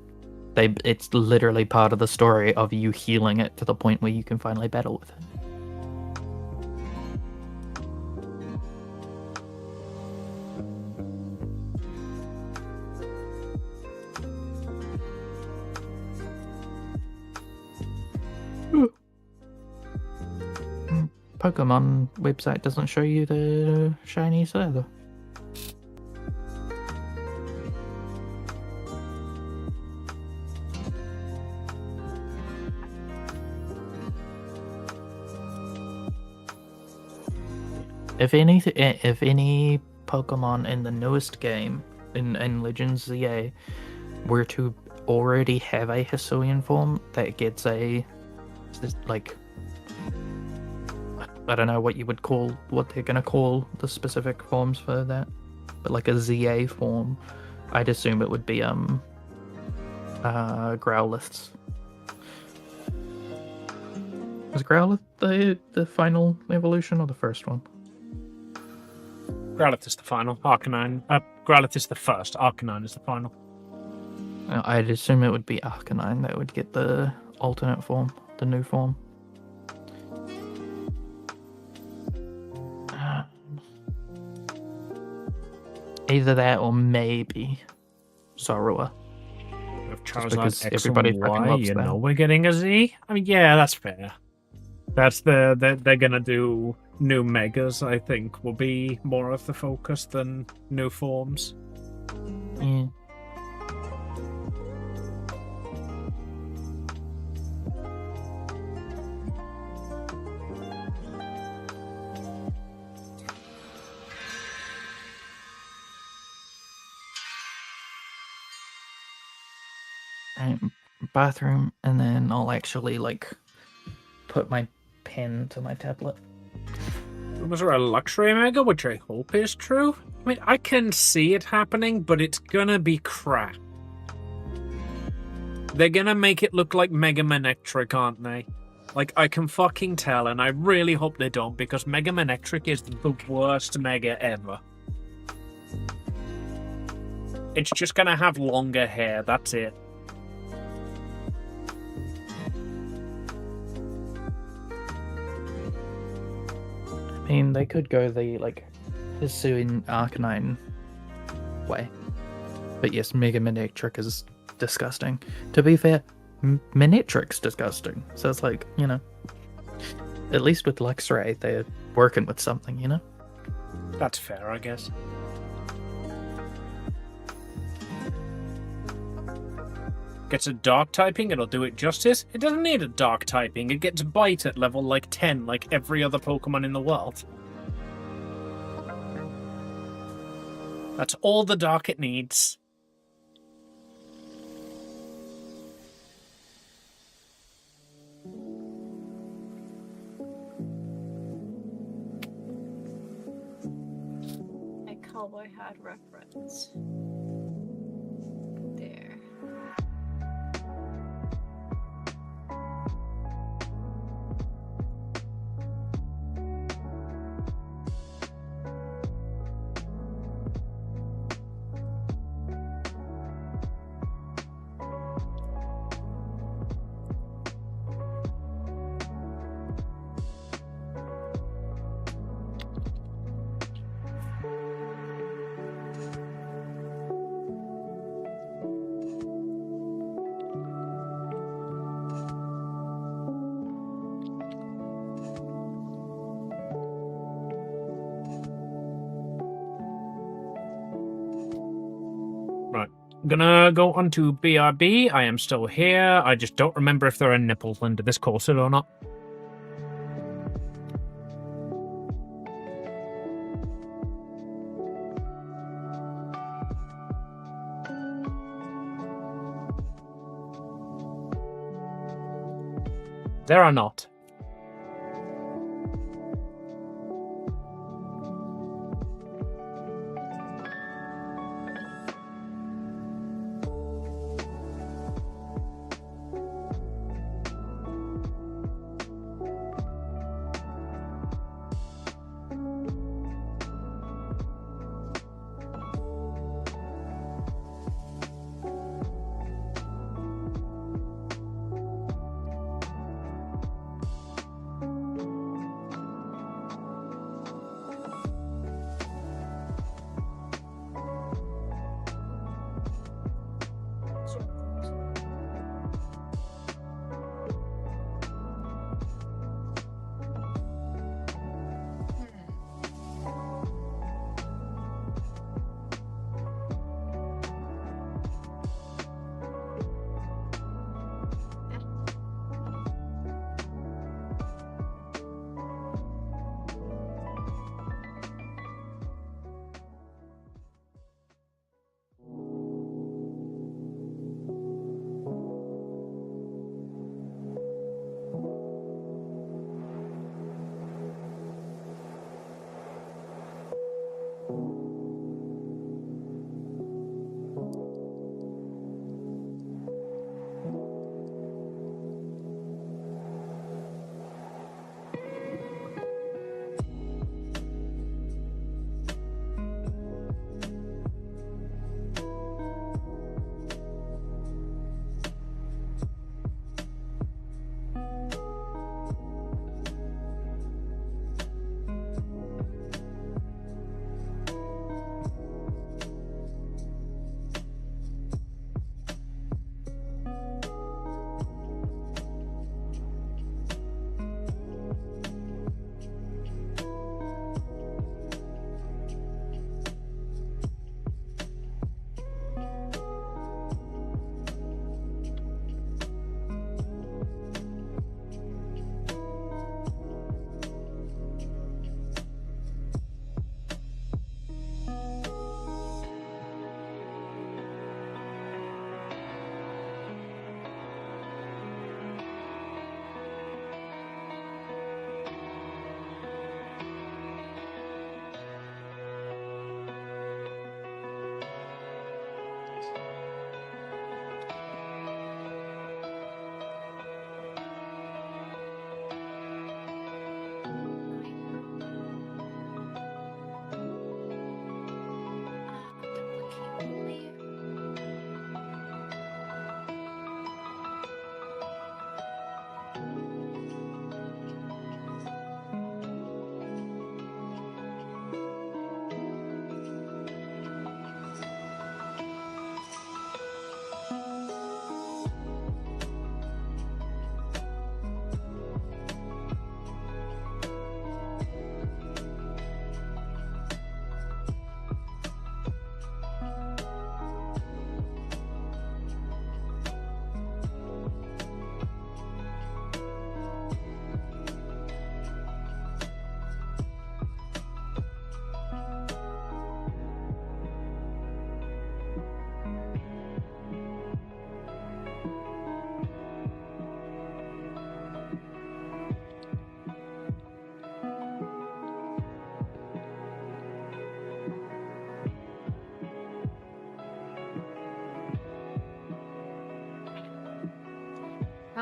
It's literally part of the story of you healing it to the point where you can finally battle with it. Pokemon website doesn't show you the shinies either. If any Pokemon in the newest game in Legends ZA were to already have a Hisuian form that gets a like I don't know what they're gonna call the specific forms for that, but like a ZA form, I'd assume it would be Growlithe. Was Growlithe the final evolution or the first one? Growlithe is the final. Arcanine. Growlithe is the first. Arcanine is the final. I'd assume it would be Arcanine that would get the alternate form, the new form. Either that or maybe Zorua. Charizard because X everybody and fucking Y, loves you that. know we're getting a Z. I mean, yeah, that's fair. That's they're gonna do new megas. I think will be more of the focus than new forms. Yeah. Bathroom, and then I'll actually like put my pen to my tablet. Was there a luxury mega, which I hope is true? I mean, I can see it happening, but it's gonna be crap. They're gonna make it look like Mega Manectric, aren't they? Like, I can fucking tell, and I really hope they don't, because Mega Manectric is the worst mega ever. It's just gonna have longer hair, that's it. I mean, they could go the like Hisuian Arcanine way, but yes, Mega Manectric is disgusting. To be fair, Manectric's disgusting. So it's like, you know, at least with Luxray, they're working with something, you know. That's fair, I guess. Gets a dark typing, it'll do it justice. It doesn't need a dark typing, it gets bite at level like 10, like every other Pokemon in the world. That's all the dark it needs. A cowboy hat reference. There. Right. I'm gonna go on to BRB. I am still here. I just don't remember if there are nipples under this corset or not. There are not.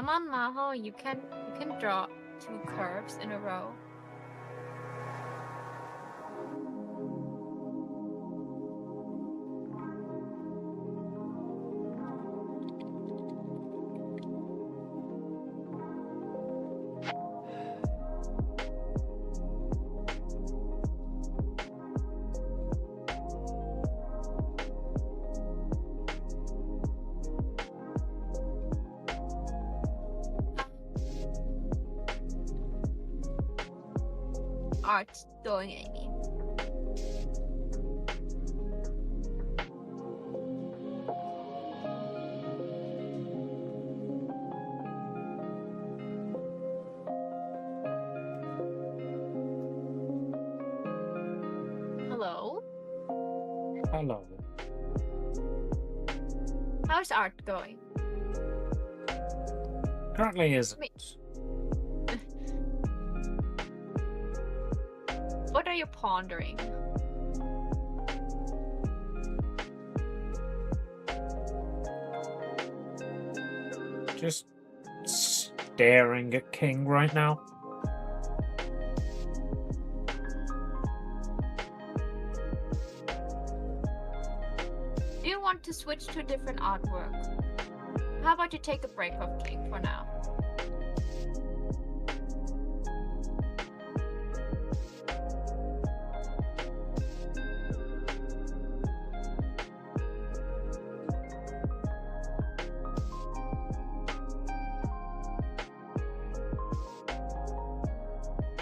Come on, Maho, you can draw 2 curves in a row. Art's going, Amy. Hello? Hello. How's Art going? Currently isn't. What are you pondering? Just staring at King right now. Do you want to switch to a different artwork? How about you take a break of King for now?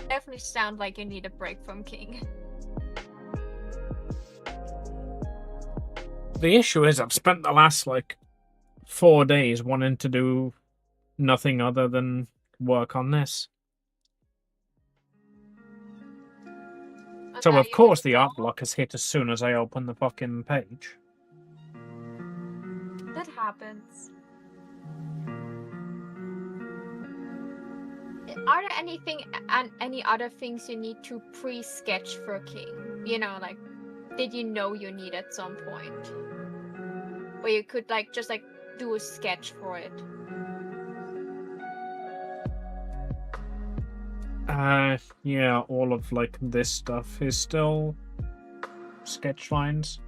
Definitely sound like you need a break from King. The issue is I've spent the last, 4 days wanting to do nothing other than work on this. So, of course, the art block has hit as soon as I open the fucking page. That happens. Are there any other things you need to pre-sketch for King? You know, did you know you need at some point? Where you could, just do a sketch for it? Yeah, all of, this stuff is still sketch lines.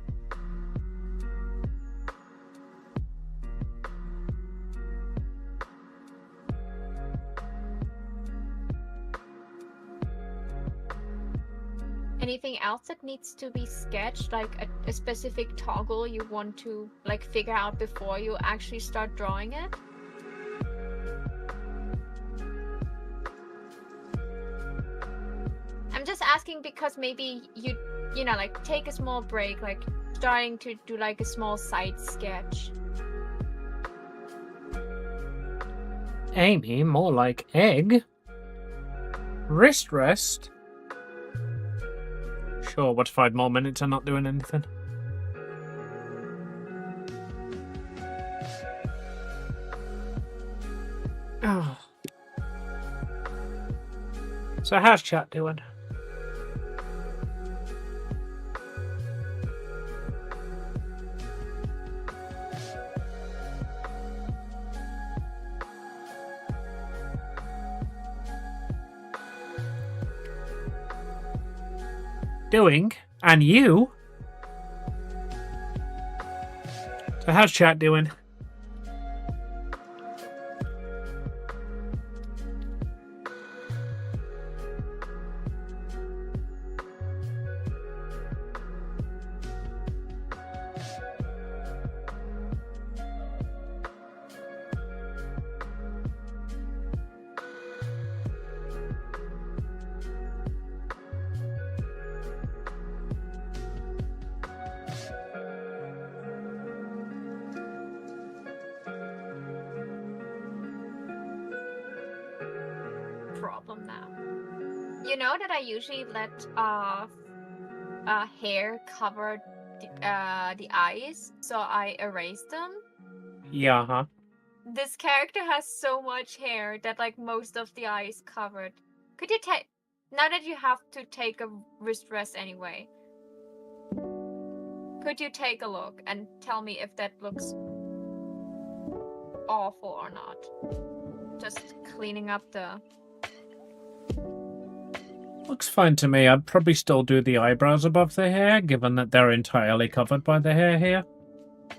Anything else that needs to be sketched, like a specific toggle you want to figure out before you actually start drawing it? I'm just asking because maybe you take a small break, starting to do a small side sketch. Amy, more like egg. Wrist rest. Sure, what 5 more minutes are not doing anything? Oh. So how's chat doing? Doing? And you? So how's chat doing? Problem now. You know that I usually let hair cover the eyes, so I erase them. Yeah, huh? This character has so much hair that most of the eye is covered. Could you take, now that you have to take a wrist rest anyway, could you take a look and tell me if that looks awful or not? just cleaning up the... Looks fine to me. I'd probably still do the eyebrows above the hair, given that they're entirely covered by the hair here.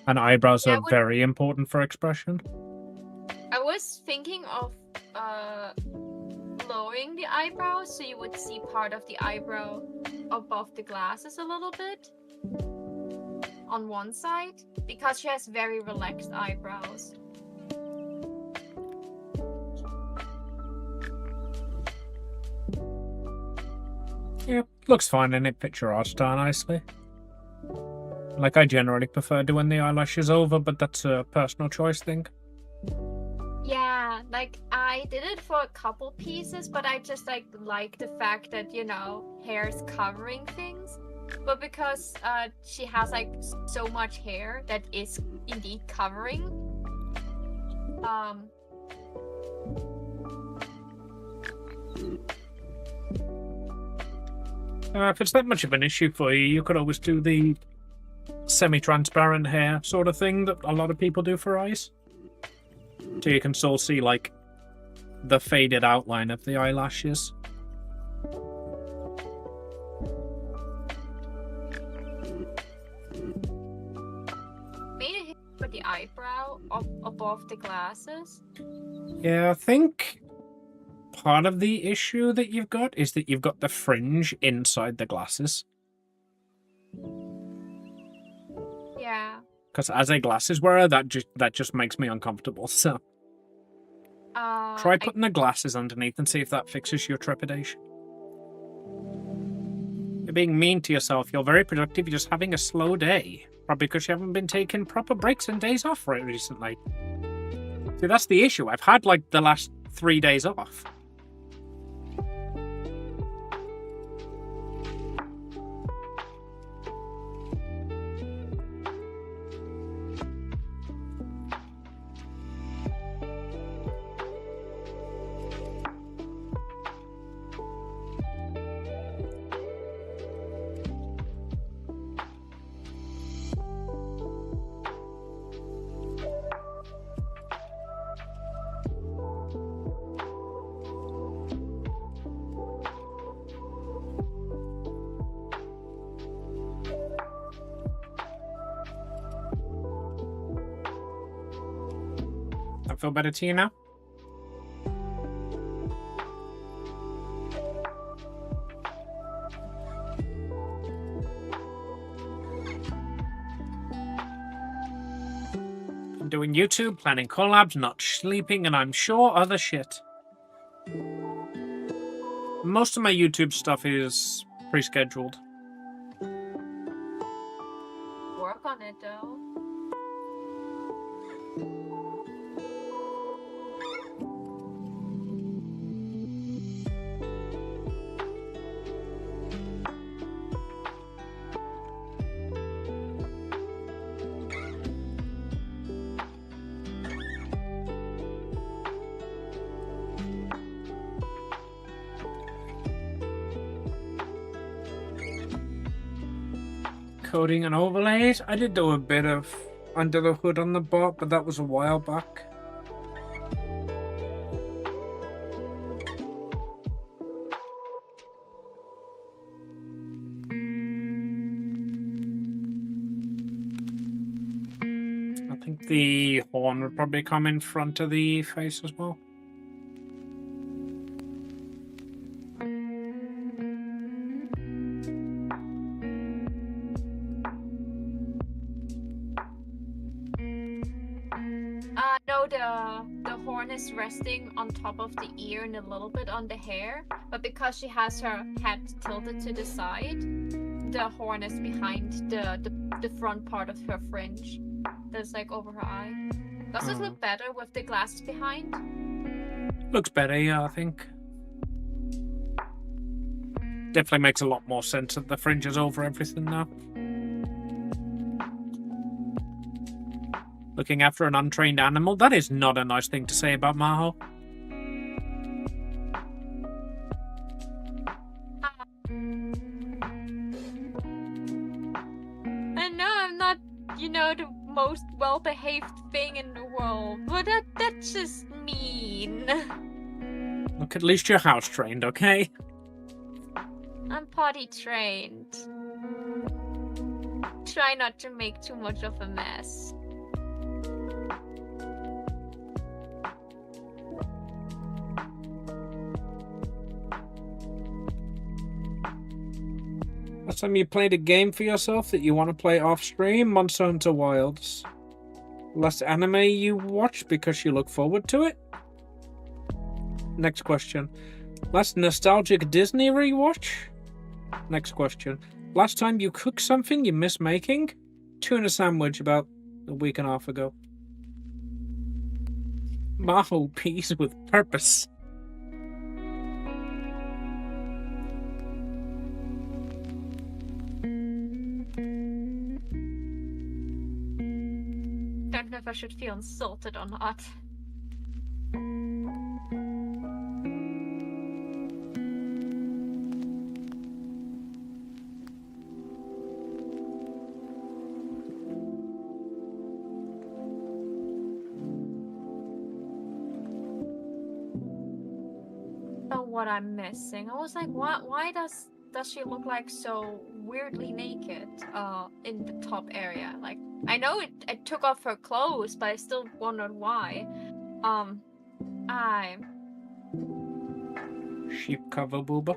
And eyebrows are very important for expression. I was thinking of lowering the eyebrows so you would see part of the eyebrow above the glasses a little bit on one side, because she has very relaxed eyebrows. Yeah, looks fine and it fits your art style nicely. Like, I generally prefer doing the eyelashes over, but that's a personal choice thing. Yeah, like, I did it for a couple pieces, but I just, like the fact that, you know, hair is covering things. But because she has, like, so much hair that is indeed covering, if it's that much of an issue for you, you could always do the semi-transparent hair sort of thing that a lot of people do for eyes. So you can still see, like, the faded outline of the eyelashes. maybe put the eyebrow up above the glasses. Yeah, I think part of the issue that you've got is that you've got the fringe inside the glasses. Yeah. Because as a glasses wearer, that just makes me uncomfortable, so... Try putting the glasses underneath and see if that fixes your trepidation. You're being mean to yourself. You're very productive. You're just having a slow day. Probably because you haven't been taking proper breaks and days off recently. See, that's the issue. I've had, like, the last 3 days off. That feel better to you now? I'm doing YouTube, planning collabs, not sleeping, and I'm sure other shit. Most of my YouTube stuff is pre-scheduled. Work on it, though. Coating and overlays. I did do a bit of under the hood on the bot, but that was a while back. I think the horn would probably come in front of the face as well. No, the horn is resting on top of the ear and a little bit on the hair, but because she has her head tilted to the side, the horn is behind the front part of her fringe. That's like over her eye. Does it look better with the glasses behind? Looks better, yeah, I think. Definitely makes a lot more sense that the fringe is over everything now. Looking after an untrained animal, that is not a nice thing to say about Maho. I know I'm not, you know, the most well-behaved thing in the world, but that's just mean. Look, at least you're house trained, okay? I'm potty trained. Try not to make too much of a mess. Last time you played a game for yourself that you want to play off stream, Monster Hunter Wilds. Last anime you watch because you look forward to it? Next question. Last nostalgic Disney rewatch? Next question. Last time you cooked something you miss making? Tuna sandwich about a week and a half ago. Maho peas with purpose. Don't know if I should feel insulted or not. What I'm missing. I was like, why does she look like so weirdly naked in the top area? Like, I know it took off her clothes, but I still wondered why. Sheep cover booba.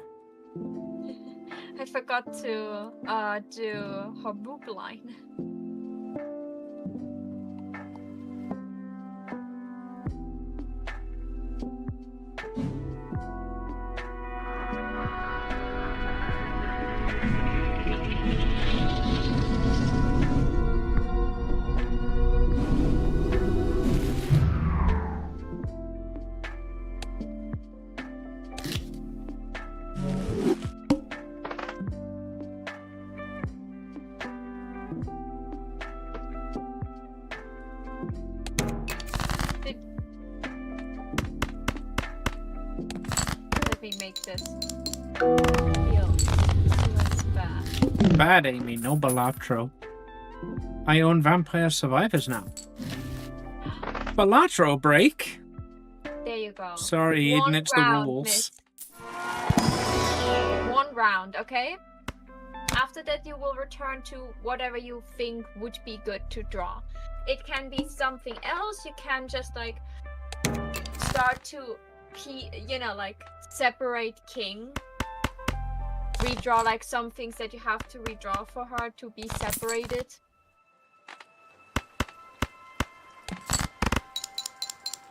I forgot to do her boob line. This feels bad. Bad, Amy, no Balatro. I own Vampire Survivors now. Balatro break? There you go. Sorry, Eden, it's the rules. One round, okay? After that, you will return to whatever you think would be good to draw. It can be something else. You can just like start to, like separate King. Redraw like some things that you have to redraw for her to be separated.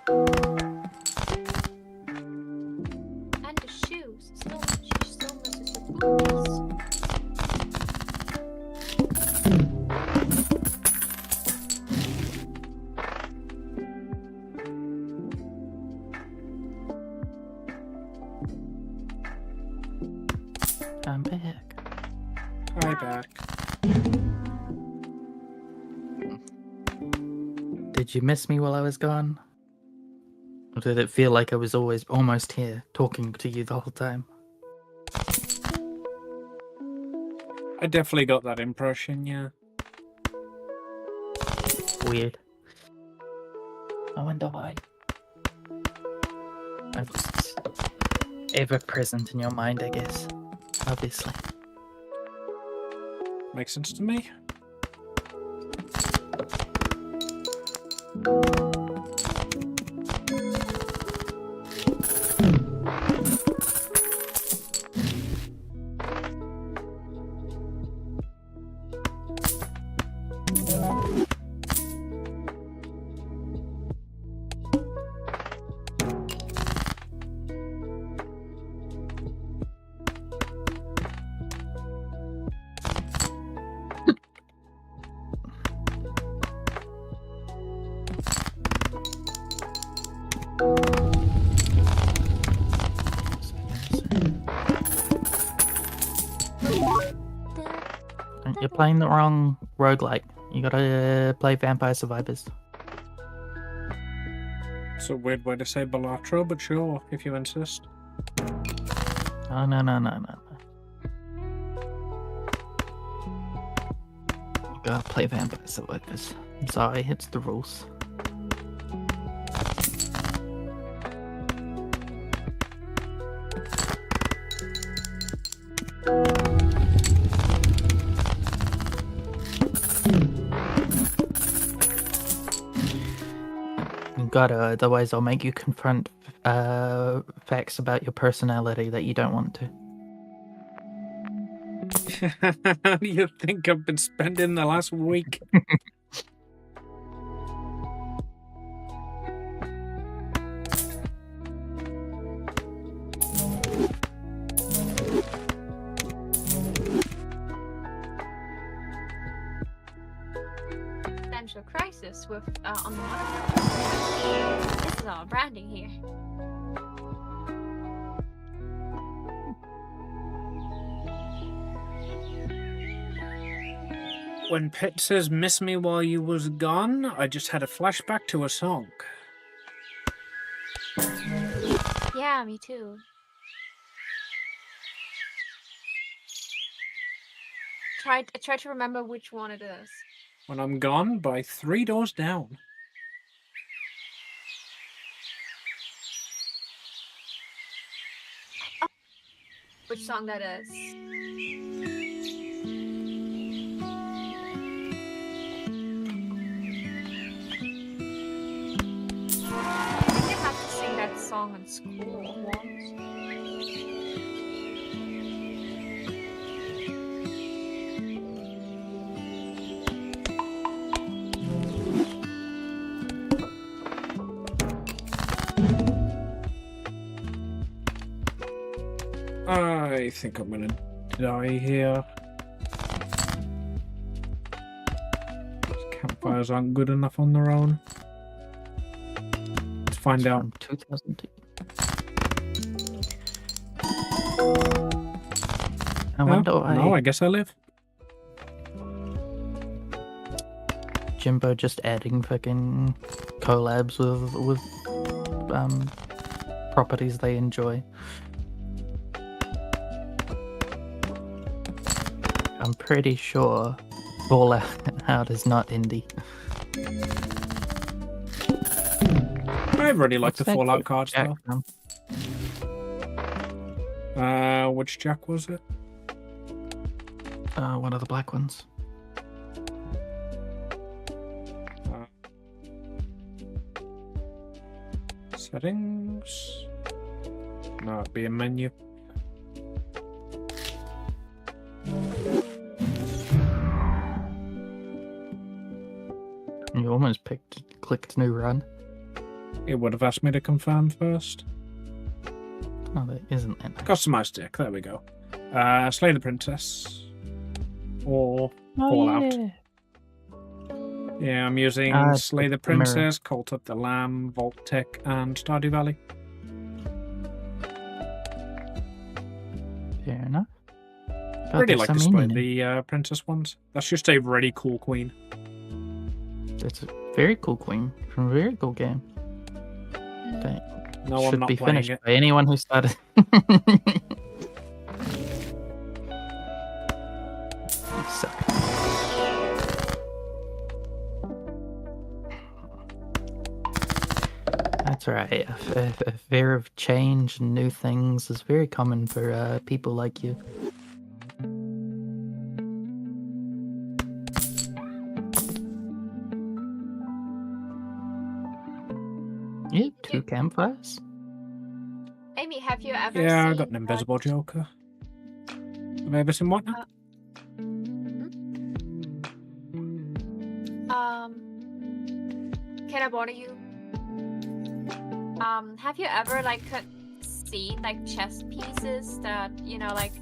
And the shoes. She still misses the boots. I'm back. Hi, back. Did you miss me while I was gone? Or did it feel like I was always almost here, talking to you the whole time? I definitely got that impression, yeah. Weird. I wonder why. I was ever present in your mind, I guess. Obviously. Makes sense to me. You're playing the wrong roguelike. You gotta play Vampire Survivors. It's a weird way to say Balatro, but sure, if you insist. Oh, no. You gotta play Vampire Survivors. I'm sorry, it's the rules. You gotta, otherwise I'll make you confront facts about your personality that you don't want to. How do you think I've been spending the last week? Potential crisis with on the monitor. This is our branding here. When Pet says miss me while you was gone, I just had a flashback to a song. Yeah, me too. I try to remember which one it is. When I'm Gone by Three Doors Down. Which song that is. I think I have to sing that song in school once. I think I'm gonna die here. These campfires aren't good enough on their own. Let's find out. From 2002. I wonder why No, I guess I live. Jimbo just adding fucking collabs with properties they enjoy. I'm pretty sure Fallout is not indie. I really like What's the that Fallout Jack cards though. from? Which Jack was it? One of the black ones. Settings. No, it'd be a menu. You almost clicked new run. It would have asked me to confirm first. Oh, there isn't that. Customize deck. There we go. Slay the Princess. Or Fallout. Yeah. Yeah, I'm using Slay the the mirror. Princess, Cult of the Lamb, Vault Tech, and Stardew Valley. Fair enough. I really like to display the princess ones. That's just a really cool queen. It's a very cool queen from a very cool game. That No, I'm should not be playing finished it. by anyone who started. You suck. That's right. A fear of change and new things is very common for people like you. You have 2 campfires? Amy, have you ever Yeah, I seen got an invisible Joker. Have I ever seen what now? Can I bother you? Have you ever seen like chess pieces that like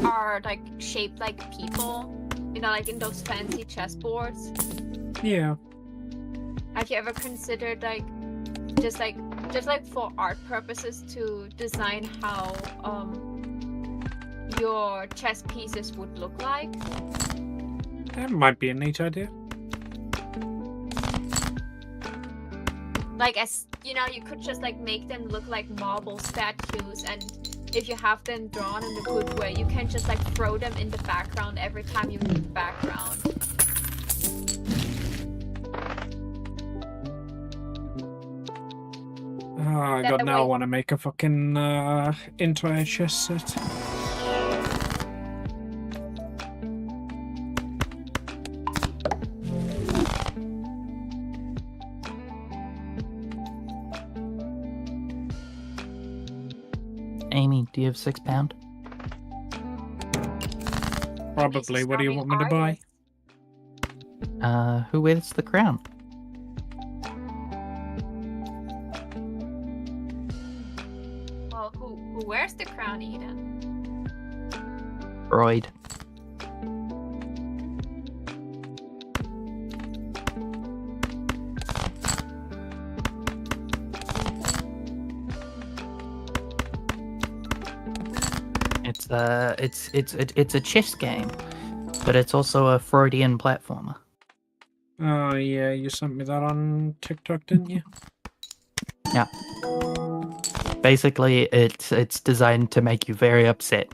are like shaped like people? Like in those fancy chess boards. Yeah. Have you ever considered just for art purposes to design how your chess pieces would look like? That might be a neat idea. As you could just make them look like marble statues, and if you have them drawn in a good way, you can just throw them in the background every time you move the background. Oh That god, now I way- want to make a fucking entire chess set. Amy, do you have £6? Probably. What do you want me to buy? Who wears the crown? Well, who wears the crown, Eden? Freud. It's a chess game, but it's also a Freudian platformer. Oh yeah, you sent me that on TikTok, didn't you? Yeah. Basically, it's designed to make you very upset.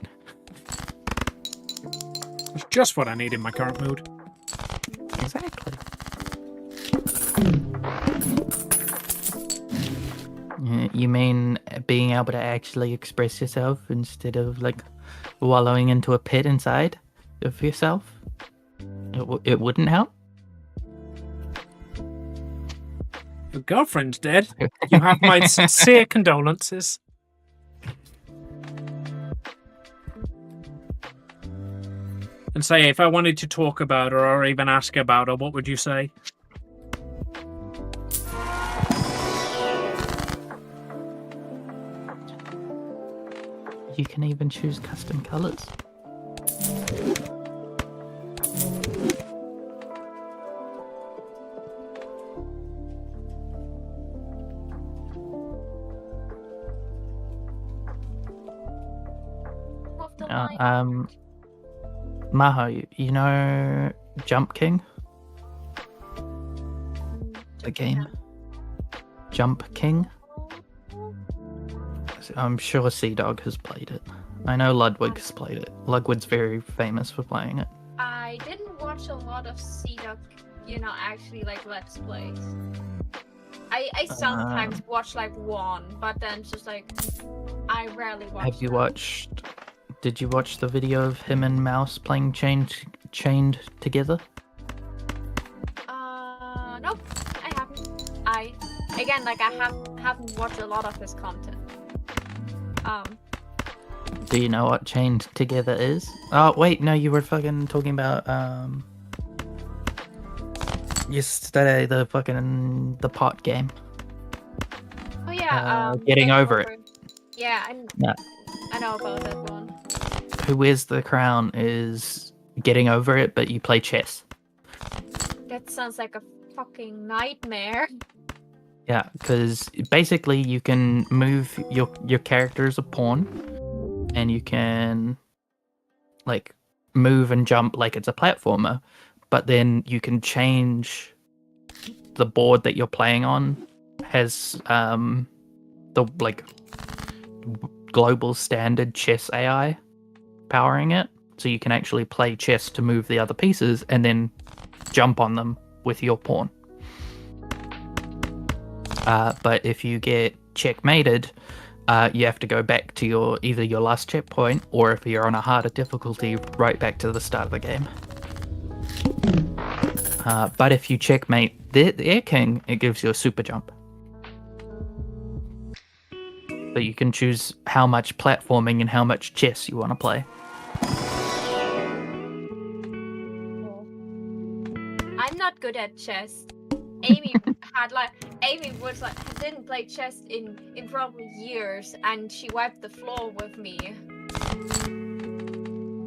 It's just what I need in my current mood. Exactly. You mean being able to actually express yourself instead of like wallowing into a pit inside of yourself? It wouldn't help? Your girlfriend's dead. You have my sincere condolences. And say, if I wanted to talk about her or even ask about her, what would you say? You can even choose custom colors. Move the line. Maho, you know Jump King? The game? Jump King? I'm sure Sea Dog has played it. I know Ludwig has played it. Ludwig's very famous for playing it. I didn't watch a lot of CDOC, actually like Let's Plays. I sometimes watch like one, but then just like I rarely watch. Have you watched? Did you watch the video of him and Mouse playing chained together? Nope, I haven't. I haven't watched a lot of his content. Do you know what chained together is? Oh wait, no, you were fucking talking about yesterday the pot game. Oh yeah, Getting Over It. Yeah, Yeah. I know about that one. Who Wears the Crown is Getting Over It, but you play chess. That sounds like a fucking nightmare. Yeah, because basically you can move your character as a pawn, and you can like move and jump like it's a platformer, but then you can change the board that you're playing on has the like global standard chess AI powering it, so you can actually play chess to move the other pieces and then jump on them with your pawn. But if you get checkmated, you have to go back to either your last checkpoint, or if you're on a harder difficulty, right back to the start of the game. But if you checkmate the Air King, it gives you a super jump. So you can choose how much platforming and how much chess you want to play. I'm not good at chess. Amy didn't play chess in probably years, and she wiped the floor with me.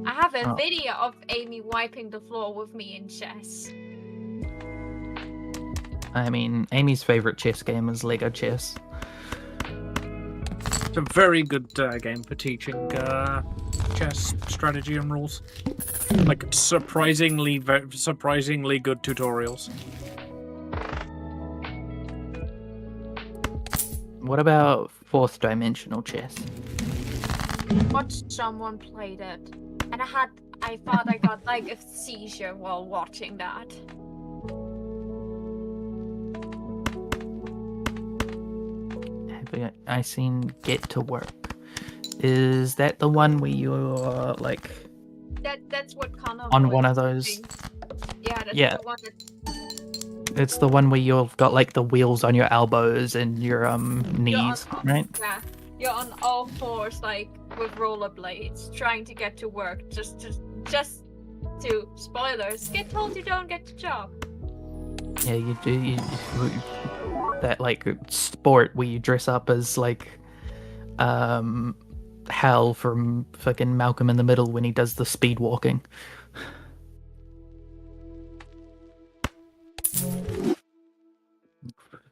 I have a video of Amy wiping the floor with me in chess. I mean, Amy's favorite chess game is Lego Chess. It's a very good game for teaching chess strategy and rules. Like surprisingly good tutorials. What about fourth dimensional chess? Watched someone played it, and I thought I got like a seizure while watching that. I seen Get to Work. Is that the one where you're like That's what Connor on was one of those? saying. Yeah, that's Yeah. the one that. It's the one where you've got like the wheels on your elbows and your knees, right? Yeah, you're on all fours, like with rollerblades, trying to get to work. Just to spoilers, get told you don't get the job. Yeah, you do. That like sport where you dress up as like Hal from fucking Malcolm in the Middle when he does the speed walking.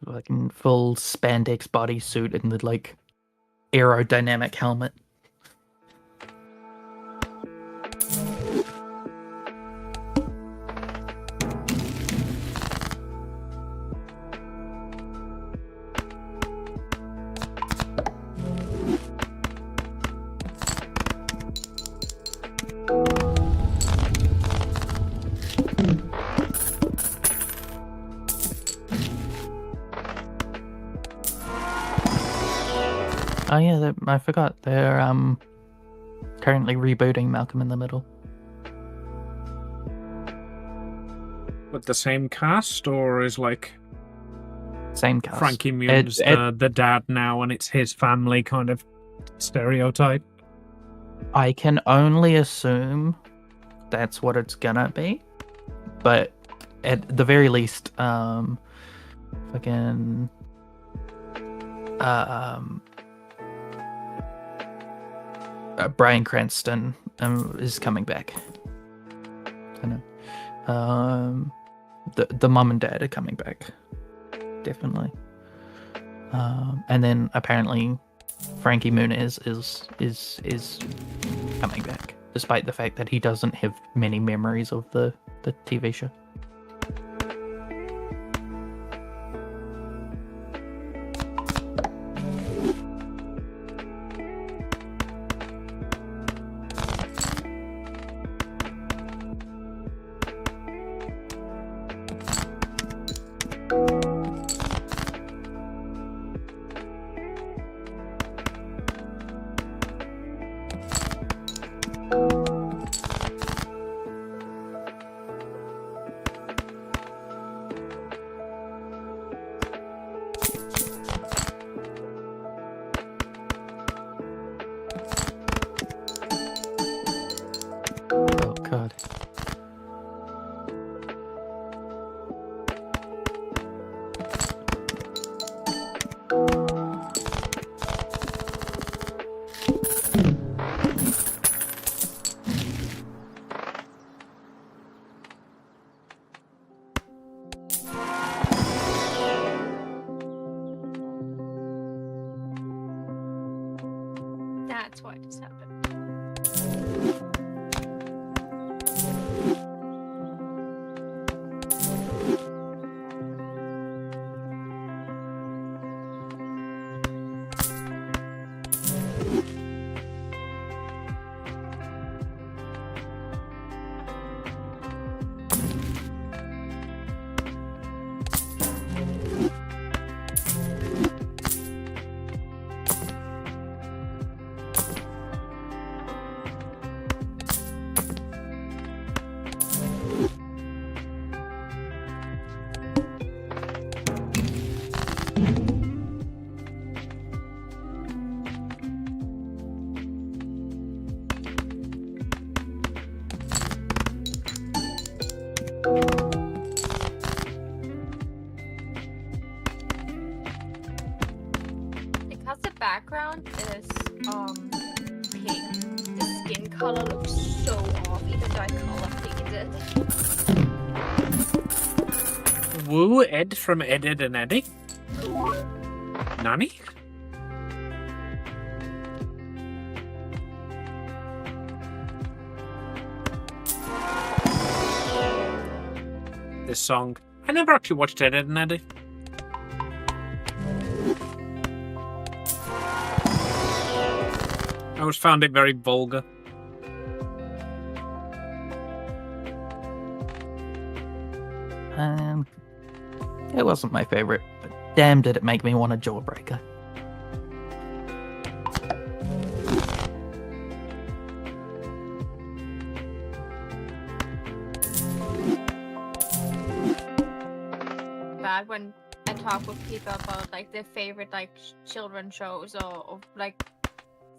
Like in full spandex bodysuit and the like aerodynamic helmet. Oh yeah, I forgot. They're currently rebooting Malcolm in the Middle. With the same cast, or is like Same cast. Frankie Muniz the dad now, and it's his family kind of stereotype? I can only assume that's what it's gonna be, but at the very least, fucking Bryan Cranston is coming back. I know. The mom and dad are coming back, definitely. And then apparently Frankie Muniz is coming back, despite the fact that he doesn't have many memories of the TV show. Oh god. That's why this happened. Because the background is pink, the skin color looks so off, even though I color picked it. Woo Ed from Ed, Ed and Eddie? Nani? This song. I never actually watched Ed, Ed and Eddie. I always found it very vulgar. It wasn't my favorite, but damn did it make me want a jawbreaker. that when I talk with people about like their favorite like children shows or like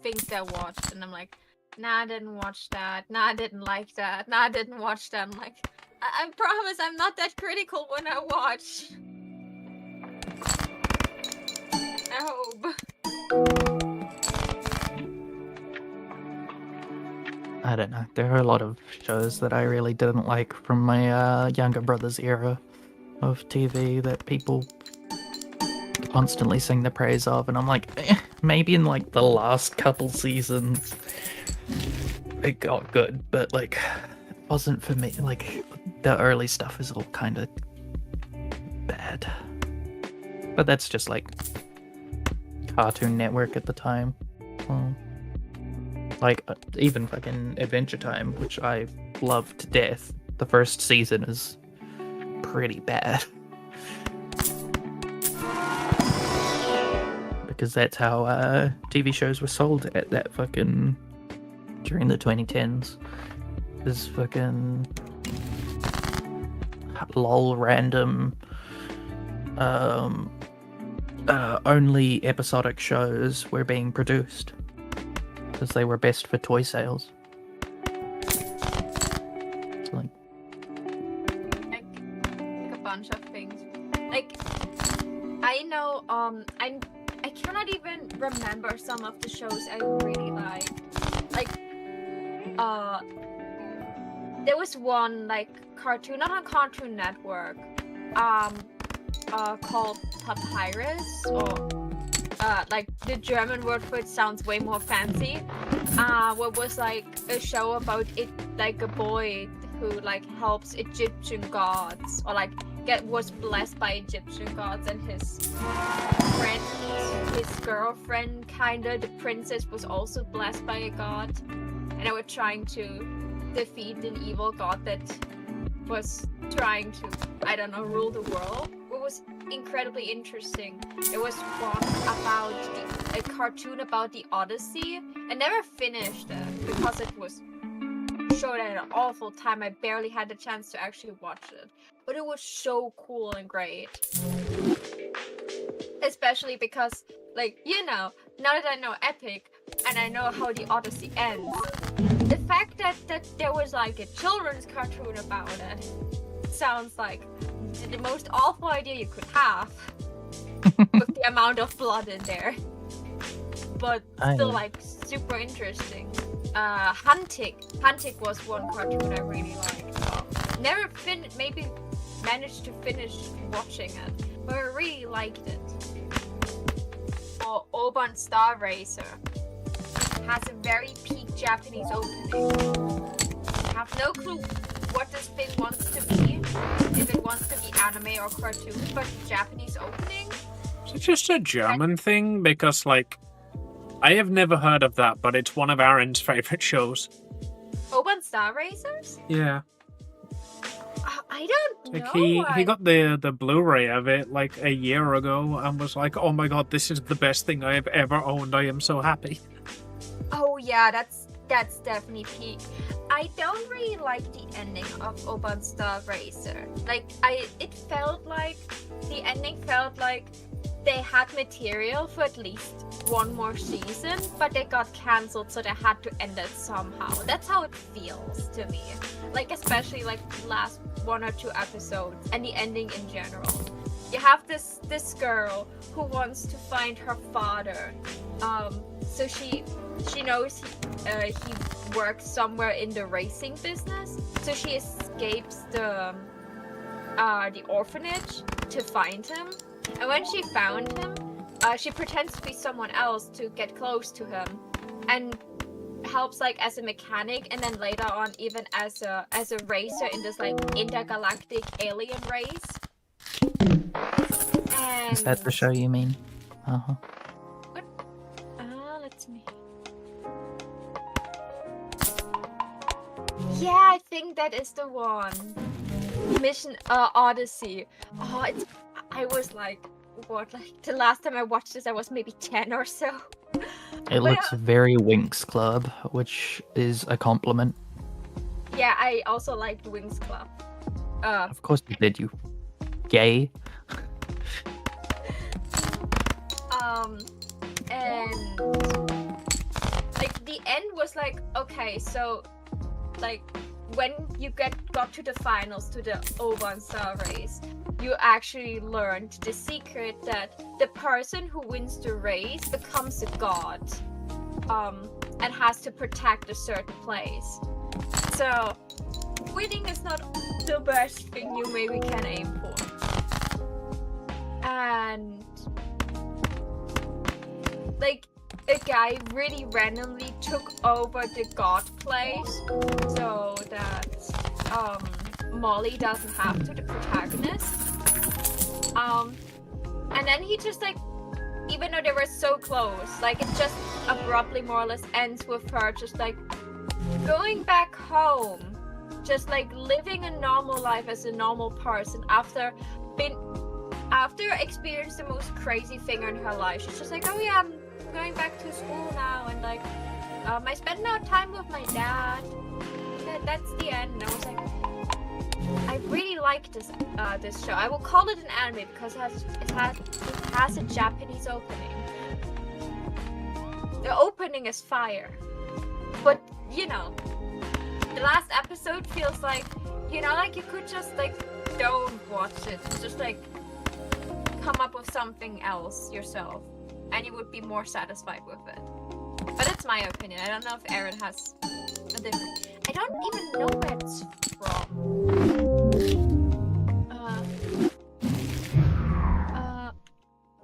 things they watched, and I'm like, nah, I didn't watch that. Nah, I didn't like that. Nah, I didn't watch that. I'm like, I promise I'm not that critical when I watch. I hope. I don't know. There are a lot of shows that I really didn't like from my younger brother's era of TV that people constantly sing the praise of, and I'm like, maybe in like the last couple seasons it got good, but like it wasn't for me. Like the early stuff is all kind of bad, but that's just like Cartoon Network at the time. Like even fucking Adventure Time, which I love to death. The first season is pretty bad. Because that's how TV shows were sold at that fucking during the 2010s. This fucking lol random only episodic shows were being produced because they were best for toy sales. It's like a bunch of things. Like I know I cannot even remember some of the shows I really like. Like, there was one like cartoon, not on Cartoon Network, called Papyrus, or like the German word for it sounds way more fancy. What was like a show about it, like a boy who like helps Egyptian gods, or like was blessed by Egyptian gods, and his friend, his girlfriend, kinda, the princess, was also blessed by a god, and they were trying to defeat an evil god that was trying to, I don't know, rule the world. It was incredibly interesting. There was one about a cartoon about the Odyssey. I never finished it because it was showed at an awful time. I barely had the chance to actually watch it, but it was so cool and great. Especially because, like, you know, now that I know Epic and I know how the Odyssey ends, the fact that there was like a children's cartoon about it sounds like the most awful idea you could have with the amount of blood in there, but still like super interesting. Huntic was one cartoon I really liked. Never maybe managed to finish watching it, but I really liked it. Or Oban Star Racer has a very peak Japanese opening. I have no clue what this thing wants to be, if it wants to be anime or cartoon, but Japanese opening. Is it just a German thing? Because like, I have never heard of that, but it's one of Aaron's favorite shows. Oban Star Racers? Yeah. I don't like know. He got the Blu-ray of it like a year ago and was like, oh my god, this is the best thing I have ever owned. I am so happy. Oh yeah, that's definitely peak. I don't really like the ending of Oban Star Racer. Like, it felt like the ending felt like they had material for at least one more season, but they got cancelled, so they had to end it somehow. That's how it feels to me. Like, especially like the last 1 or 2 episodes and the ending in general. You have this girl who wants to find her father. So she knows he works somewhere in the racing business. So she escapes the orphanage to find him. And when she found him, she pretends to be someone else to get close to him, and helps like as a mechanic, and then later on even as a racer in this like intergalactic alien race. And is that the show you mean? what? Let's me. Yeah, I think that is the one. Mission Odyssey. Oh, I was like, what? Like the last time I watched this, I was maybe 10 or so. It looks very Winx Club, which is a compliment. Yeah, I also liked Winx Club. Of course you did, you gay. And like the end was like, okay, so like when you got to the finals, to the Oban Star race, you actually learned the secret that the person who wins the race becomes a god, and has to protect a certain place. So winning is not the best thing you maybe can aim for. And like a guy really randomly took over the god place so that Molly doesn't have to, the protagonist. And then he just like, even though they were so close, like it just abruptly more or less ends with her just like going back home, just like living a normal life as a normal person after experiencing the most crazy thing in her life. She's just like, oh yeah, I'm going back to school now, and like I spend now time with my dad. That's the end. And I was like, I really like this show. I will call it an anime because it has a Japanese opening. The opening is fire, but you know, the last episode feels like, you know, like you could just like don't watch it, just like come up with something else yourself, and you would be more satisfied with it. But it's my opinion. I don't know if Aaron has a different. I don't even know where it's from.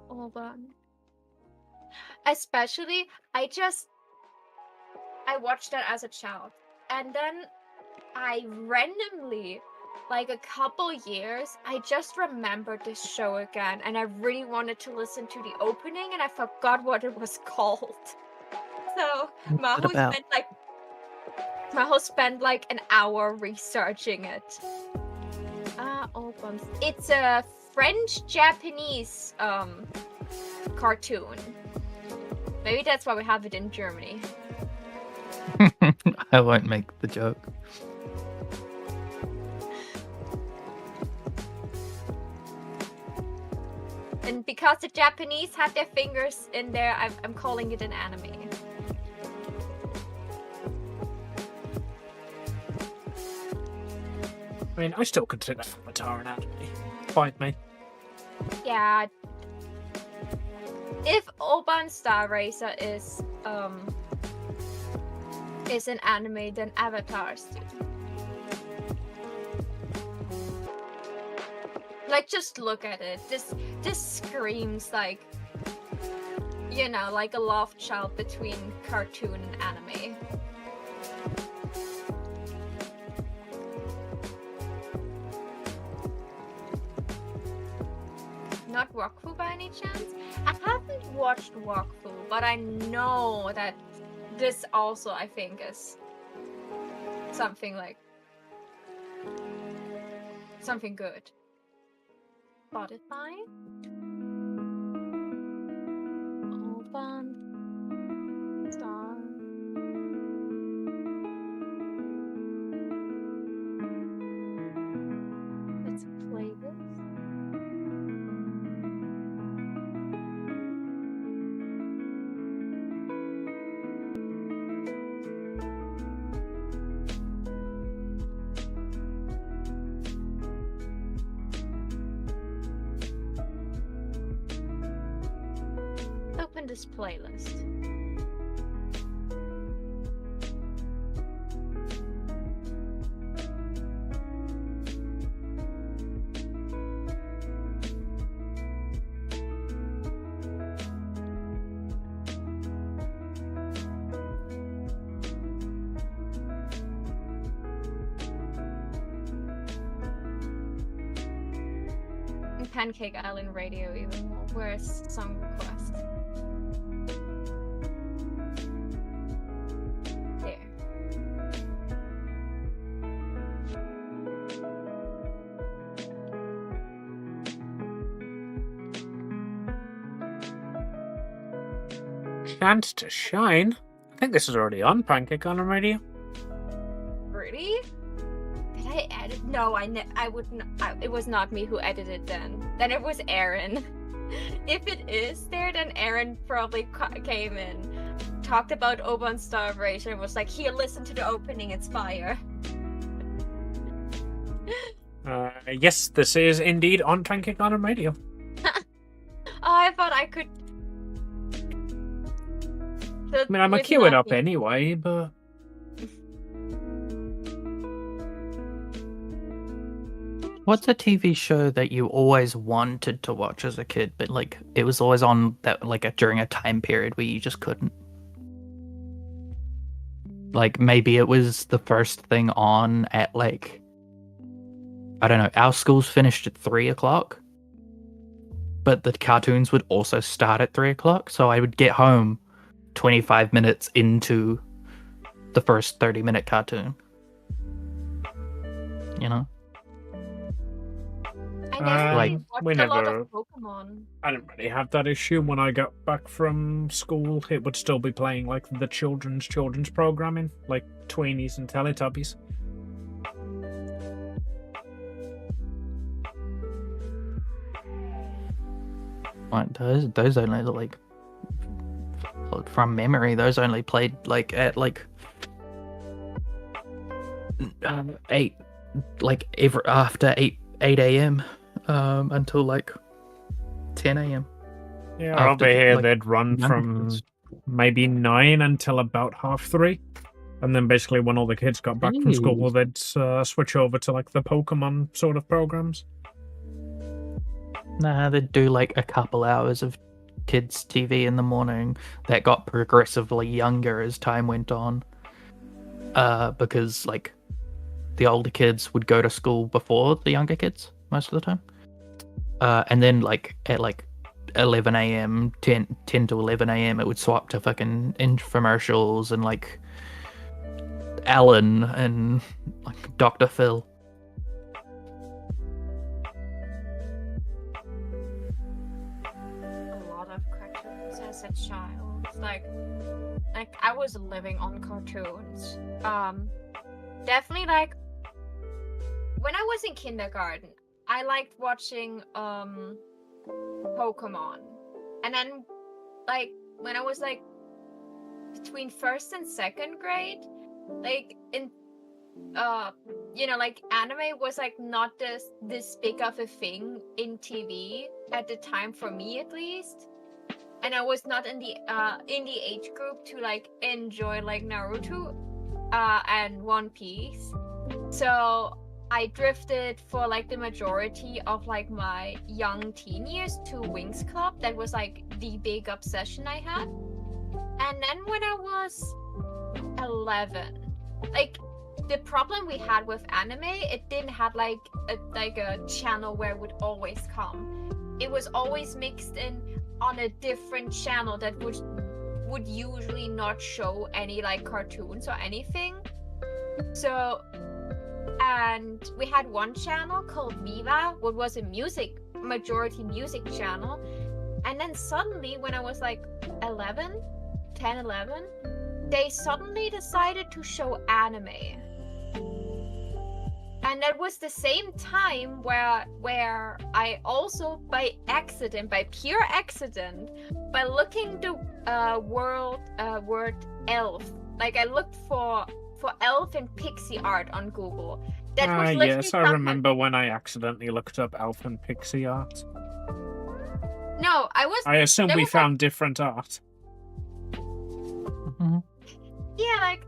Hold on. Especially, I watched that as a child, and then I randomly, like a couple years, I just remembered this show again, and I really wanted to listen to the opening, and I forgot what it was called. So Maho spent like an hour researching it. It's a French-Japanese cartoon. Maybe that's why we have it in Germany. I won't make the joke. And because the Japanese have their fingers in there, I'm calling it an anime. I mean, I still consider Avatar an anime. Fine, me. Yeah. If Oban Star Racer is an anime, then Avatar is too. Like, just look at it. This screams like, you know, like a love child between cartoon and anime. Not Wakfu by any chance? I haven't watched Wakfu, but I know that this also, I think, is something like something good. Spotify? Open Star. Let's play this. Open this playlist. Pancake Island Radio even more. Where's song request? There. Chance to Shine? I think this is already on Pancake Island Radio. Really? Did I edit? No, I would not. It was not me who edited then. Then it was Aaron. If it is there, then Aaron probably came in, talked about Oban Starvation, was like, here, listen to the opening, it's fire. Yes, this is indeed on Tanking Garden Radio. I thought I could. I mean, I'm gonna queue it up anyway, but. What's a TV show that you always wanted to watch as a kid, but like it was always on that during a time period where you just couldn't? Like maybe it was the first thing on at like, I don't know, our schools finished at 3:00, but the cartoons would also start at 3:00, so I would get home 25 minutes into the first 30-minute cartoon. You know? I watched a lot of Pokemon. I didn't really have that issue when I got back from school. It would still be playing like the children's programming, like Tweenies and Teletubbies. Like those only like from memory, those only played like at like 8, like after 8 a.m. Until like 10 a.m. Yeah, over here they'd run from maybe 9 until about 3:30, and then basically when all the kids got back from school, they'd switch over to like the Pokemon sort of programs. Nah, they'd do like a couple hours of kids' TV in the morning that got progressively younger as time went on. Because like the older kids would go to school before the younger kids most of the time. And then like at like 11 a.m., 10 to 11 a.m., it would swap to fucking infomercials and like Alan and like Dr. Phil. As a child, like I was living on cartoons. Definitely like when I was in kindergarten, I liked watching Pokemon, and then like when I was like between 1st and 2nd grade, like in like anime was like not this big of a thing in TV at the time, for me at least. And I was not in the age group to like enjoy like Naruto and One Piece. So I drifted for like the majority of like my young teen years to Winx Club. That was like the big obsession I had. And then when I was 11, like the problem we had with anime, it didn't have like a channel where it would always come. It was always mixed in on a different channel that would usually not show any like cartoons or anything. So, and we had one channel called Viva, what was a majority music channel. And then suddenly when I was like 11, they suddenly decided to show anime. And that was the same time where I also by pure accident, by looking the word elf, like I looked for elf and pixie art on Google. That was yes, I remember when I accidentally looked up elf and pixie art. No, I assume we found different art. Mm-hmm. Yeah, like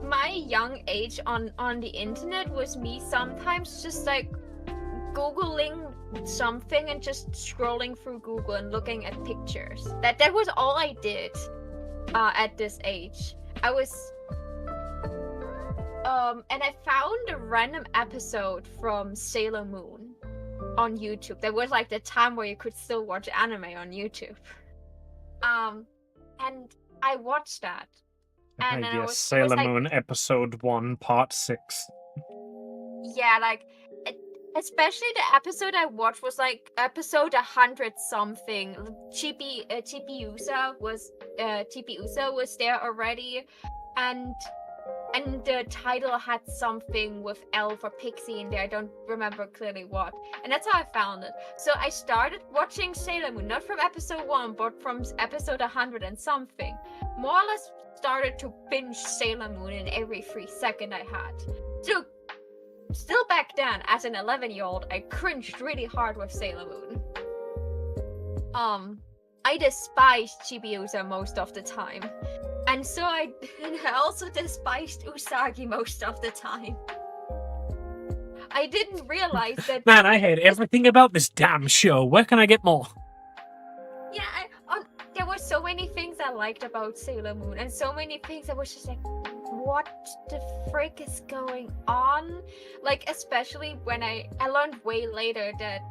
my young age on the internet was me sometimes just like Googling something and just scrolling through Google and looking at pictures. That was all I did at this age. I was and I found a random episode from Sailor Moon on YouTube. That was like the time where you could still watch anime on YouTube. And I watched that. And then yes, Sailor Moon episode 1, part 6. Yeah, like especially the episode I watched was like episode 100 something. Chibi Usa was there already, and and the title had something with elf or pixie in there. I don't remember clearly what. And that's how I found it. So I started watching Sailor Moon, not from episode 1, but from episode 100 and something. More or less started to binge Sailor Moon in every free second I had. So, still back then, as an 11-year-old, I cringed really hard with Sailor Moon. I despised Chibiusa most of the time. And so I also despised Usagi most of the time. I didn't realize that... Man, I hate everything about this damn show. Where can I get more? Yeah, there were so many things I liked about Sailor Moon, and so many things I was just like, what the frick is going on? Like, especially when I learned way later that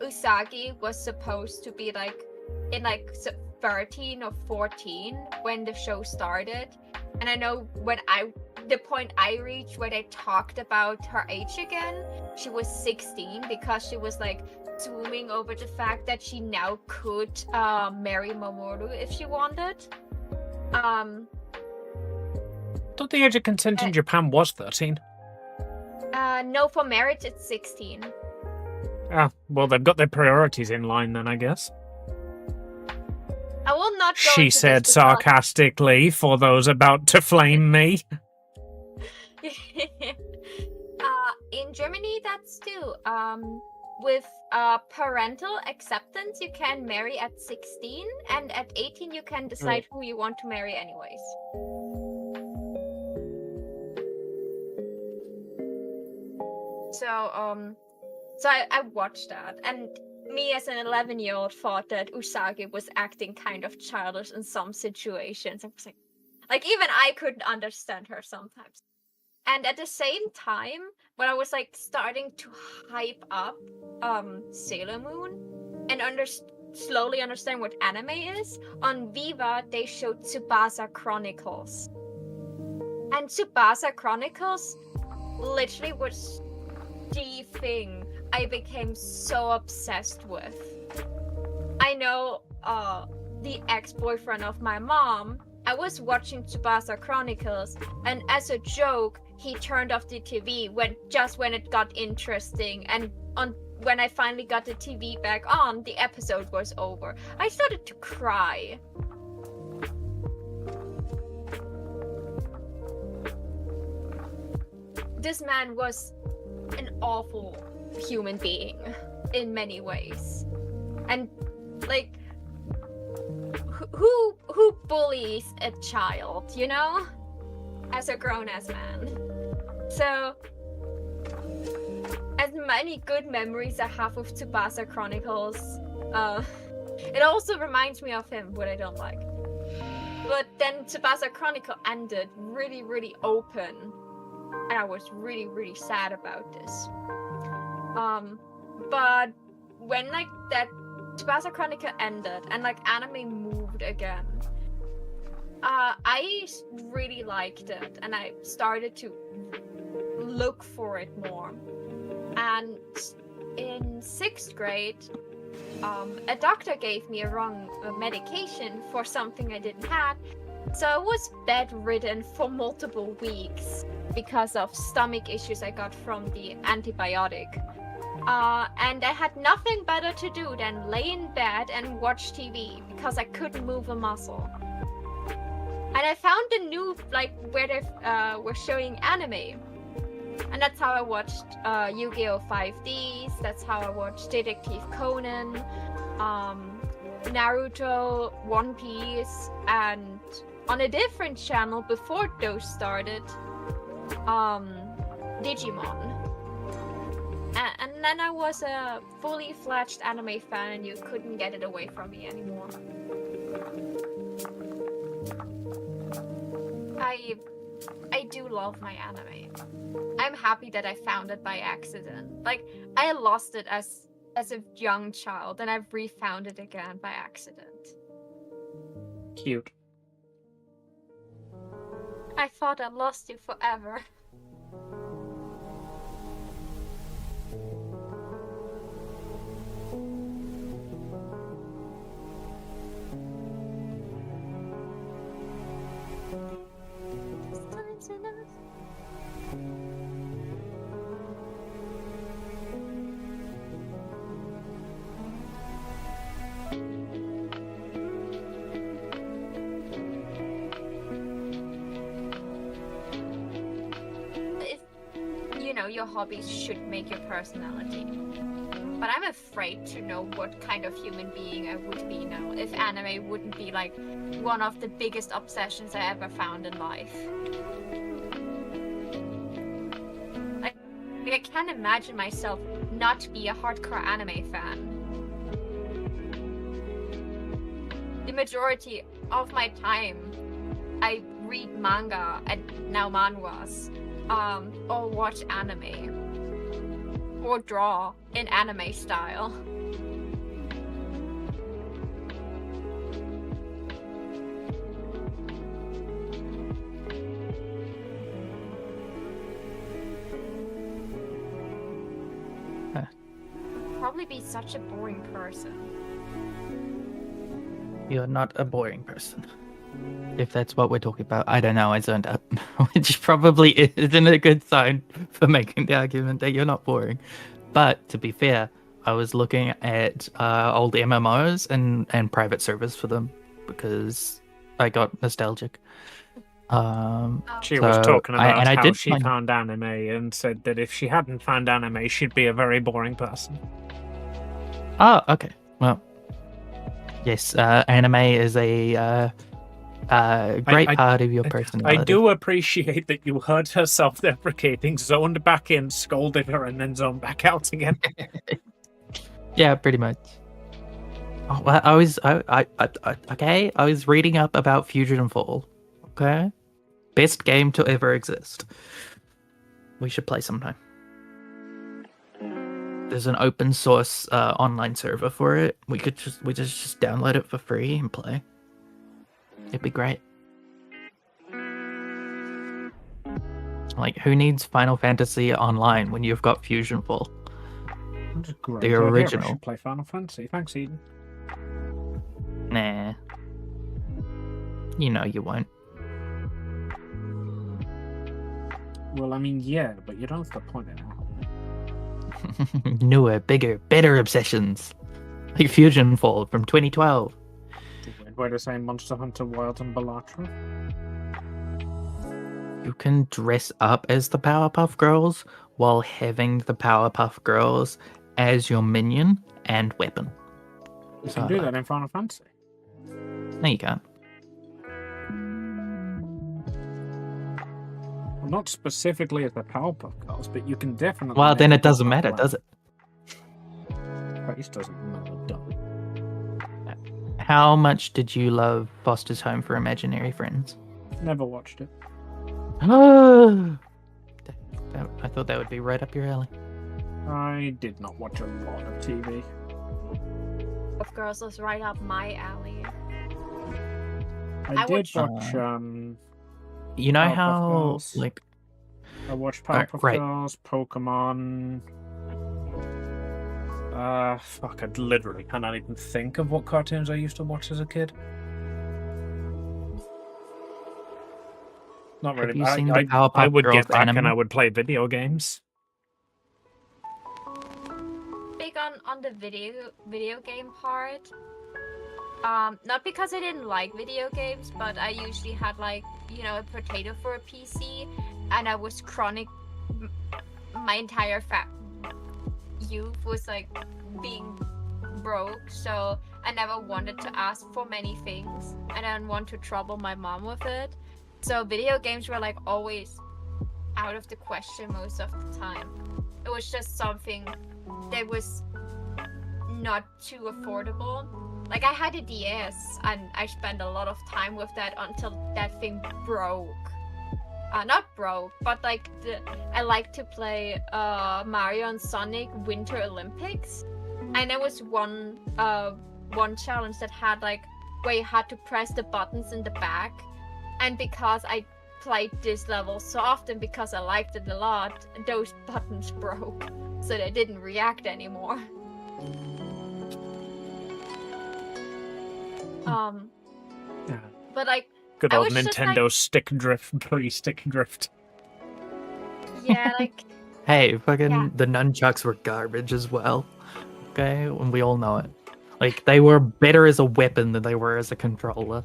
Usagi was supposed to be like in like 13 or 14 when the show started. And I know the point I reached where they talked about her age again, she was 16 because she was like swooming over the fact that she now could marry Mamoru if she wanted. Thought the age of consent in Japan was 13. No, for marriage it's 16. Ah, well, they've got their priorities in line then, I guess. I will not go She into said this because... sarcastically for those about to flame me. In Germany, that's too. With parental acceptance, you can marry at 16, and at 18 you can decide who you want to marry anyways. So I watched that, and me as an 11-year-old thought that Usagi was acting kind of childish in some situations. I was like even I couldn't understand her sometimes. And at the same time, when I was like starting to hype up Sailor Moon and slowly understand what anime is, on Viva they showed Tsubasa Chronicles. And Tsubasa Chronicles literally was the thing I became so obsessed with. I know the ex-boyfriend of my mom, I was watching Tsubasa Chronicles, and as a joke, he turned off the TV when it got interesting, and when I finally got the TV back on, the episode was over. I started to cry. This man was an awful human being in many ways, and like who bullies a child, you know, as a grown-ass man? So as many good memories I have of Tsubasa Chronicles, it also reminds me of him, what I don't like. But then Tsubasa Chronicle ended really, really open, and I was really, really sad about this. But when like that Tsubasa Chronicle ended and like anime moved again, I really liked it, and I started to look for it more. And in 6th grade, a doctor gave me a wrong medication for something I didn't have, so I was bedridden for multiple weeks because of stomach issues I got from the antibiotic. And I had nothing better to do than lay in bed and watch TV because I couldn't move a muscle. And I found a new, like, where they were showing anime. And that's how I watched Yu-Gi-Oh! 5Ds, that's how I watched Detective Conan, Naruto, One Piece, and on a different channel before those started, Digimon. And then I was a fully fledged anime fan, and you couldn't get it away from me anymore. I do love my anime. I'm happy that I found it by accident. Like, I lost it as a young child, and I've refound it again by accident. Cute. I thought I lost you forever. your hobbies should make your personality. But I'm afraid to know what kind of human being I would be now if anime wouldn't be like one of the biggest obsessions I ever found in life. Like, I can't imagine myself not be a hardcore anime fan. The majority of my time, I read manga and now manhwas, or watch anime, or draw in anime style. Probably be such a boring person. You're not a boring person. If that's what we're talking about, I don't know. I zoned out, which probably isn't a good sign for making the argument that you're not boring. But to be fair, I was looking at old MMOs and private servers for them because I got nostalgic. She was talking about how she find... found anime and said that if she hadn't found anime, she'd be a very boring person. Oh, okay. Well, yes, anime is a great part of your personality. I do appreciate that you heard her self-deprecating, zoned back in, scolded her, and then zoned back out again. Yeah, pretty much. Oh, well, I was reading up about Fusion Fall. Okay, best game to ever exist. We should play sometime. There's an open source online server for it. We just download it for free and play. It'd be great. Like, who needs Final Fantasy Online when you've got Fusion Fall? The original. I should play Final Fantasy. Thanks, Eden. Nah. You know you won't. Well, I mean, yeah, but you don't have to point it out. Newer, bigger, better obsessions. Like Fusion Fall from 2012. Way to say Monster Hunter Wild and Bellatra. You can dress up as the Powerpuff Girls while having the Powerpuff Girls as your minion and weapon. You can do that in Final Fantasy. No, you can't. Well, not specifically as the Powerpuff Girls, but you can definitely... Well, then it doesn't matter, does it? Face doesn't matter, does it? How much did you love Foster's Home for Imaginary Friends? Never watched it. I thought that would be right up your alley. I did not watch a lot of TV. Of Girls was right up my alley. I did watch you know Powerpuff how Girls. like I watched Powerpuff Girls, Pokemon. Fuck, I literally cannot even think of what cartoons I used to watch as a kid. Not really. I would get back and I would play video games. Big on the video game part. Not because I didn't like video games, but I usually had like, you know, a potato for a PC, and I was chronic. My entire youth was like being broke, so I never wanted to ask for many things. I didn't want to trouble my mom with it. So video games were like always out of the question most of the time. It was just something that was not too affordable. Like, I had a DS and I spent a lot of time with that until that thing broke. Not broke, but like I like to play Mario and Sonic Winter Olympics, and there was one challenge that had like where you had to press the buttons in the back, and because I played this level so often because I liked it a lot, those buttons broke, so they didn't react anymore. Yeah. But like. Good old Nintendo stick drift, pre-stick drift. Yeah, like... Hey, fucking the nunchucks were garbage as well. Okay, and we all know it. Like, they were better as a weapon than they were as a controller.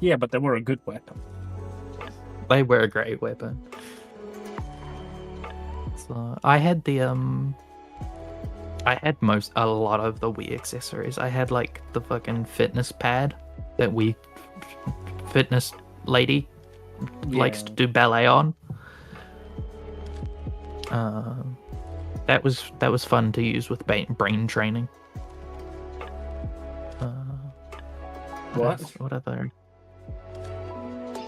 Yeah, but they were a good weapon. They were a great weapon. So I had a lot of the Wii accessories. I had like the fucking fitness pad that Wii fitness lady likes to do ballet on. That was fun to use with brain training. What? What other?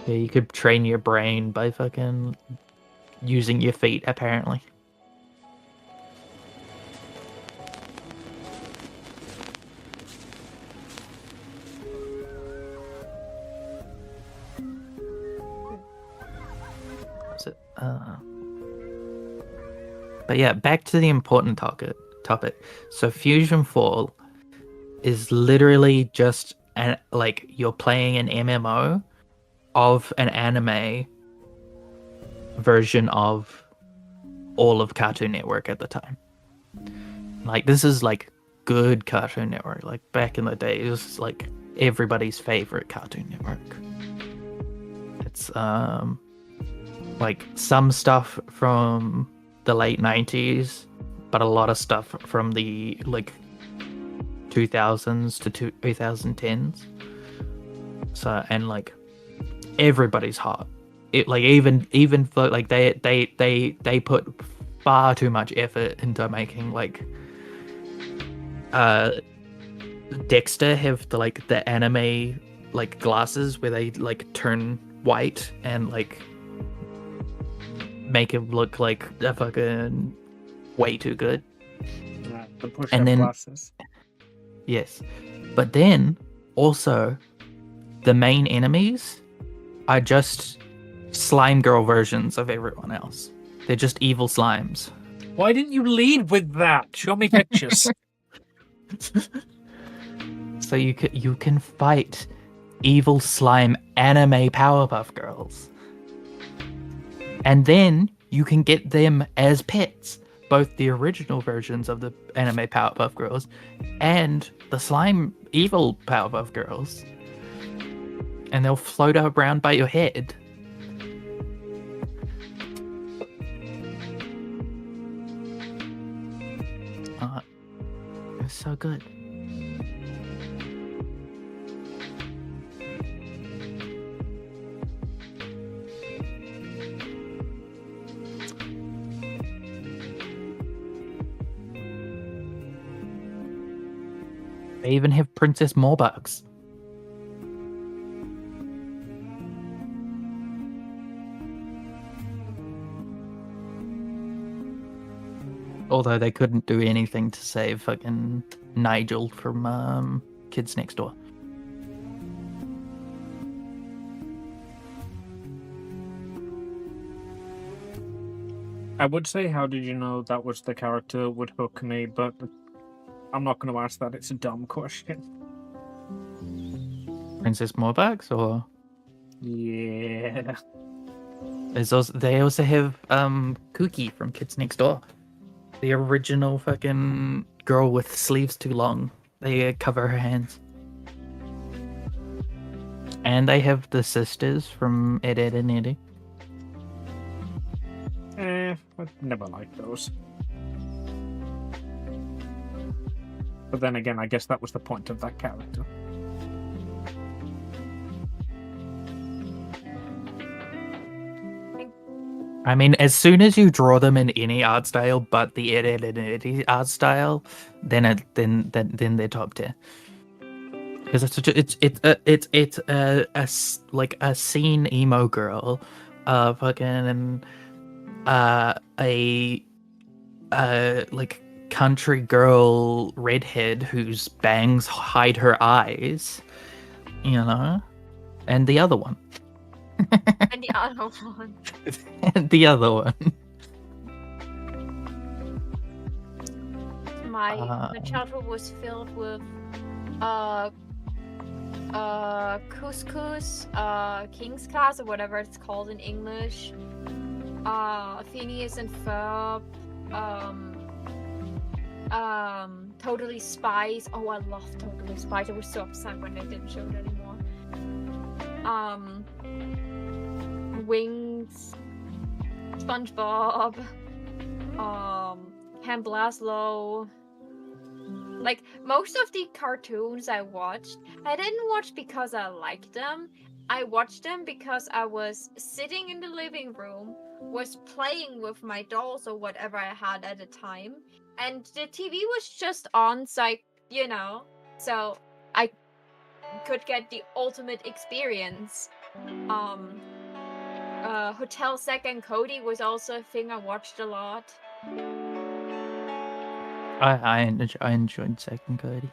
Yeah, you could train your brain by fucking using your feet, apparently. What's it? But yeah, back to the important topic. So Fusion Fall is literally just like you're playing an MMO of an anime version of all of Cartoon Network at the time. Like, this is like good Cartoon Network. Like, back in the day, it was like everybody's favorite Cartoon Network. It's like some stuff from the late 90s, but a lot of stuff from the like 2000s to 2010s. So, and like everybody's hot. It like even for like they put far too much effort into making like Dexter have the anime like glasses where they like turn white and like make him look like a fucking way too good. Yeah, the push-up And then glasses. yes, but then also the main enemies are just slime girl versions of everyone else. They're just evil slimes. Why didn't you lead with that? Show me pictures. So you can fight evil slime anime Powerpuff Girls. And then you can get them as pets, both the original versions of the anime Powerpuff Girls and the slime evil Powerpuff Girls. And they'll float around by your head. It's so good. They even have Princess Morbucks. Although they couldn't do anything to save fucking Nigel from Kids Next Door. I would say, how did you know that was the character that would hook me, but I'm not going to ask that. It's a dumb question. Princess Morbucks, or Yeah. they also have Cookie from Kids Next Door. The original fucking girl with sleeves too long. They cover her hands. And they have the sisters from Ed, Edd and Eddy. I never liked those. But then again, I guess that was the point of that character. I mean, as soon as you draw them in any art style but the Ed, Edd and Eddy art style, then they're top tier. Because it's a scene emo girl, fucking a like country girl redhead whose bangs hide her eyes, you know, and the other one. And the other one. And the other one. My childhood was filled with couscous, King's Class, or whatever it's called in English. Phineas and Ferb. Totally Spies. Oh, I love Totally Spies. I was so upset when they didn't show it anymore. Wings, SpongeBob. Camp Laszlo. Like most of the cartoons I watched, I didn't watch because I liked them. I watched them because I was sitting in the living room, was playing with my dolls or whatever I had at the time, and the TV was just on, so so I could get the ultimate experience. Hotel Zack and Cody was also a thing I watched a lot. I enjoyed Second Cody.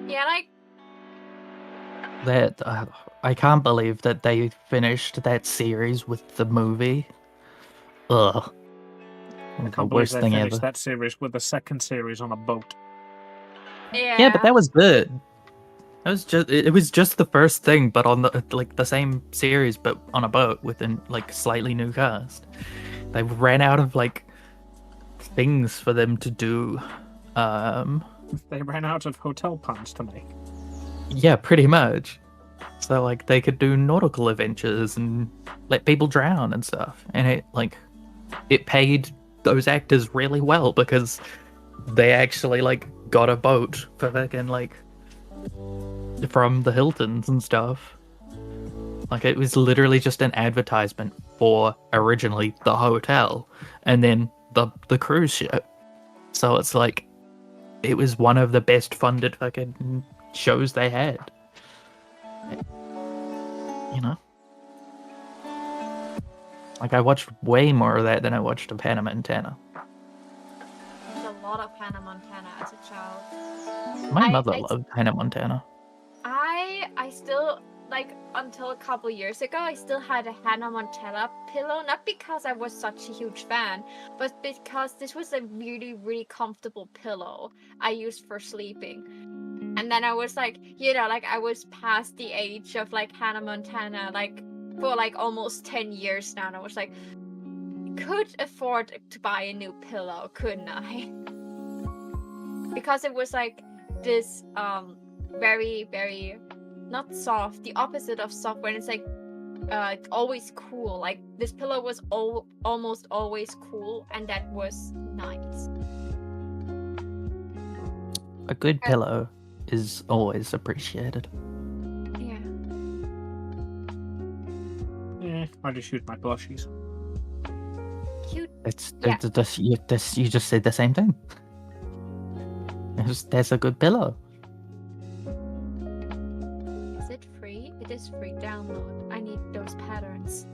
Yeah, like That I can't believe that they finished that series with the movie. Ugh. I The can't believe worst they thing finished ever. that series with the second series on a boat. Yeah, but that was good. That was just it was just the first thing, but on the same series, but on a boat with a slightly new cast. They ran out of things for them to do. They ran out of hotel puns to make. Yeah, pretty much. So they could do nautical adventures and let people drown and stuff, and it paid those actors really well because they actually got a boat for fucking from the Hiltons and stuff. It was literally just an advertisement for originally the hotel and then the cruise ship. So it's it was one of the best funded fucking shows they had. You know? I watched way more of that than I watched of Hannah Montana. There's a lot of Hannah Montana as a child. My mother loved Hannah Montana. I still, until a couple years ago, I still had a Hannah Montana pillow, not because I was such a huge fan, but because this was a really, really comfortable pillow I used for sleeping. And then I was I was past the age of Hannah Montana, for almost 10 years now, and I was could afford to buy a new pillow, couldn't I? Because it was this very, very not soft, the opposite of soft, when it's always cool. This pillow was almost always cool, and that was nice. A good pillow is always appreciated. Yeah. I just shoot my plushies. Cute. You just said the same thing. That's a good pillow. Is it free? It is free. Download. I need those patterns.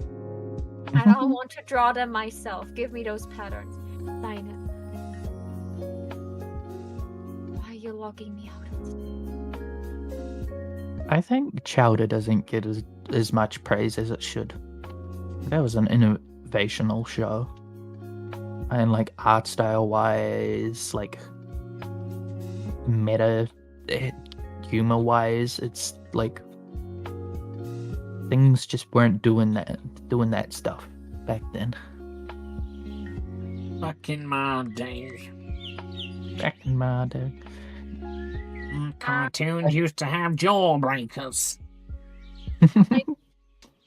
I don't want to draw them myself. Give me those patterns. Sign it. Why are you logging me out? I think Chowder doesn't get as much praise as it should. That was an innovational show. And art style wise, meta humor wise, it's things just weren't doing that stuff back then. Back in my day. Cartoons used to have jawbreakers.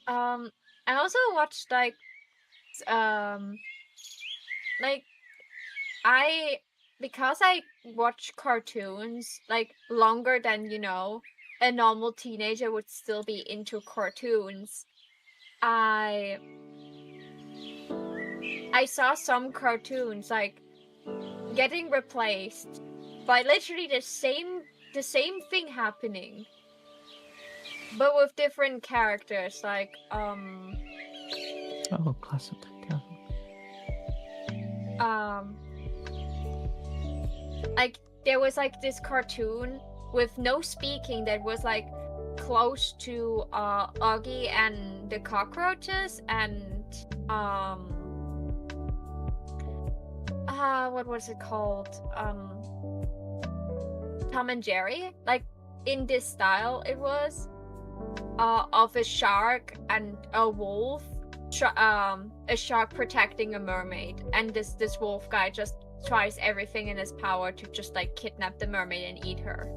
I also watched because I watch cartoons longer than a normal teenager would still be into cartoons. I saw some cartoons getting replaced by literally the same thing happening, but with different characters. Oh, classic. There was this cartoon with no speaking that was close to Augie and the cockroaches and what was it called? Tom and Jerry. In this style it was of a shark and a wolf, a shark protecting a mermaid, and this wolf guy just tries everything in his power to just kidnap the mermaid and eat her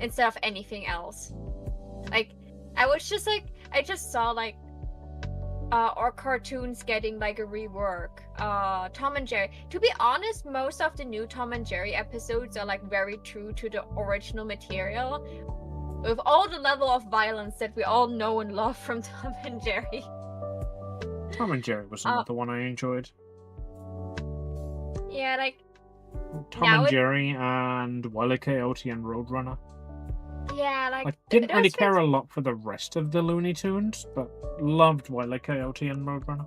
instead of anything else. I was just I just saw or cartoons getting like a rework. Tom and Jerry. To be honest, most of the new Tom and Jerry episodes are like very true to the original material, with all the level of violence that we all know and love from Tom and Jerry. Tom and Jerry was another one I enjoyed. Yeah, like Tom and Jerry and Wile E. Coyote and Roadrunner. yeah, like I didn't really those care things- a lot for the rest of the Looney Tunes, but loved Wile E. Coyote and Roadrunner.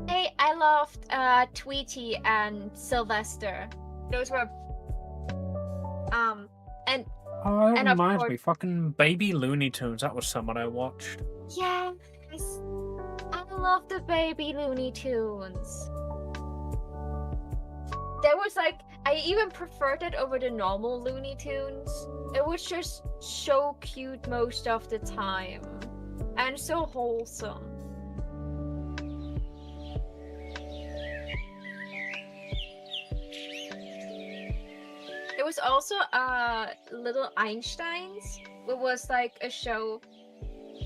Hey, I loved Tweety and Sylvester. Those were and Oh, that And of reminds course- me, fucking Baby Looney Tunes. That was someone I watched. yes, I love the baby Looney Tunes. There was like, I even preferred it over the normal Looney Tunes. It was just so cute most of the time, and so wholesome. It was also Little Einsteins. It was like a show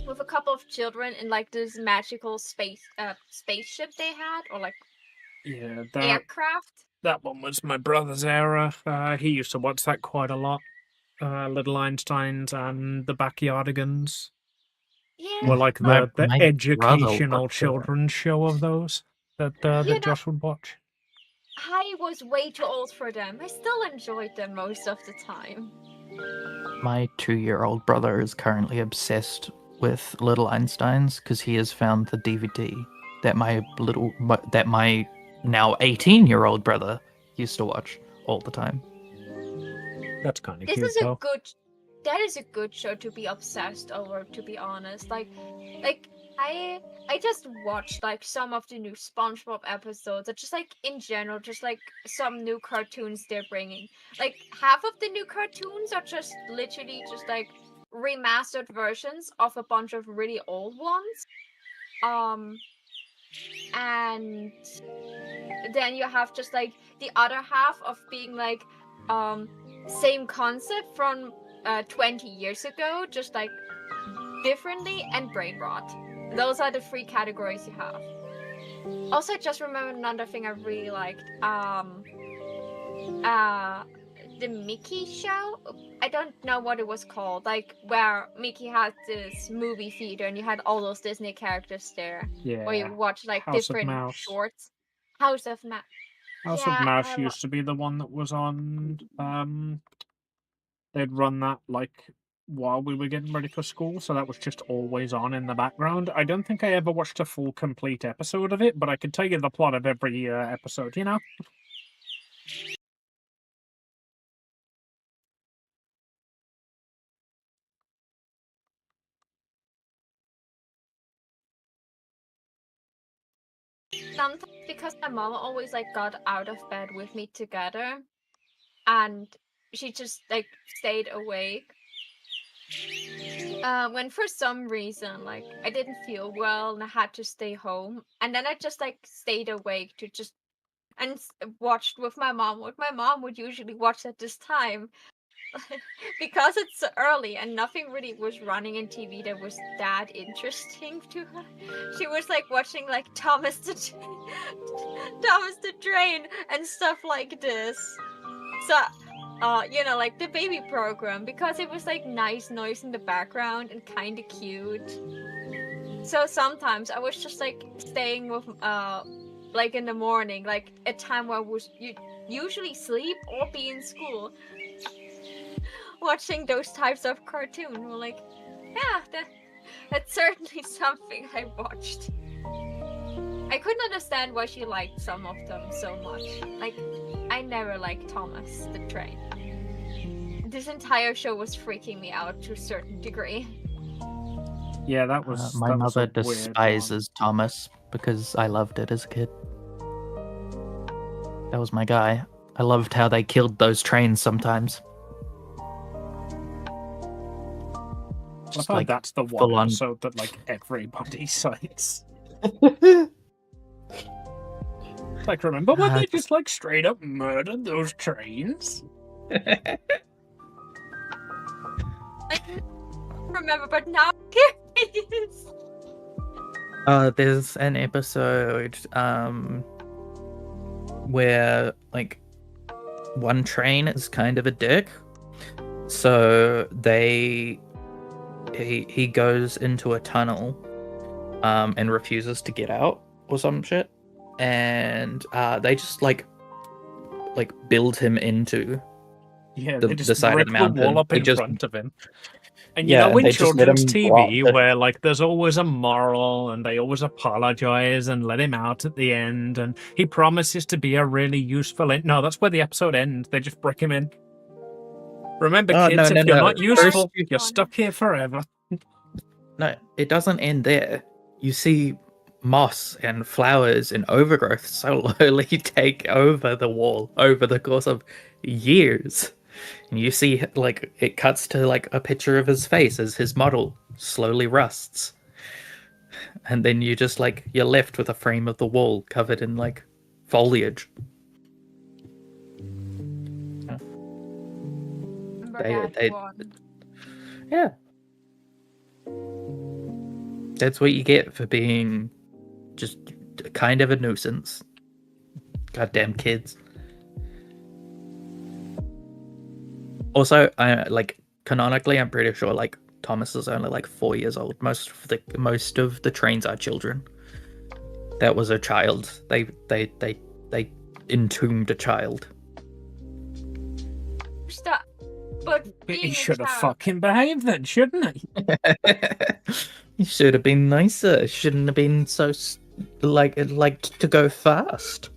with a couple of children in like this magical spaceship they had, or like Yeah, aircraft. that one was my brother's era. He used to watch that quite a lot. Little Einsteins and the Backyardigans Yeah, were like My- the my brother educational watched it. children's show of those that that know- Josh would watch. I was way too old for them. I still enjoyed them most of the time. My 2-year-old brother is currently obsessed with Little Einsteins because he has found the DVD that my now 18-year-old brother used to watch all the time. That's kind of This cute, is a though. good. That is a good show to be obsessed over. To be honest, like I just watched like some of the new SpongeBob episodes, or just like in general, just like some new cartoons they're bringing. Like half of the new cartoons are just literally just like remastered versions of a bunch of really old ones. And then you have just like the other half of being like same concept from 20 years ago, just like differently, and brain rot. Those are the three categories you have. Also, I just remember another thing I really liked. The Mickey show. I don't know what it was called. Like where Mickey had this movie theater and you had all those Disney characters there. Yeah. Where you watch like House of different Mouse. shorts. House of Mouse. House Yeah, of Mouse I lo- used to be the one that was on. They'd run that like while we were getting ready for school, so that was just always on in the background. I don't think I ever watched a full complete episode of it, but I could tell you the plot of every episode. You know. Sometimes because my mom always like got out of bed with me together, and she just like stayed awake. When for some reason like I didn't feel well and I had to stay home, and then I just like stayed awake to just watched with my mom what my mom would usually watch at this time. Because it's so early and nothing really was running in TV that was that interesting to her. She was like watching like Thomas the Train and stuff like this. So, you know, like the baby program, because it was like nice noise in the background and kind of cute. So sometimes I was just like staying with like in the morning, like a time where I was usually sleep or be in school, watching those types of cartoon. We're like, yeah, that's certainly something I watched. I couldn't understand why she liked some of them so much. Like, I never liked Thomas the Train. This entire show was freaking me out to a certain degree. Yeah, that was. My that was mother a weird one. despises Thomas because I loved it as a kid. That was my guy. I loved how they killed those trains sometimes. I Just thought like that's the one full on. episode that like everybody cites. Like, remember when they just like straight up murdered those trains? I remember, but now here it is. There's an episode where like one train is kind of a dick, so he goes into a tunnel and refuses to get out or some shit, and they just like build him into Yeah, the they just side of rip the the mountain. wall up They in just front of him. And you know, and in they just let children's him go up TV, the- where like there's always a moral and they always apologize and let him out at the end, and he promises to be a really useful. No, that's where the episode ends. They just brick him in. Remember, Oh, kids, no, if you're no. not useful, First you're stuck here forever. No, it doesn't end there. You see moss and flowers and overgrowth slowly take over the wall over the course of years. And you see, like, it cuts to, like, a picture of his face as his model slowly rusts. And then you just, like, you're left with a frame of the wall covered in, like, foliage. Remember They- that they- one. Yeah. That's what you get for being just kind of a nuisance. Goddamn kids. Also, canonically, I'm pretty sure like Thomas is only like 4 years old. Most of the trains are children. That was a child. They entombed a child. Stop. But He being a should have child- fucking behaved then, shouldn't he? You should have been nicer. Shouldn't have been so like to go fast.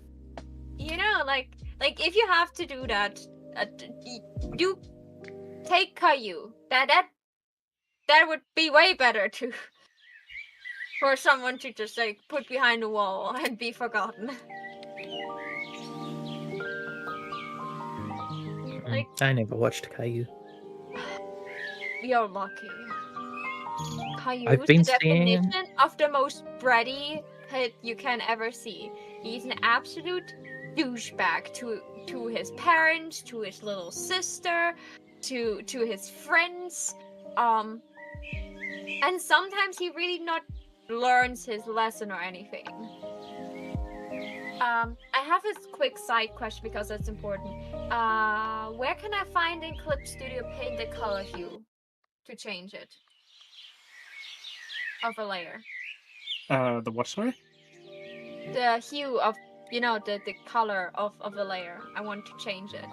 You know, like if you have to do that, you take Caillou. That would be way better to for someone to just like put behind a wall and be forgotten. Like, I never watched Caillou. you're lucky. Caillou I've is been the seeing- definition of the most bratty kid you can ever see. He's an absolute douchebag to his parents, to his little sister, to his friends. And sometimes he really not learns his lesson or anything. I have a quick side question because that's important. Where can I find in Clip Studio Paint the color hue to change it of a layer? The what, sorry? The hue of, the color of a layer. I want to change it.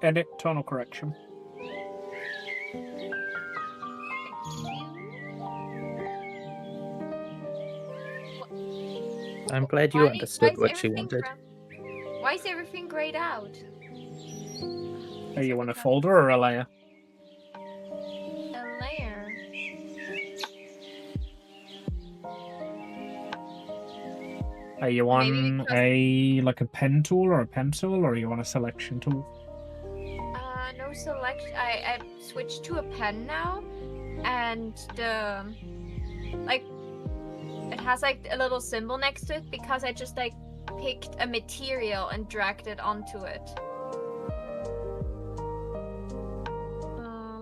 Edit tonal correction. I'm glad you understood what she wanted. Why is everything grayed out? Are you want a folder or a layer? A layer. Are you Maybe on a pen tool or a pencil, or are you on a selection tool? No selection. I switched to a pen now, and it has like a little symbol next to it because I just like picked a material and dragged it onto it.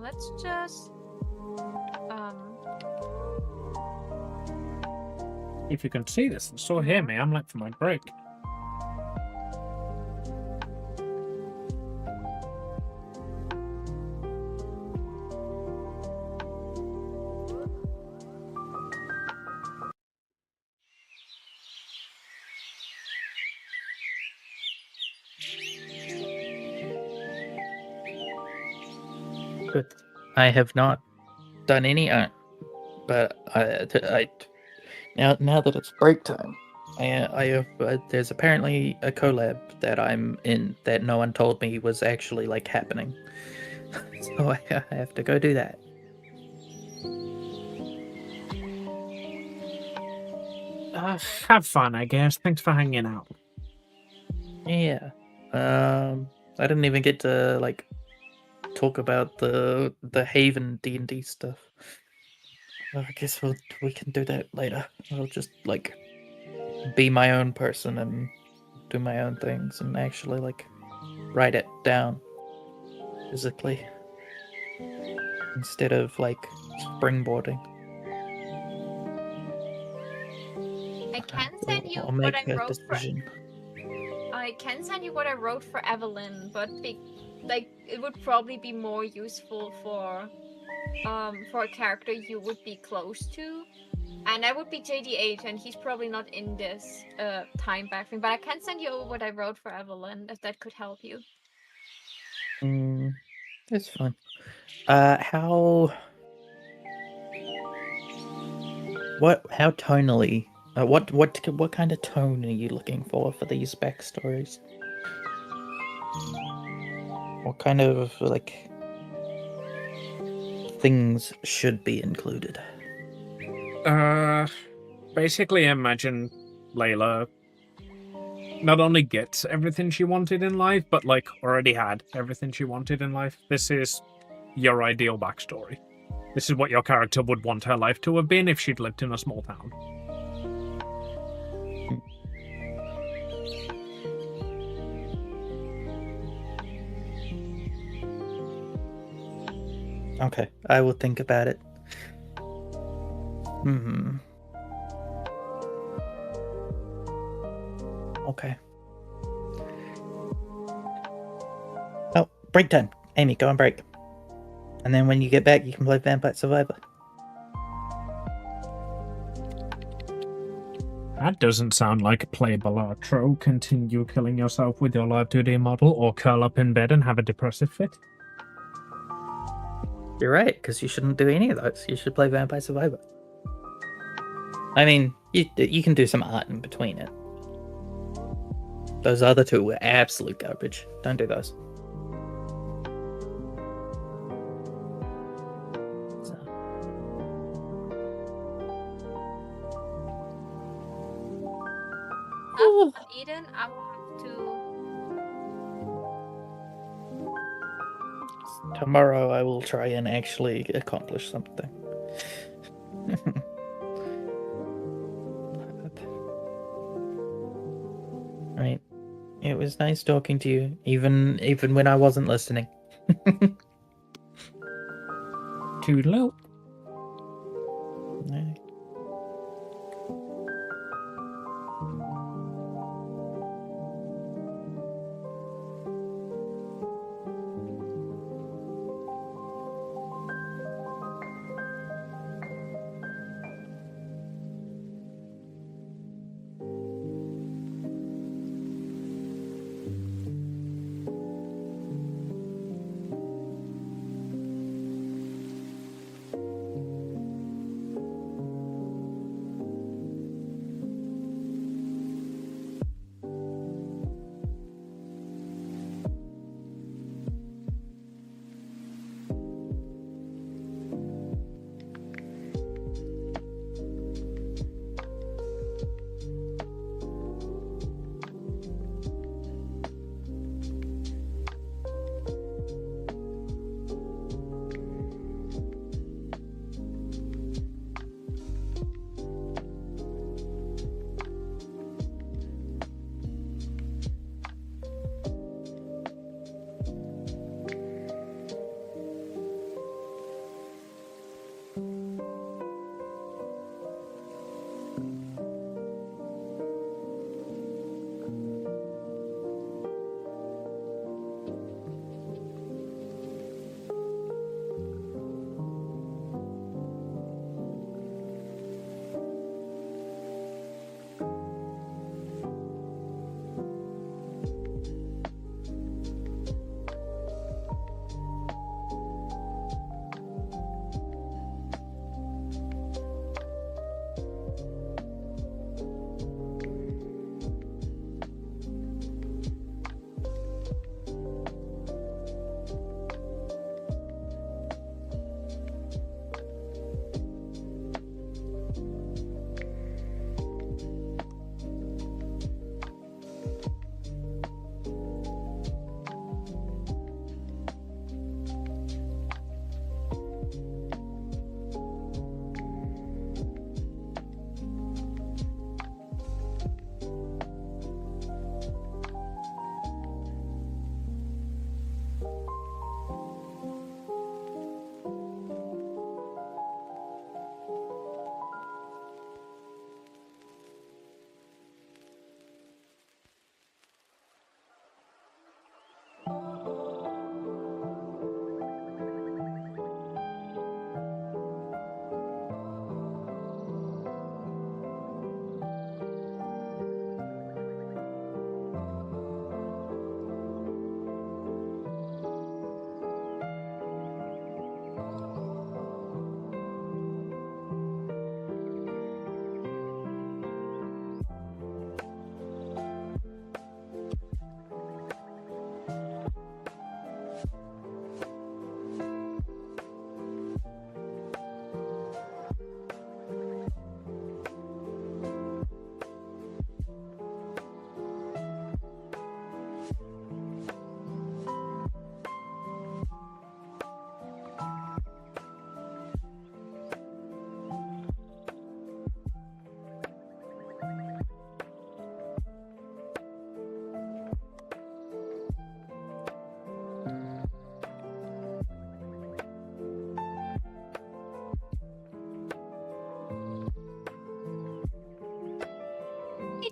Let's just If you can see this and still hear me, I'm late for my break. Good. I have not done any art, but I now that it's break time, I have there's apparently a collab that I'm in that no one told me was actually like happening, so I have to go do that. Have fun, I guess. Thanks for hanging out. Yeah. I didn't even get to like talk about the Haven D&D stuff. Well, I guess we can do that later. I'll just like be my own person and do my own things and actually like write it down physically instead of like springboarding. I can send you I'll what make I a wrote for. decision. I can send you what I wrote for Evelyn, but like it would probably be more useful for a character you would be close to, and that would be JD8, and he's probably not in this time back thing. But I can send you over what I wrote for Evelyn if that could help you. That's fine. How tonally? What kind of tone are you looking for these backstories? What kind of like things should be included? Basically, imagine Layla not only gets everything she wanted in life, but like already had everything she wanted in life. This is your ideal backstory. This is what your character would want her life to have been if she'd lived in a small town. Okay, I will think about it. Okay. Oh, break time. Amy, go on break. And then when you get back, you can play Vampire Survivor. That doesn't sound like a playable outro. Continue killing yourself with your Live2D model, or curl up in bed and have a depressive fit. You're right, because you shouldn't do any of those. You should play Vampire Survivor. I mean, you can do some art in between it. Those other two were absolute garbage. Don't do those. Eden, I will have to. Tomorrow I will try and actually accomplish something. Right. It was nice talking to you, even when I wasn't listening. Toodaloo. Right.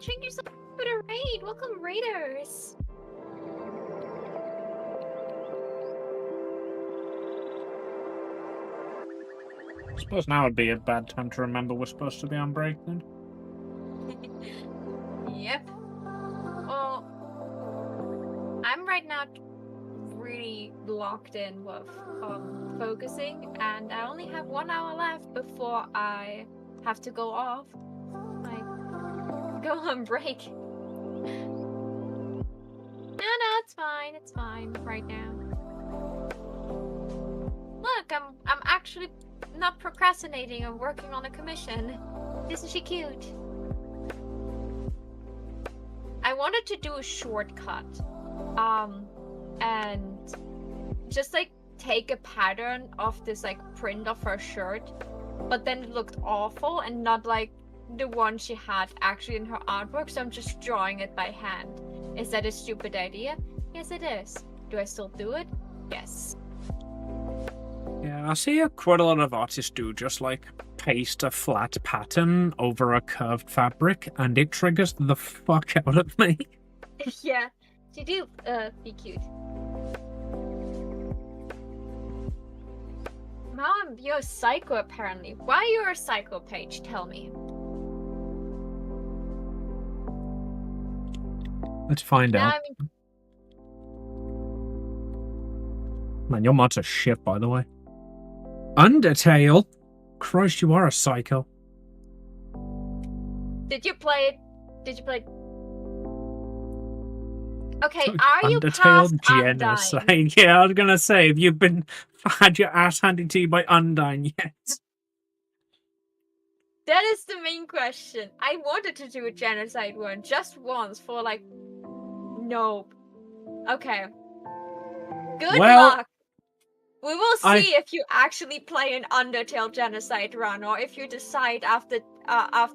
thank you so much for the raid. Welcome, raiders. I suppose now would be a bad time to remember we're supposed to be on break then. Yep. Well, I'm right now really locked in with focusing, and I only have 1 hour left before I have to go off. Like, go on break. No, it's fine. It's fine right now. Look, I'm actually not procrastinating. I'm working on a commission. Isn't she cute? I wanted to do a shortcut, and just like take a pattern of this like print of her shirt, but then it looked awful and not like the one she had actually in her artwork, so I'm just drawing it by hand. Is that a stupid idea? Yes, it is. Do I still do it? Yes. Yeah, I see quite a lot of artists do just like paste a flat pattern over a curved fabric, and it triggers the fuck out of me. Yeah, you do be cute. Mom, you're a psycho apparently. Why you're a psycho, Paige? Tell me. Let's find Now out. Man, your mods are shit, by the way. Undertale? Christ, you are a psycho. Did you play it? Okay, are you Undertale past Undyne? genocide? Yeah, I was gonna say, have you had your ass handed to you by Undyne yet? That is the main question. I wanted to do a genocide one just once for like... Nope. Okay. Good luck. We will see if you actually play an Undertale genocide run, or if you decide after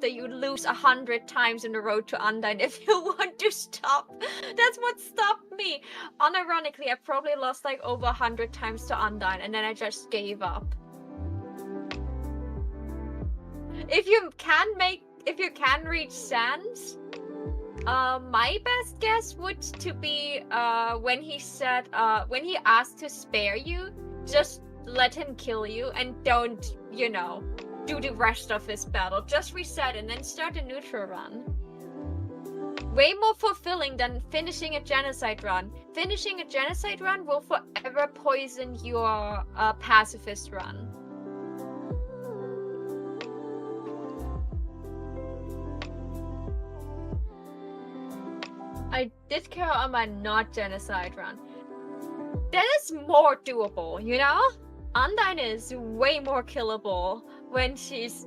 you lose 100 times in a row to Undyne if you want to stop. That's what stopped me. Unironically, I probably lost like over 100 times to Undyne, and then I just gave up. If you can reach Sans, my best guess would to be when he asked to spare you, just let him kill you and don't, do the rest of his battle. Just reset and then start a neutral run. Way more fulfilling than finishing a genocide run. Finishing a genocide run will forever poison your pacifist run. I did care on my not genocide run. That is more doable, Undyne is way more killable when she's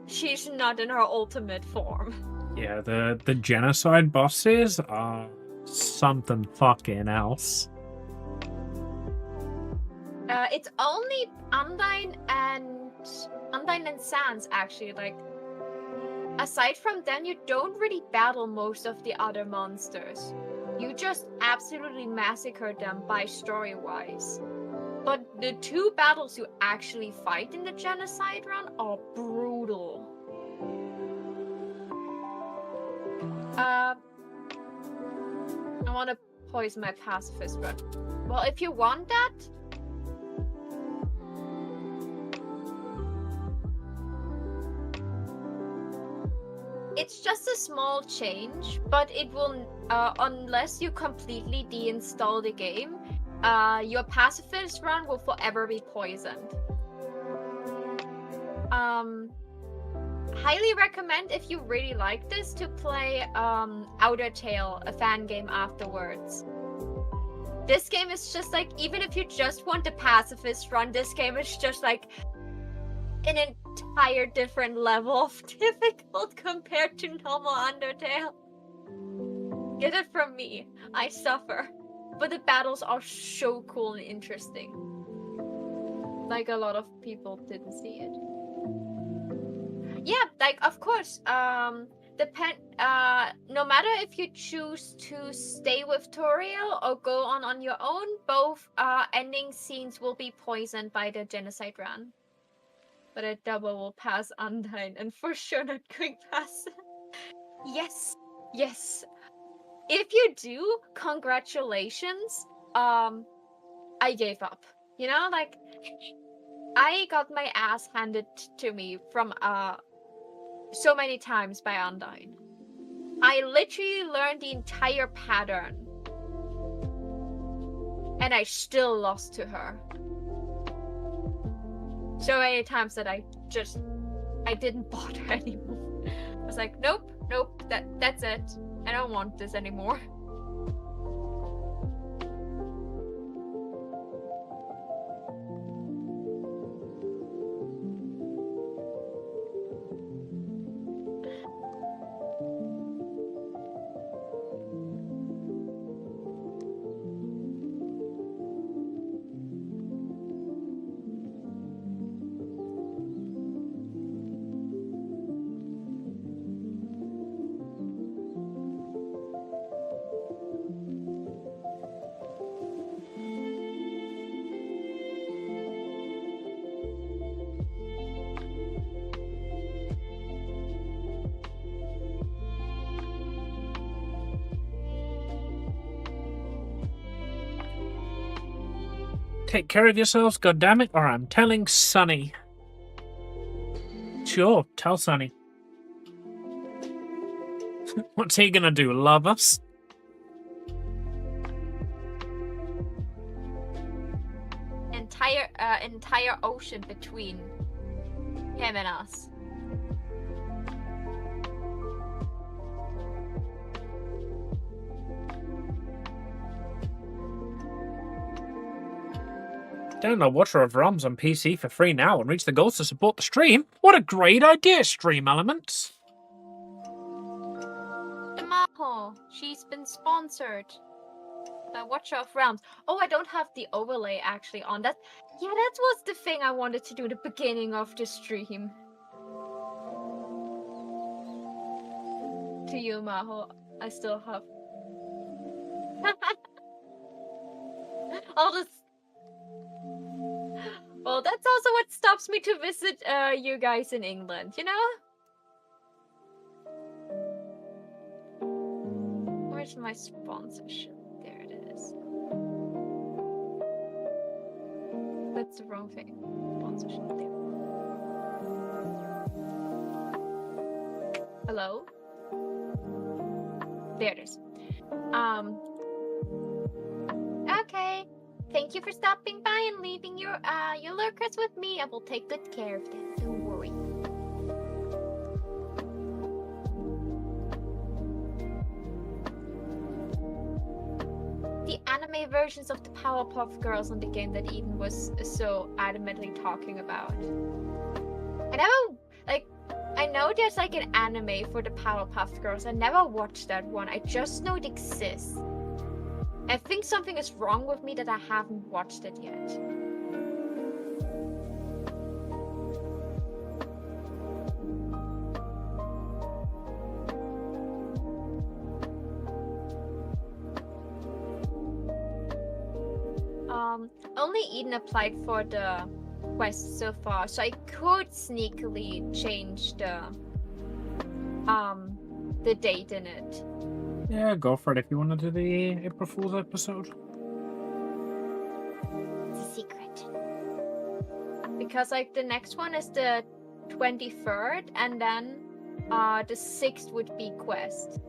not in her ultimate form. Yeah, the genocide bosses are something fucking else. It's only Undyne and Sans actually. Like, aside from them, you don't really battle most of the other monsters. You just absolutely massacre them by story-wise. But the two battles you actually fight in the genocide run are brutal. I want to poison my pacifist run. Well, if you want that... It's just a small change, but it will, unless you completely deinstall the game, your pacifist run will forever be poisoned. Highly recommend, if you really like this, to play Outer Tale, a fan game afterwards. This game is just like, even if you just want the pacifist run, this game is just like an entire different level of difficult compared to normal Undertale. Get it from me. I suffer. But the battles are so cool and interesting. Like, a lot of people didn't see it. Yeah, like, of course, no matter if you choose to stay with Toriel or go on your own, both ending scenes will be poisoned by the genocide run. But a double will pass Undyne, and for sure not going past. Yes. Yes. If you do, congratulations. I gave up. You know, like I got my ass handed to me from so many times by Undyne. I literally learned the entire pattern. And I still lost to her. So many times that I didn't bother anymore. I was like, nope, that's it. I don't want this anymore. Take care of yourselves, goddammit, or I'm telling Sunny. Sure, tell Sunny. What's he gonna do, love us? Entire ocean between him and us. Download Watcher of Realms on PC for free now and reach the goals to support the stream. What a great idea, Stream Elements! Maho, she's been sponsored by Watcher of Realms. Oh, I don't have the overlay actually on that. Yeah, that was the thing I wanted to do at the beginning of the stream. To you, Maho, I still have. I'll just. Well, that's also what stops me to visit you guys in England, you know? Where's my sponsorship? There it is. That's the wrong thing. Sponsorship there. Hello? There it is. Okay. Thank you for stopping by and leaving your lurkers with me. I will take good care of them. Don't worry. The anime versions of the Powerpuff Girls on the game that Eden was so adamantly talking about. I know there's like an anime for the Powerpuff Girls. I never watched that one. I just know it exists. I think something is wrong with me that I haven't watched it yet. Only Eden applied for the quest so far, so I could sneakily change the date in it. Yeah, go for it if you want to do the April Fool's episode. It's a secret. Because like the next one is the 23rd, and then the 6th would be quest.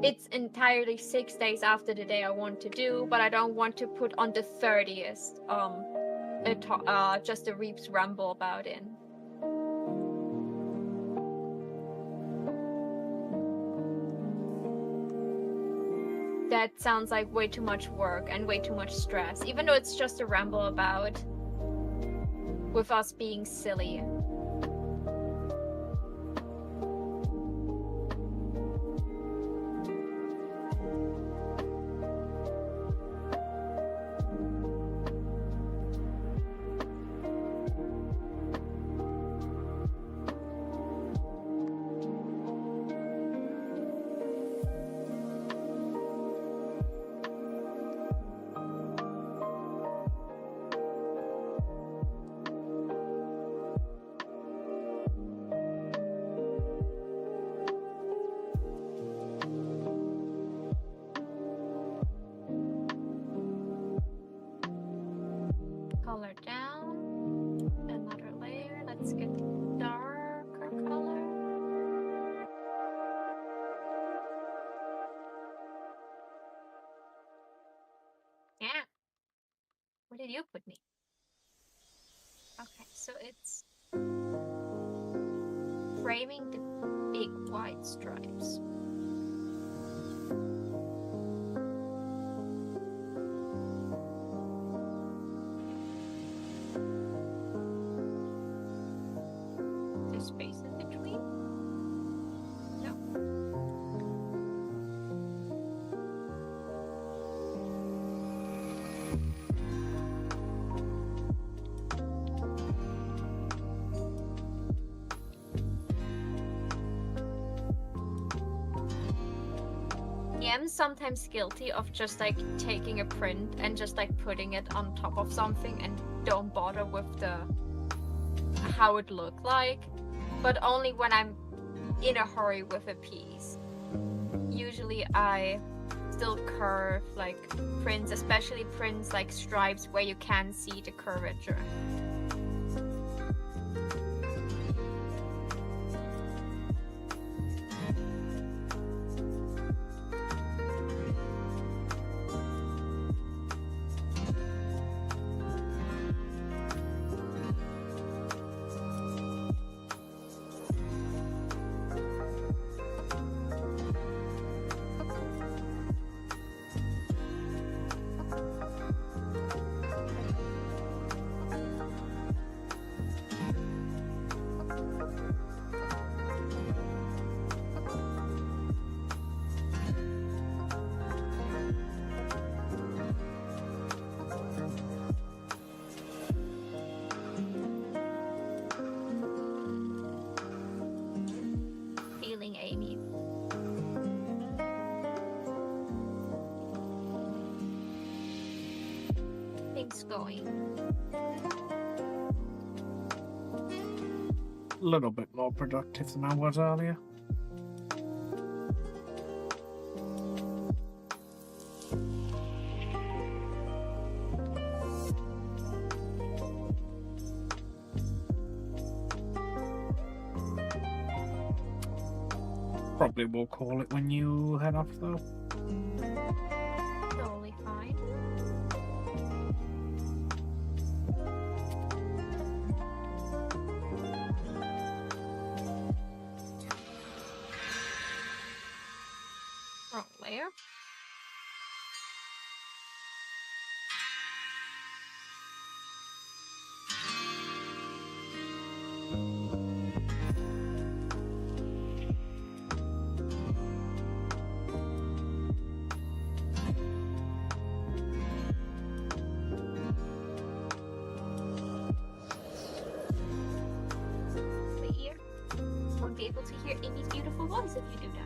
It's entirely 6 days after the day I want to do, but I don't want to put on the 30th just a Reap's ramble about it. That sounds like way too much work and way too much stress, even though it's just a ramble about with us being silly. framing the big white stripes. There's space in between? No. I am sometimes guilty of just like taking a print and just like putting it on top of something and don't bother with the how it looked like, but only when I'm in a hurry with a piece. Usually I still curve like prints, especially prints like stripes where you can see the curvature. Feeling Amy. Things going. A little bit more productive than I was earlier. Probably will call it when you head off, though. Totally fine. Wrong layer. The ear won't be able to hear Amy's beautiful voice if you do that.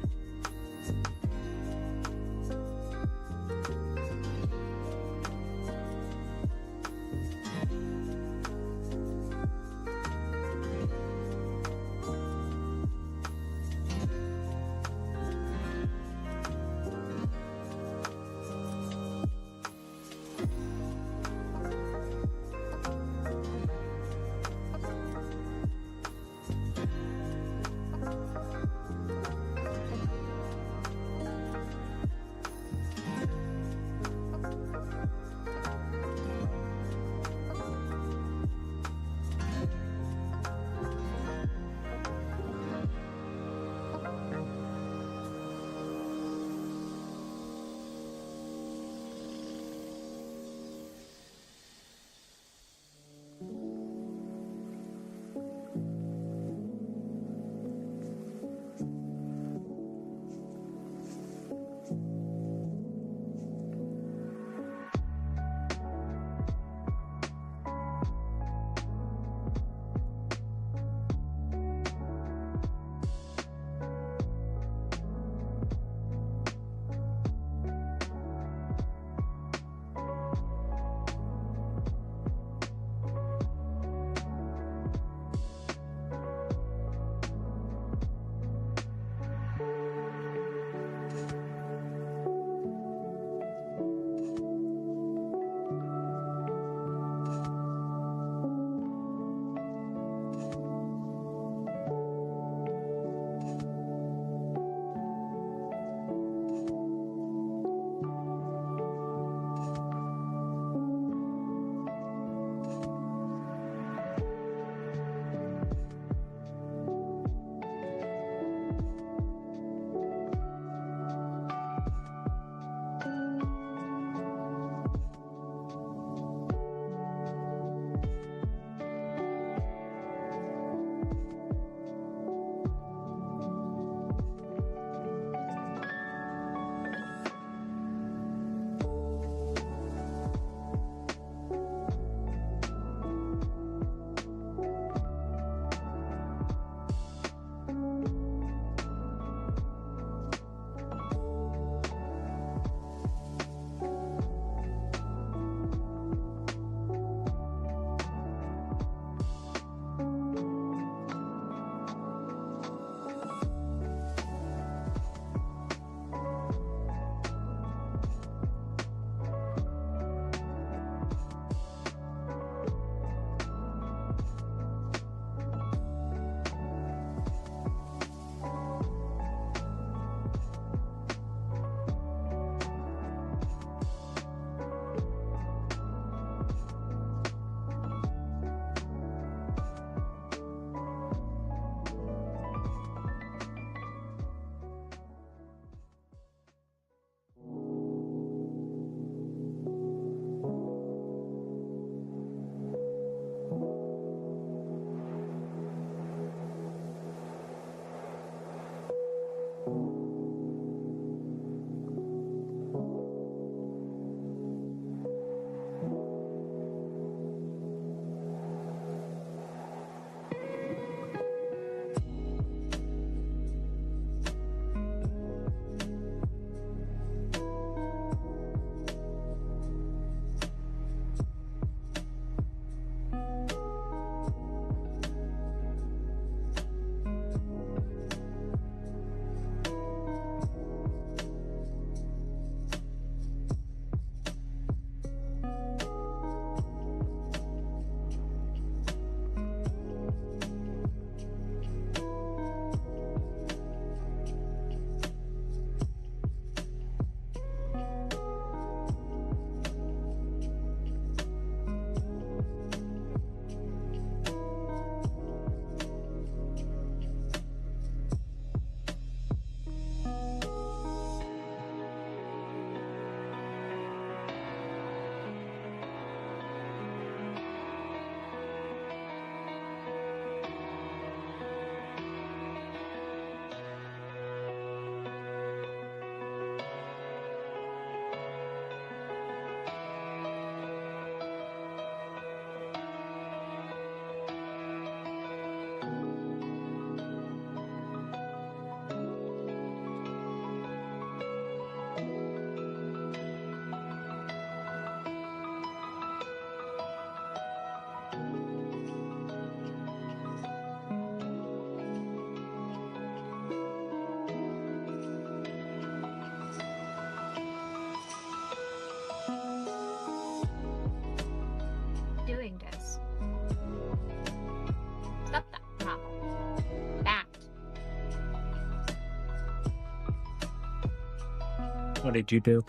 What did you do?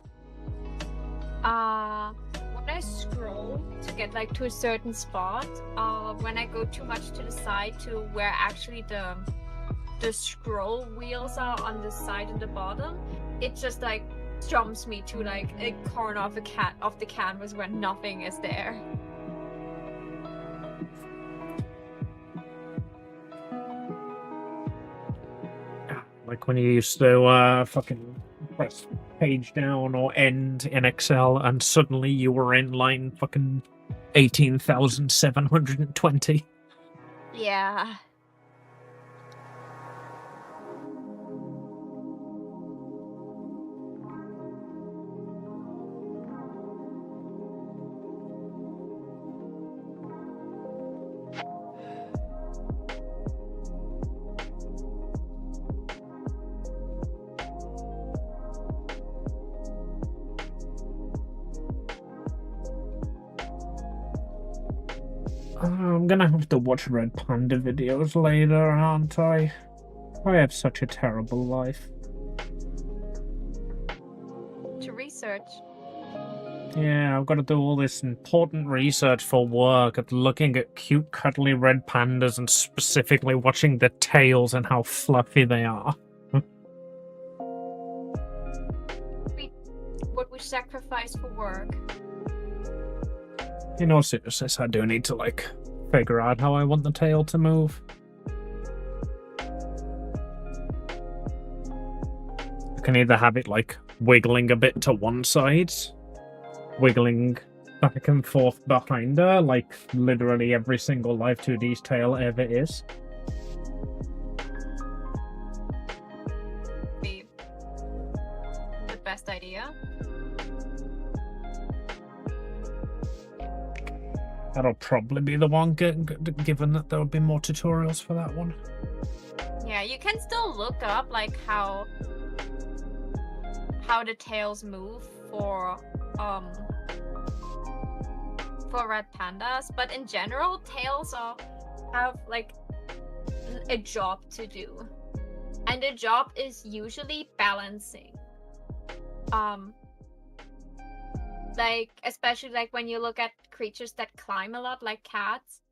When I scroll to get like to a certain spot, when I go too much to the side to where actually the scroll wheels are on the side and the bottom, it just like jumps me to like a corner of the canvas where nothing is there. Like when you used to fucking press page down or end in Excel and suddenly you were in line fucking 18,720. Yeah. I'm gonna have to watch Red Panda videos later, aren't I? I have such a terrible life. To research. Yeah, I've got to do all this important research for work of looking at cute, cuddly red pandas and specifically watching the tails and how fluffy they are. What we sacrifice for work. In all seriousness, I do need to, like, figure out how I want the tail to move. I can either have it, like, wiggling a bit to one side, wiggling back and forth behind her, like literally every single Live2D's tail ever is. Be the best idea. That'll probably be the one, given that there'll be more tutorials for that one. Yeah, you can still look up like how the tails move for red pandas, but in general, tails have like a job to do, and the job is usually balancing. Like especially like when you look at creatures that climb a lot, like cats,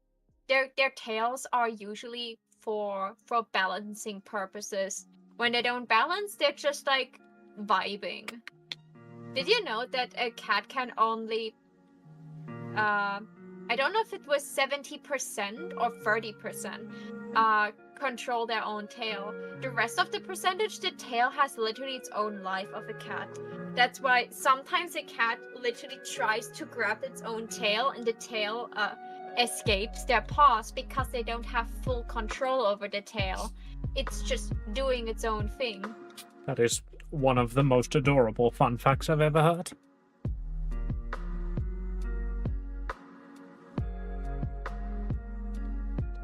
their tails are usually for balancing purposes. When they don't balance, they're just like vibing. Did you know that a cat can only I don't know if it was 70% or 30% control their own tail. The rest of the percentage, the tail has literally its own life of a cat. That's why sometimes a cat literally tries to grab its own tail and the tail escapes their paws because they don't have full control over the tail. It's just doing its own thing. That is one of the most adorable fun facts I've ever heard.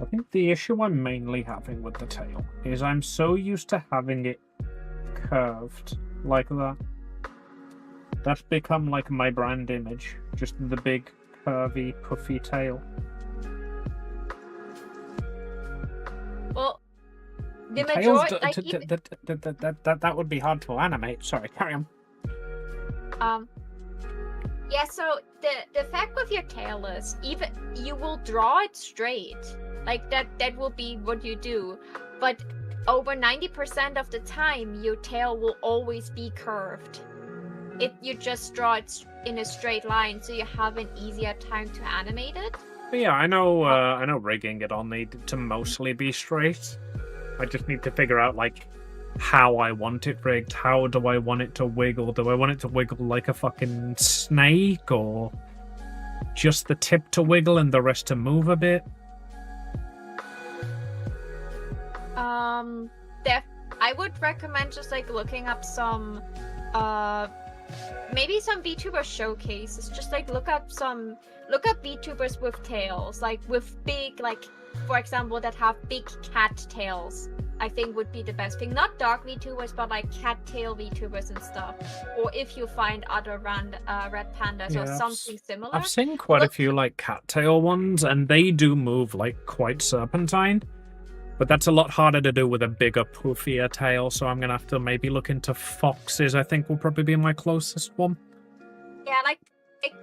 I think the issue I'm mainly having with the tail is I'm so used to having it curved like that. That's become like my brand image, just the big, curvy, puffy tail. Well, the Tails majority, that would be hard to animate. Sorry, carry on. Yeah, so the fact with your tail is even you will draw it straight. Like that will be what you do. But over 90% of the time your tail will always be curved. You just draw it in a straight line so you have an easier time to animate it. But yeah, I know rigging it on needed to mostly be straight. I just need to figure out like how I want it rigged. How do I want it to wiggle? Do I want it to wiggle like a fucking snake, or just the tip to wiggle and the rest to move a bit? I would recommend just like looking up some maybe some VTuber showcases. Just like look up VTubers with tails, like with big, like for example that have big cat tails. I think would be the best thing. Not dog VTubers, but like cat tail VTubers and stuff. Or if you find other red pandas or something similar. I've seen quite a few like cat tail ones, and they do move like quite serpentine. But that's a lot harder to do with a bigger, poofier tail, so I'm gonna have to maybe look into foxes. I think will probably be my closest one. Yeah, like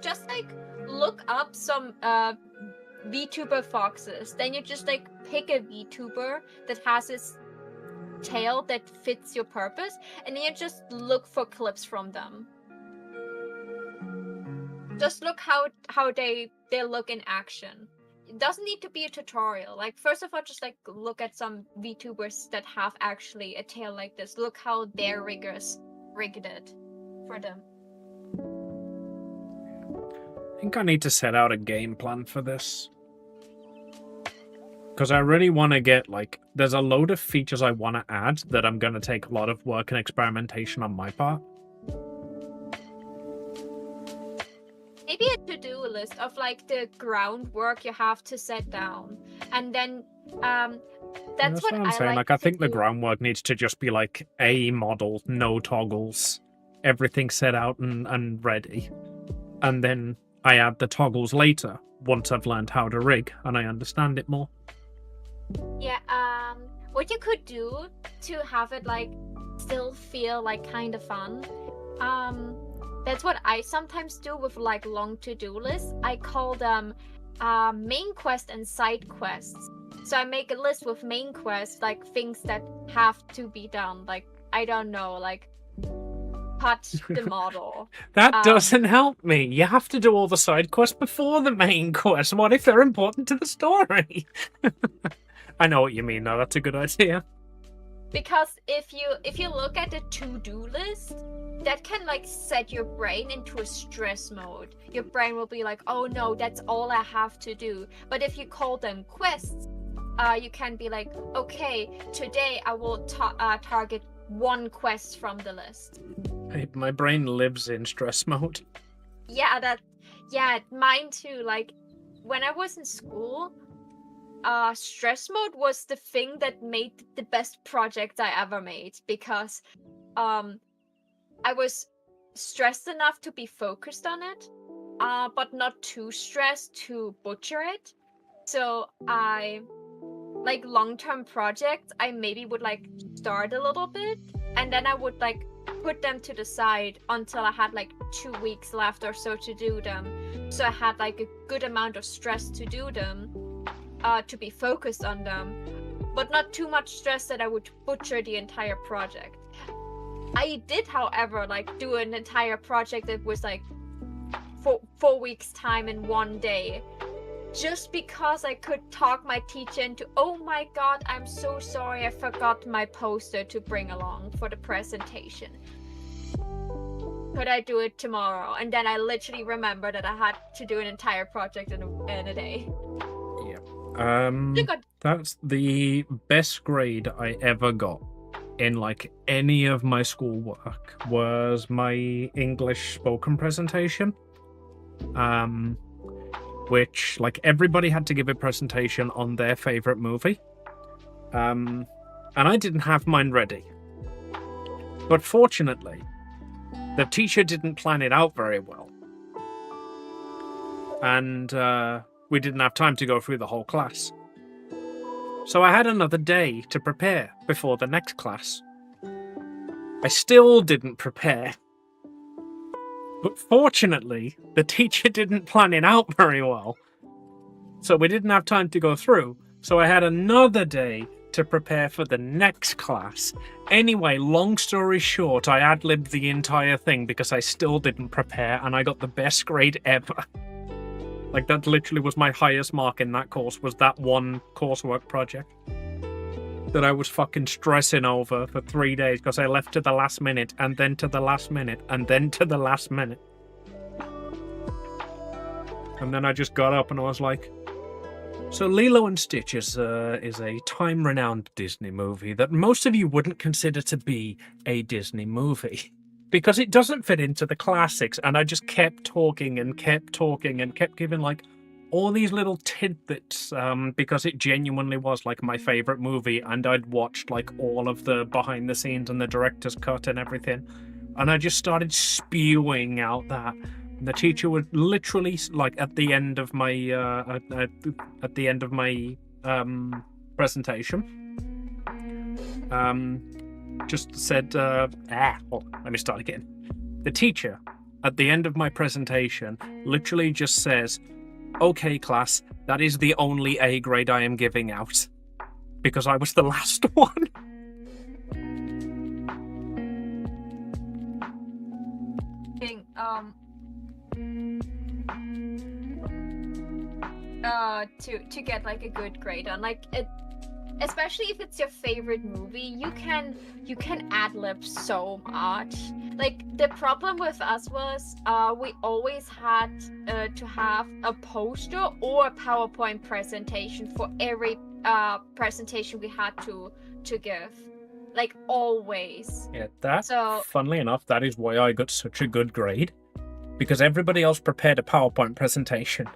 just like look up some VTuber foxes. Then you just like pick a VTuber that has its tail that fits your purpose, and then you just look for clips from them. Just look how they look in action. It doesn't need to be a tutorial. Like, first of all, just like look at some VTubers that have actually a tail like this. Look how their riggers rigged it for them. I think I need to set out a game plan for this. Because I really want to get, like, there's a load of features I want to add that I'm going to take a lot of work and experimentation on my part. Maybe a to-do list of like the groundwork you have to set down, and then that's what I'm saying. Like, I think the groundwork needs to just be like a model, no toggles, everything set out and ready, and then I add the toggles later once I've learned how to rig and I understand it more. Yeah. What you could do to have it like still feel like kind of fun. That's what I sometimes do with like long to-do lists. I call them main quest and side quests. So I make a list with main quests, like things that have to be done. Like, I don't know, like touch the model. That doesn't help me. You have to do all the side quests before the main quest. What if they're important to the story? I know what you mean, though. That's a good idea. Because if you look at the to-do list, that can like set your brain into a stress mode. Your brain will be like, oh no, that's all I have to do. But if you call them quests, you can be like, okay, today I will target one quest from the list. My brain lives in stress mode. Yeah, mine too. Like, when I was in school, stress mode was the thing that made the best project I ever made, because I was stressed enough to be focused on it, but not too stressed to butcher it. So I, like, long-term projects, I maybe would like start a little bit, and then I would like put them to the side until I had like 2 weeks left or so to do them. So I had like a good amount of stress to do them, to be focused on them, but not too much stress that I would butcher the entire project. I did, however, like do an entire project that was like 4 weeks time in one day, just because I could talk my teacher into, oh my god, I'm so sorry, I forgot my poster to bring along for the presentation. Could I do it tomorrow? And then I literally remembered that I had to do an entire project in a day. That's the best grade I ever got in like any of my schoolwork was my English spoken presentation, which like everybody had to give a presentation on their favorite movie, and I didn't have mine ready, but fortunately the teacher didn't plan it out very well, and we didn't have time to go through the whole class. So I had another day to prepare before the next class. I still didn't prepare. But fortunately, the teacher didn't plan it out very well. So we didn't have time to go through. So I had another day to prepare for the next class. Anyway, long story short, I ad-libbed the entire thing because I still didn't prepare, and I got the best grade ever. Like, that literally was my highest mark in that course, was that one coursework project that I was fucking stressing over for 3 days because I left to the last minute, and then to the last minute, and then to the last minute. And then I just got up and I was like, so Lilo and Stitch is a time-renowned Disney movie that most of you wouldn't consider to be a Disney movie, because it doesn't fit into the classics. And I just kept talking and kept talking and kept giving like all these little tidbits, because it genuinely was like my favorite movie, and I'd watched like all of the behind the scenes and the director's cut and everything, and I just started spewing out that. And the teacher would literally, like, at the end of my presentation. Just said, hold on, let me start again. The teacher, at the end of my presentation, literally just says, "Okay, class, that is the only A grade I am giving out." Because I was the last one. To get like a good grade on like it, especially if it's your favorite movie, you can ad-lib so much. Like the problem with us was we always had to have a poster or a PowerPoint presentation for every presentation we had to give, like always. Yeah, that, so funnily enough, that is why I got such a good grade, because everybody else prepared a PowerPoint presentation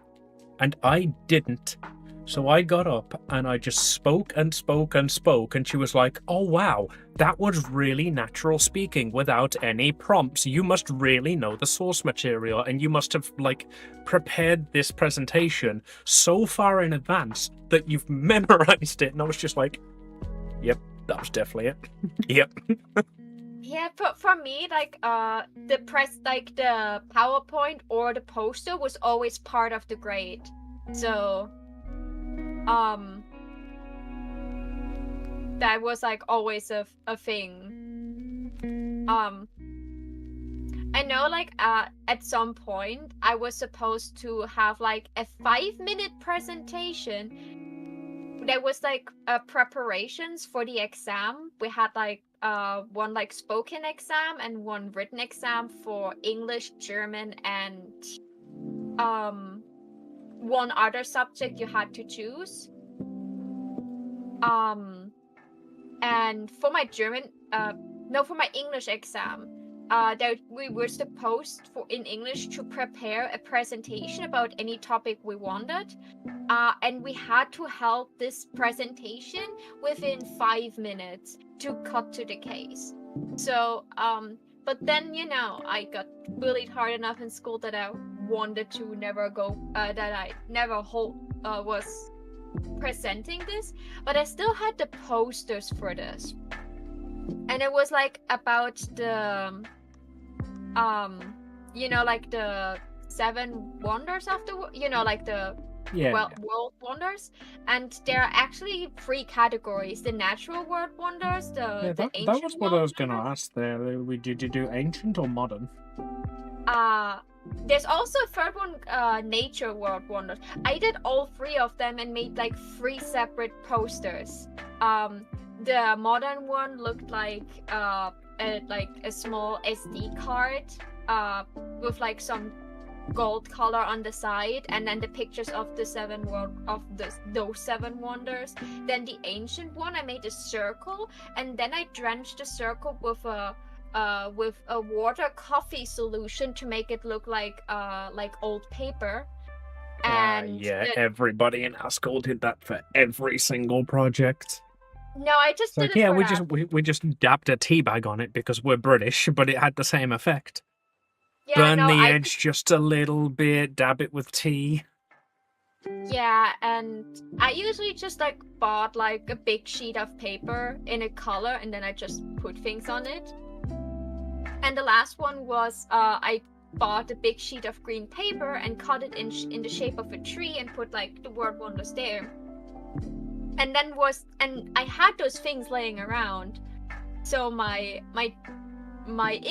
and I didn't. So I got up and I just spoke and spoke and spoke, and she was like, "Oh wow, that was really natural speaking without any prompts. You must really know the source material, and you must have like prepared this presentation so far in advance that you've memorized it." And I was just like, "Yep, that was definitely it." Yep. Yeah, but for me, like the PowerPoint or the poster was always part of the grade. So that was like always a thing. I know like at some point I was supposed to have like a 5-minute presentation. There was like preparations for the exam. We had like one like spoken exam and one written exam for English, German, and one other subject you had to choose. And for my for my English exam, that we were supposed in English to prepare a presentation about any topic we wanted, and we had to help this presentation within 5 minutes to cut to the case. So but then I got bullied hard enough in school that I wanted to never go, that I never was presenting this, but I still had the posters for this, and it was like about the like the 7 wonders of the like the world wonders, and there are actually 3 categories: the natural world wonders, the ancient. That was what I was gonna ask there. Did you do ancient or modern? There's also a 3rd one, nature world wonders. I did all 3 of them and made like 3 separate posters. The modern one looked like a small SD card with like some gold color on the side, and then the pictures of the 7 those 7 wonders. Then the ancient one, I made a circle, and then I drenched the circle with a water coffee solution to make it look like old paper. And everybody in our school did that for every single project. No, I just did it for we just dabbed a tea bag on it because we're British, but it had the same effect. Yeah, Burn the edge just a little bit, dab it with tea. Yeah, and I usually just like bought like a big sheet of paper in a color, and then I just put things on it. And the last one was I bought a big sheet of green paper and cut it in the shape of a tree and put like the word wonders there. And then I had those things laying around. So my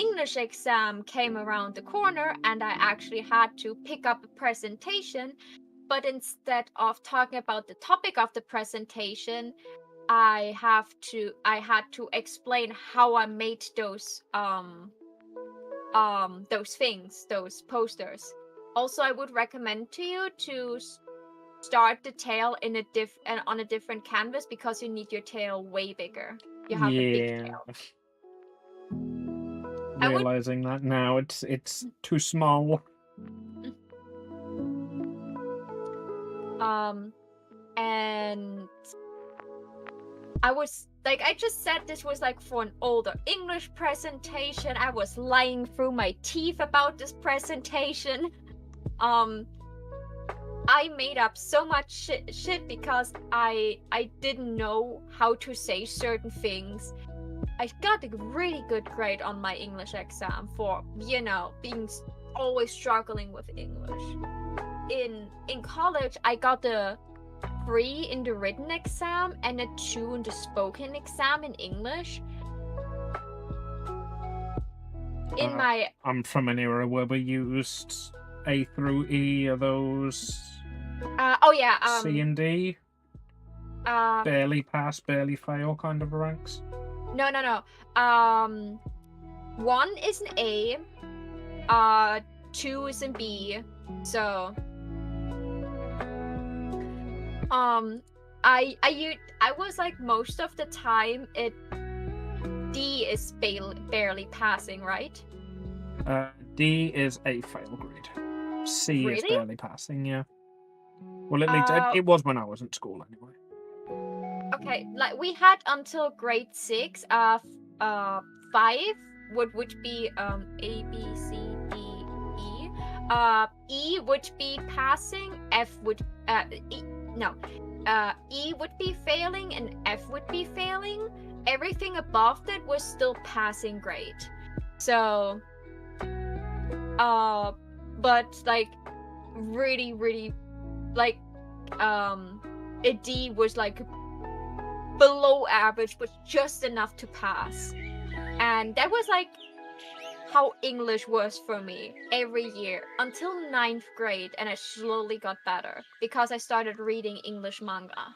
English exam came around the corner, and I actually had to pick up a presentation, but instead of talking about the topic of the presentation, I had to explain how I made those things, those posters. Also, I would recommend to you to start the tail on a different canvas, because you need your tail way bigger. You have a big tail. Realizing that now, it's too small. And I was like, I just said this was like for an older English presentation. I was lying through my teeth about this presentation. I made up so much shit because I didn't know how to say certain things. I got a really good grade on my English exam for, being always struggling with English. In college, I got a 3 in the written exam and a 2 in the spoken exam in English. I'm from an era where we used A through E. Are those? C and D. Barely pass, barely fail kind of ranks. No. 1 is an A. 2 is an B. So. I was like most of the time D is barely passing, right? D is a fail grade. C is Really? barely passing, yeah. Well, at least it was when I was in school, anyway. Okay, like we had until grade 6, 5 would be A, B, C, D, E. E would be passing. F would E would be failing and F would be failing. Everything above that was still passing grade. So, but like really like a D was like below average, but just enough to pass. And that was like how English was for me every year until 9th grade, and I slowly got better because I started reading English manga.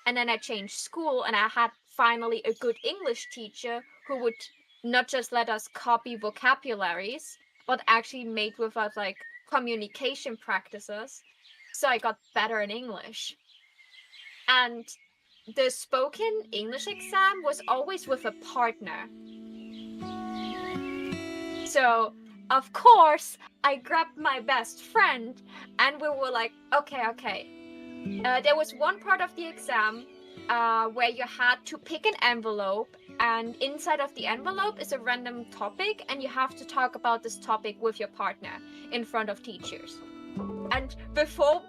And then I changed school, and I had finally a good English teacher who would not just let us copy vocabularies, but actually made with us like communication practices. So I got better in English. And the spoken English exam was always with a partner. So, of course, I grabbed my best friend and we were like, okay. There was one part of the exam where you had to pick an envelope, and inside of the envelope is a random topic, and you have to talk about this topic with your partner in front of teachers. And before,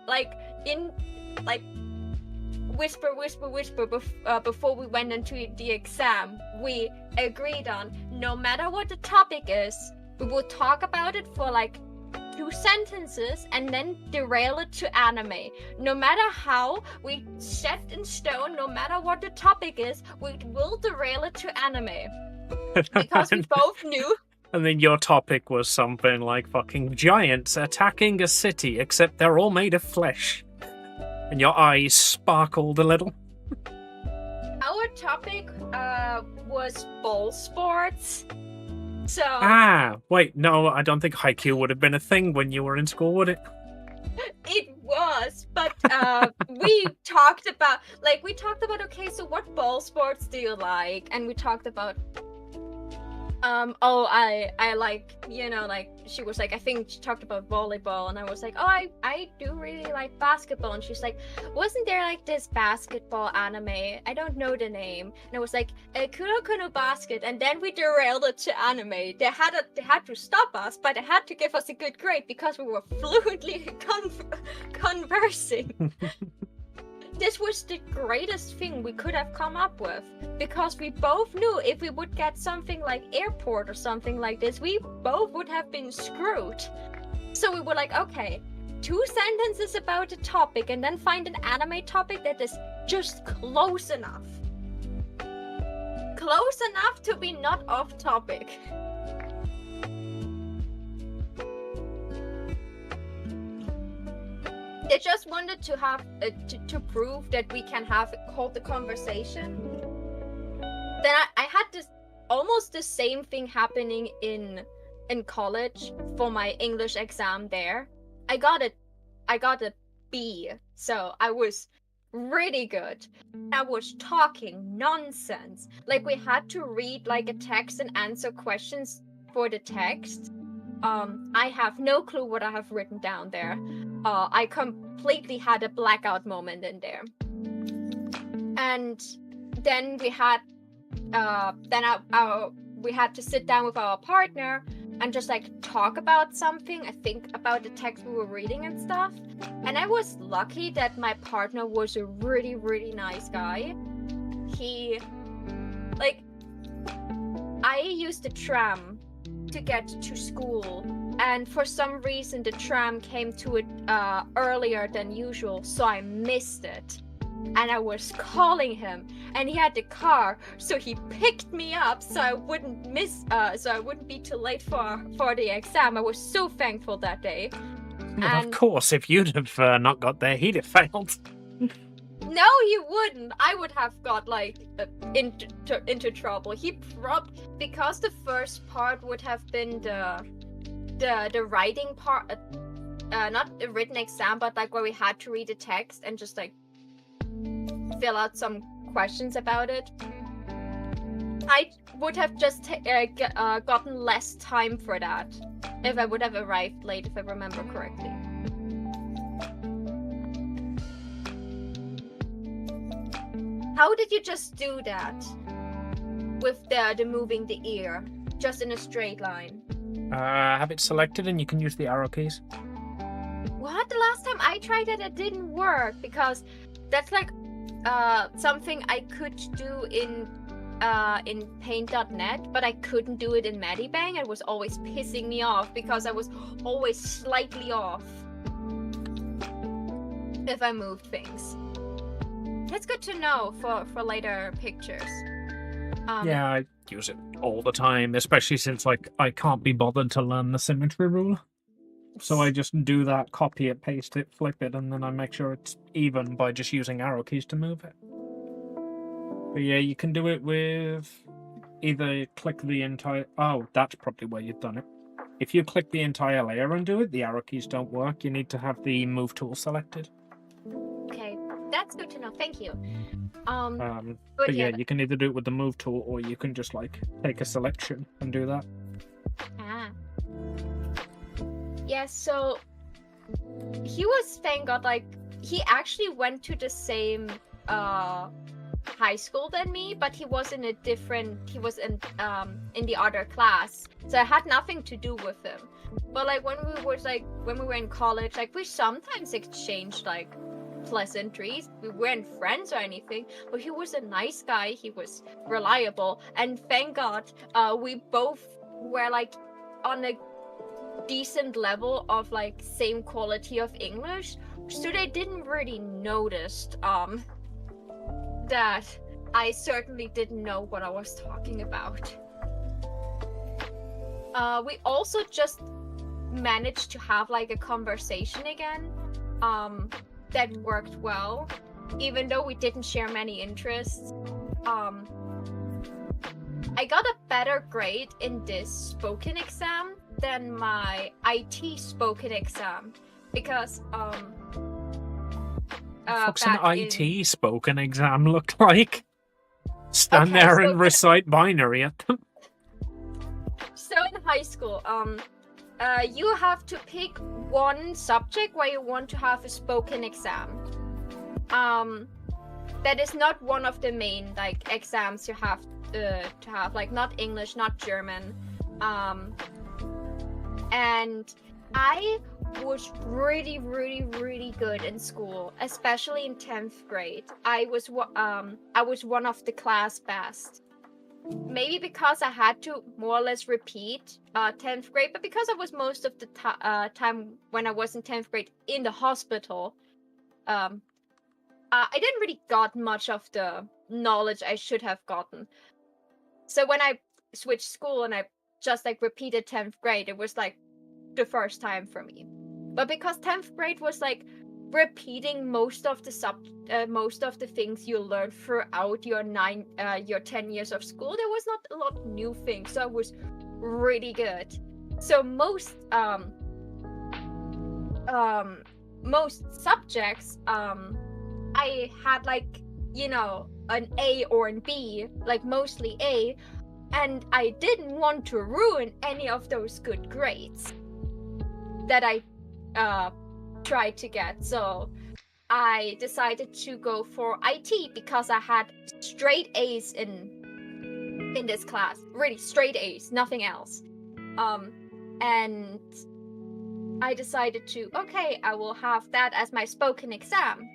whisper, before we went into the exam, we agreed on no matter what the topic is, we will talk about it for like 2 sentences and then derail it to anime. No matter how, we set in stone, no matter what the topic is, we will derail it to anime. Because we both knew. And then your topic was something like fucking giants attacking a city, except they're all made of flesh. And your eyes sparkled a little. Our topic was ball sports. So wait, no, I don't think Haikyuu would have been a thing when you were in school, would it? It was, but we talked about okay, so what ball sports do you like? And we talked about I like, like she was like, I think she talked about volleyball, and I was like, oh, I do really like basketball, and she's like, wasn't there like this basketball anime? I don't know the name. And I was like, Kuroko no Basket, and then we derailed it to anime. They had to stop us, but they had to give us a good grade because we were fluently conversing. This was the greatest thing we could have come up with, because we both knew if we would get something like airport or something like this, we both would have been screwed. So we were like, okay, 2 sentences about the topic and then find an anime topic that is just close enough. Close enough to be not off topic. They just wanted to have to prove that we can hold the conversation. Then I had this almost the same thing happening in college for my English exam there. I got a B, so I was really good. I was talking nonsense. Like we had to read like a text and answer questions for the text. I have no clue what I have written down there. I completely had a blackout moment in there. And then we had we had to sit down with our partner and just like talk about something. I think about the text we were reading and stuff. And I was lucky that my partner was a really, really nice guy. He, like, I used the tram to get to school, and for some reason the tram came to it earlier than usual, so I missed it. And I was calling him, and he had the car, so he picked me up so I wouldn't be too late for the exam. I was so thankful that day. Well, of course, if you'd have not got there, he'd have failed. No, he wouldn't. I would have got like into trouble. Because the first part would have been the writing part, not a written exam, but like where we had to read the text and just like fill out some questions about it. I would have just gotten less time for that if I would have arrived late, if I remember correctly. How did you just do that with the moving the ear just in a straight line? Have it selected and you can use the arrow keys. What? The last time I tried it didn't work, because that's like something I could do in paint.net, but I couldn't do it in Medibang. It was always pissing me off because I was always slightly off if I moved things. That's good to know for later pictures. Yeah, I use it all the time, especially since like I can't be bothered to learn the symmetry rule. So I just do that, copy it, paste it, flip it, and then I make sure it's even by just using arrow keys to move it. But yeah, you can do it with either click the entire... Oh, that's probably where you've done it. If you click the entire layer and do it, the arrow keys don't work. You need to have the move tool selected. Okay, that's good to know. Thank you. But yeah, you can either do it with the move tool, or you can just like take a selection and do that. Ah. Yeah, so he was, thank God, like, he actually went to the same high school than me, but he was in the other class, so I had nothing to do with him. But like when we were in college, like we sometimes exchanged like pleasantries. We weren't friends or anything, but he was a nice guy, he was reliable, and thank God we both were like on a decent level of like same quality of English, so they didn't really notice that I certainly didn't know what I was talking about. We also just managed to have like a conversation again that worked well, even though we didn't share many interests. I got a better grade in this spoken exam than my IT spoken exam, because what's an IT spoken exam look like? Stand there and recite binary at them. So in high school, you have to pick one subject where you want to have a spoken exam. That is not one of the main like exams you have to have, like not English, not German. And I was really, really, really good in school, especially in 10th grade. I was one of the class best. Maybe because I had to more or less repeat 10th grade, but because I was most of the time when I was in 10th grade in the hospital, I didn't really got much of the knowledge I should have gotten. So when I switched school and I just like repeated 10th grade, it was like the first time for me. But because 10th grade was like repeating most of the things you learned throughout your 10 years of school, there was not a lot of new things, so I was really good. So most subjects I had like, you know, an A or an B, like mostly A, and I didn't want to ruin any of those good grades that I tried to get. So I decided to go for IT because I had straight A's in this class, really straight A's, nothing else. and I decided to, okay, I will have that as my spoken exam.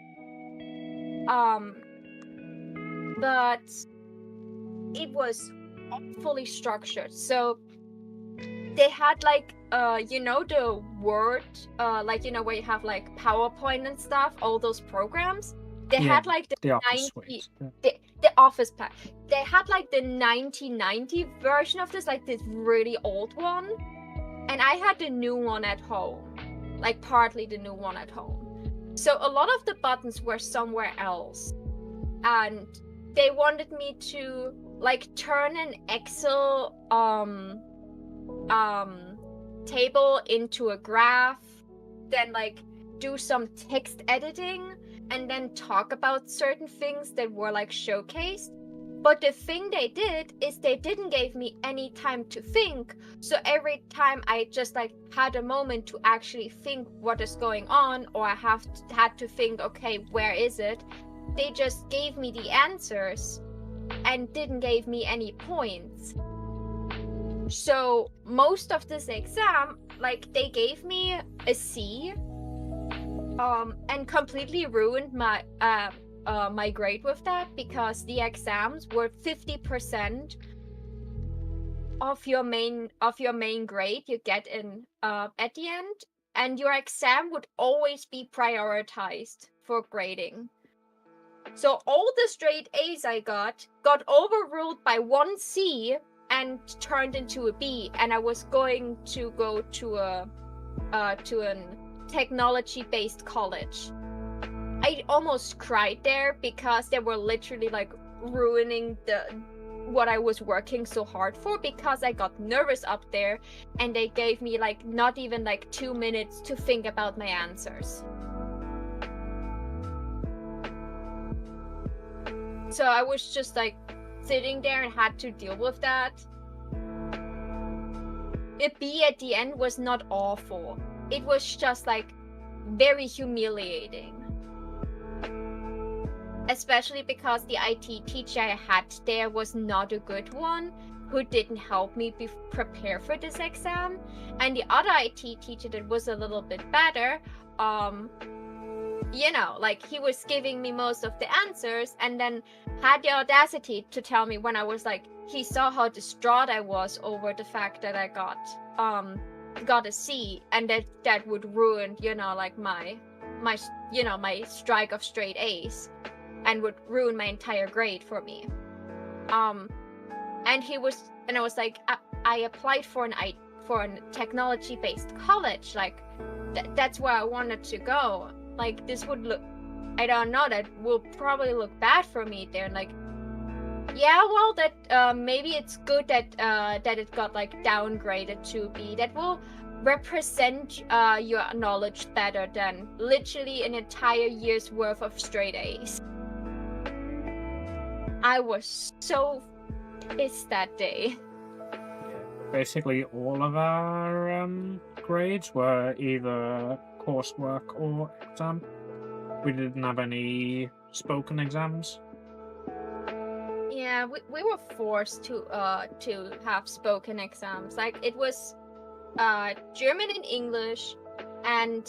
But it was fully structured. So they had like the Word, where you have like PowerPoint and stuff, all those programs. They had like the Office suite. the Office pack. They had like the 1990 version of this, like this really old one, and I had the new one at home, like partly the new one at home. So a lot of the buttons were somewhere else, and they wanted me to like turn an Excel table into a graph, then like do some text editing, and then talk about certain things that were like showcased. But the thing they did is they didn't give me any time to think. So every time I just like had a moment to actually think what is going on, or I had to think, okay, where is it? They just gave me the answers and didn't give me any points. So most of this exam, like they gave me a C, and completely ruined my my grade with that, because the exams were 50% of your main grade you get in at the end, and your exam would always be prioritized for grading. So all the straight A's I got overruled by one C and turned into a B, and I was going to go to an technology-based college. I almost cried there because they were literally like ruining what I was working so hard for, because I got nervous up there and they gave me like not even like 2 minutes to think about my answers. So I was just like sitting there and had to deal with that. A B at the end was not awful. It was just like very humiliating. Especially because the IT teacher I had there was not a good one, who didn't help me prepare for this exam. And the other IT teacher that was a little bit better, like he was giving me most of the answers, and then had the audacity to tell me when I was like, he saw how distraught I was over the fact that I got a C, and that would ruin, like my strike of straight A's, and would ruin my entire grade for me. And I was like, I applied for a technology-based college, like that's where I wanted to go. Like this would look, I don't know, that will probably look bad for me there. Like, yeah, well, that maybe it's good that it got like downgraded to B. That will represent your knowledge better than literally an entire year's worth of straight A's. I was so pissed that day. Basically, all of our grades were either coursework or exam. We didn't have any spoken exams. Yeah, we were forced to have spoken exams. Like it was German and English, and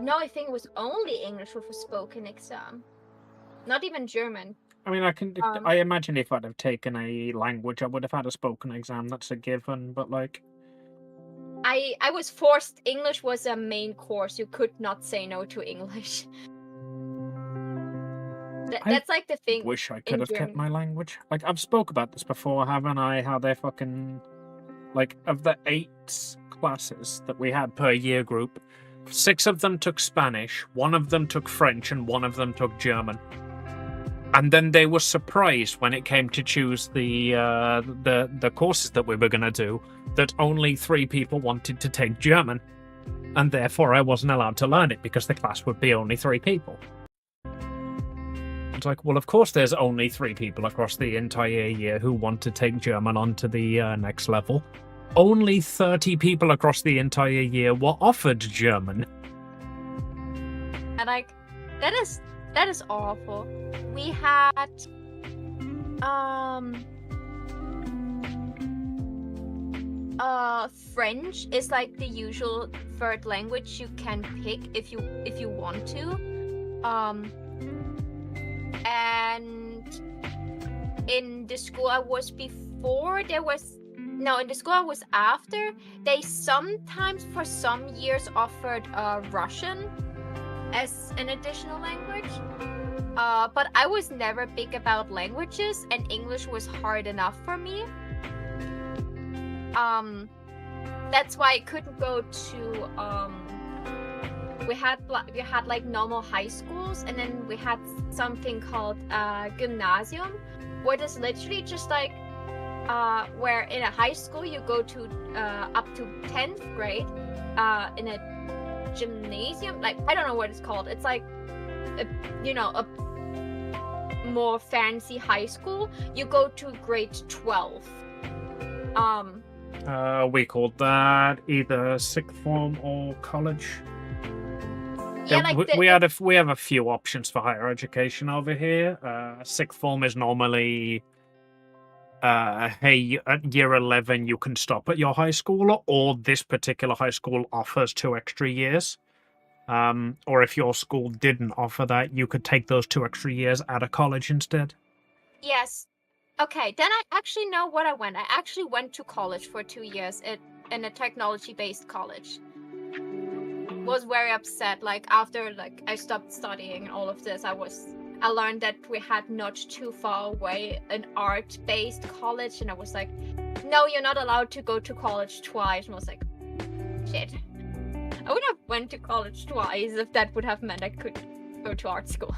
no, I think it was only English with a spoken exam. Not even German. I mean, I imagine if I'd have taken a language, I would have had a spoken exam. That's a given. But like, I was forced. English was a main course. You could not say no to English. That's like the thing. Wish I could have kept my language. Like, I've spoke about this before, haven't I? How they're fucking, like, of the 8 classes that we had per year group, 6 of them took Spanish, 1 of them took French, and 1 of them took German. And then they were surprised when it came to choose the courses that we were going to do, that only 3 people wanted to take German, and therefore I wasn't allowed to learn it because the class would be only 3 people. It's like, well, of course there's only 3 people across the entire year who want to take German onto the next level. Only 30 people across the entire year were offered German. And like, that is awful. We had French is like the usual third language you can pick if you want to. And in the school I was before, in the school I was after, they sometimes for some years offered Russian as an additional language. But I was never big about languages, and English was hard enough for me. That's why I couldn't go to we had like normal high schools, and then we had something called gymnasium, where it's literally just like where in a high school you go to up to 10th grade in a gymnasium, like I don't know what it's called. It's like a more fancy high school. You go to grade 12. We called that either sixth form or college. Yeah, like we have a few options for higher education over here. Sixth form is normally, hey, at year 11 you can stop at your high school, or this particular high school offers 2 extra years. Or if your school didn't offer that, you could take those 2 extra years at a college instead. Yes. Okay, then I actually know what I went. I actually went to college for 2 years in a technology-based college. Was very upset, like after like I stopped studying and all of this, I learned that we had not too far away an art-based college, and I was like, no, you're not allowed to go to college twice. And I was like, shit. I would have went to college twice if that would have meant I could go to art school.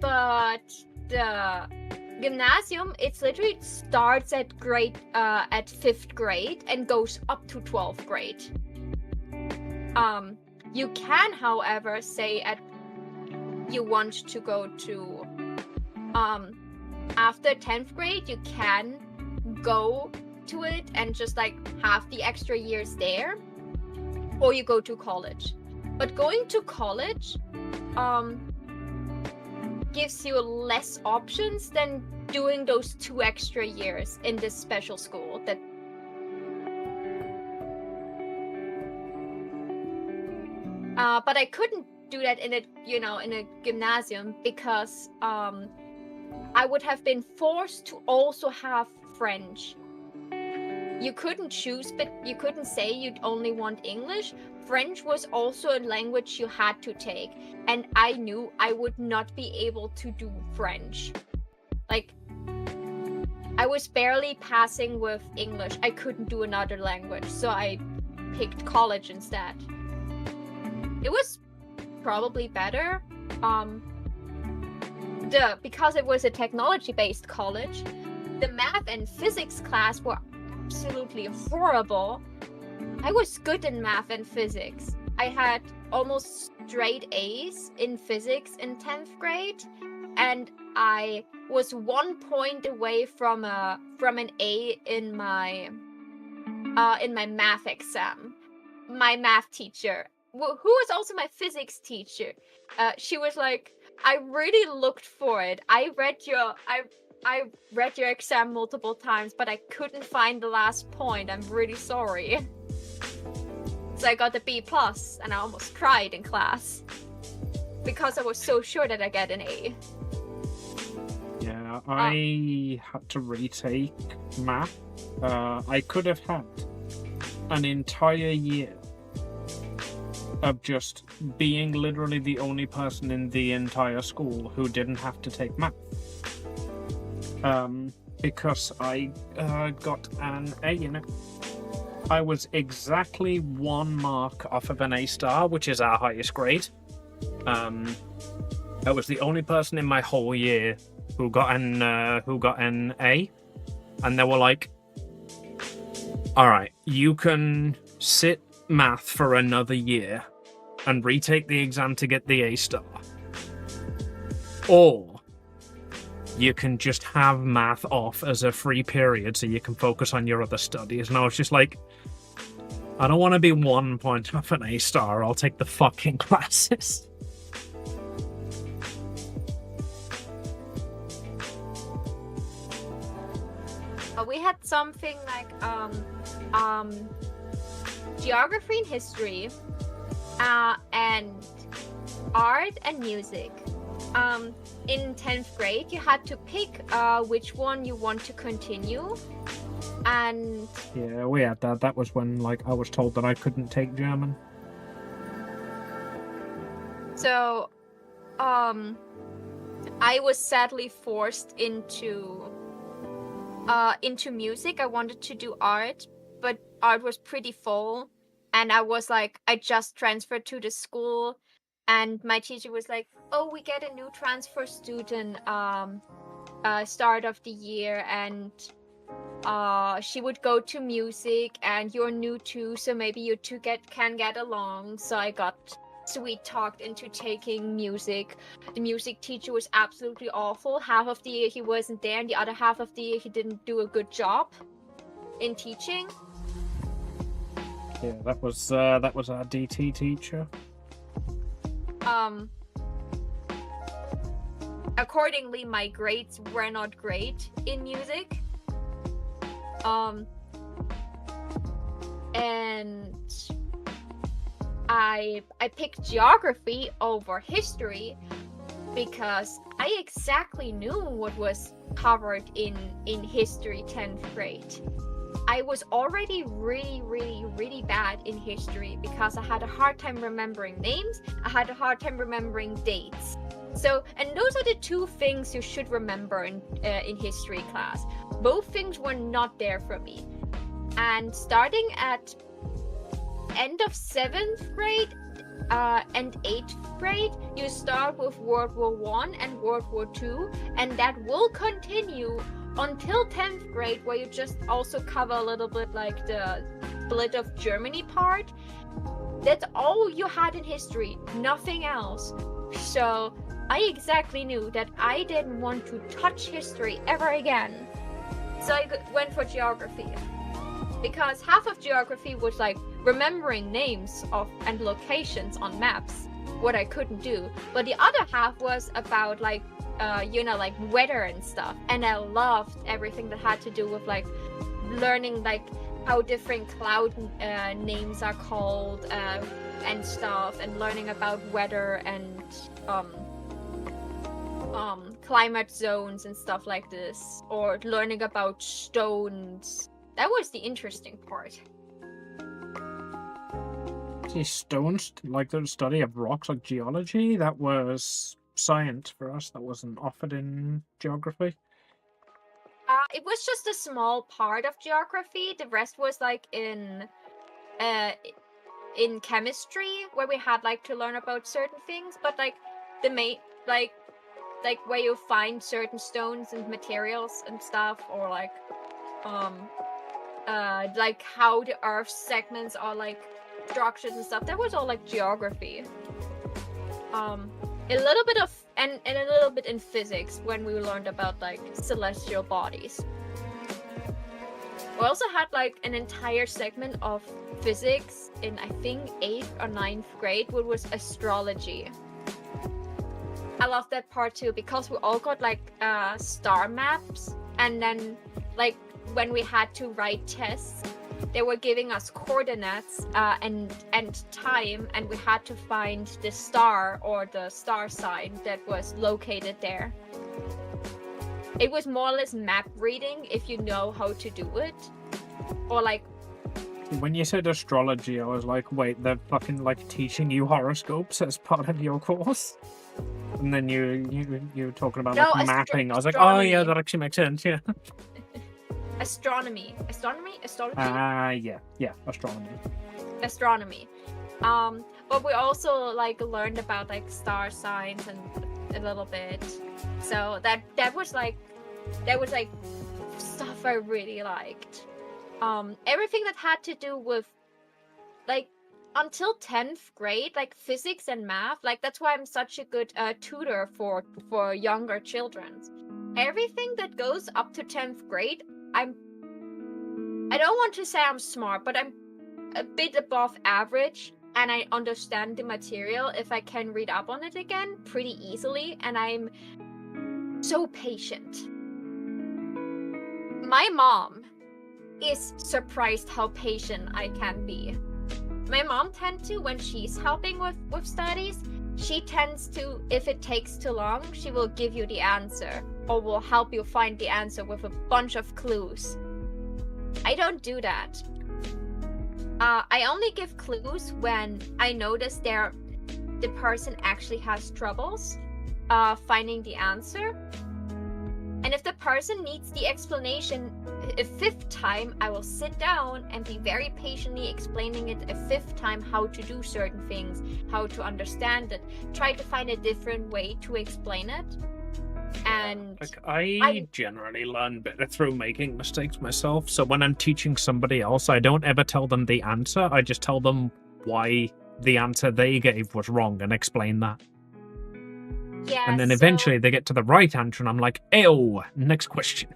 But the gymnasium, it's literally starts at 5th grade and goes up to 12th grade. You can, however, say you want to go to after 10th grade, you can go to it and just like have the extra years there, or you go to college. But going to college gives you less options than doing those 2 extra years in this special school. But I couldn't do that in a gymnasium because I would have been forced to also have French. You couldn't choose, but you couldn't say you'd only want English. French was also a language you had to take, and I knew I would not be able to do French. Like, I was barely passing with English. I couldn't do another language, so I picked college instead. It was probably better. Because it was a technology-based college, the math and physics class were absolutely horrible. I was good in math and physics. I had almost straight A's in physics in 10th grade, and I was 1 point away from an A in my math exam. My math teacher, who was also my physics teacher, she was like, I really looked for it. I read your exam multiple times, but I couldn't find the last point. I'm really sorry. So I got a B+, and I almost cried in class because I was so sure that I'd get an A. Yeah, I had to retake math. I could have had an entire year of just being literally the only person in the entire school who didn't have to take math. Because I got an A in it. I was exactly 1 mark off of an A star, which is our highest grade. I was the only person in my whole year who got an A, and they were like, "All right, you can sit math for another year and retake the exam to get the A star, or you can just have math off as a free period so you can focus on your other studies." And I was just like, I don't want to be 1 point off an A star. I'll take the fucking classes. We had something like geography and history, and art and music. In 10th grade, you had to pick which one you want to continue, and Yeah, we had that. That was when like I was told that I couldn't take German. so I was sadly forced into music. I wanted to do art, but art was pretty full, and I was like, I just transferred to the school, and my teacher was like, "Oh, we get a new transfer student start of the year, and she would go to music, and you're new too, so maybe you two can get along." So I got sweet talked into taking music. The music teacher was absolutely awful. Half of the year he wasn't there, and the other half of the year he didn't do a good job in teaching. Yeah, that was our DT teacher. Accordingly, my grades were not great in music. And I picked geography over history because I exactly knew what was covered in history 10th grade. I was already really bad in history because I had a hard time remembering names. I had a hard time remembering dates. So, and those are the two things you should remember in history class. Both things were not there for me. And starting at end of 7th grade and 8th grade, you start with World War I and World War II, and that will continue until 10th grade, where you just also cover a little bit like the split of Germany part. That's all you had in history, nothing else. So I exactly knew that I didn't want to touch history ever again. So I went for geography. Because half of geography was like remembering names of and locations on maps, what I couldn't do. But the other half was about like like weather and stuff. And I loved everything that had to do with like learning like how different cloud names are called and stuff, and learning about weather and climate zones and stuff like this, or learning about stones. That was the interesting part. See, stones, like the study of rocks, like geology, that was science for us. That wasn't offered in geography. It was just a small part of geography. The rest was like in chemistry, where we had like to learn about certain things, but like the main like where you find certain stones and materials and stuff, or like how the earth segments are like structured and stuff. That was all like geography. A little bit of and a little bit in physics when we learned about like celestial bodies. We also had like an entire segment of physics in I think 8th or 9th grade, which was astrology. I love that part too, because we all got like star maps, and then like when we had to write tests, they were giving us coordinates and time, and we had to find the star or the star sign that was located there. It was more or less map reading if you know how to do it. Or like, when you said astrology, I was like, wait, they're fucking like teaching you horoscopes as part of your course? And then you were talking about No, like mapping. I was like, oh yeah, that actually makes sense, yeah. Astrology. Yeah, astronomy. But we also like learned about like star signs and a little bit. So that was like stuff I really liked. Everything that had to do with like until 10th grade, like physics and math, like that's why I'm such a good tutor for younger children. Everything that goes up to 10th grade, I don't want to say I'm smart, but I'm a bit above average, and I understand the material if I can read up on it again pretty easily, and I'm so patient. my mom is surprised how patient I can be. My mom tends to, when she's helping with studies, she tends to, if it takes too long, she will give you the answer or will help you find the answer with a bunch of clues. I don't do that. I only give clues when I notice the person actually has troubles finding the answer. And if the person needs the explanation a 5th time, I will sit down and be very patiently explaining it a 5th time how to do certain things, how to understand it, try to find a different way to explain it. And like I generally learn better through making mistakes myself. So when I'm teaching somebody else, I don't ever tell them the answer. I just tell them why the answer they gave was wrong and explain that. yeah, And then so- eventually they get to the right answer and I'm like, ew, next question.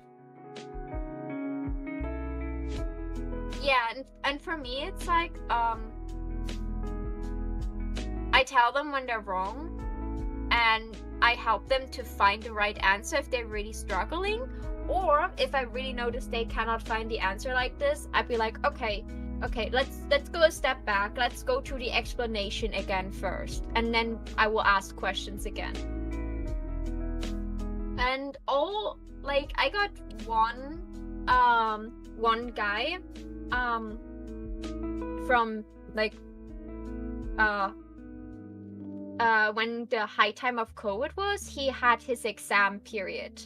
Yeah, and for me, it's like, I tell them when they're wrong, and I help them to find the right answer if they're really struggling, or if I really notice they cannot find the answer like this, I'd be like, okay, let's go a step back, let's go through the explanation again first, and then I will ask questions again. And I got one guy from when the high time of COVID was, he had his exam period.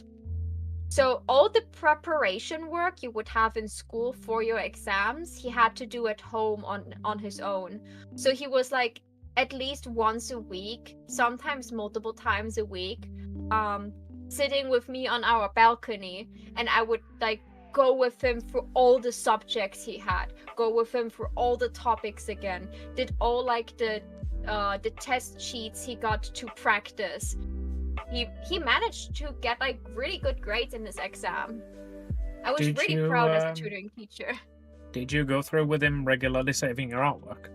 So all the preparation work you would have in school for your exams, he had to do at home on his own. So he was like at least once a week, sometimes multiple times a week, sitting with me on our balcony, and I would like go with him through all the subjects he had, go with him through all the topics again, did all like the test sheets he got to practice. He managed to get like really good grades in his exam. I was Did really you, proud as a tutoring teacher. Did you go through with him regularly saving your artwork?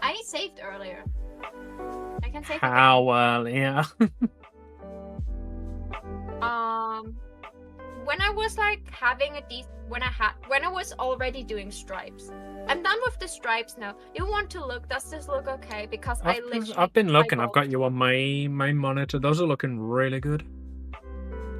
I saved earlier. I can save How well, yeah. when I was like having a when I was already doing stripes. I'm done with the stripes now. You want to look? Does this look okay? Because I've been looking. I've eyeballed. got you on my monitor. Those are looking really good.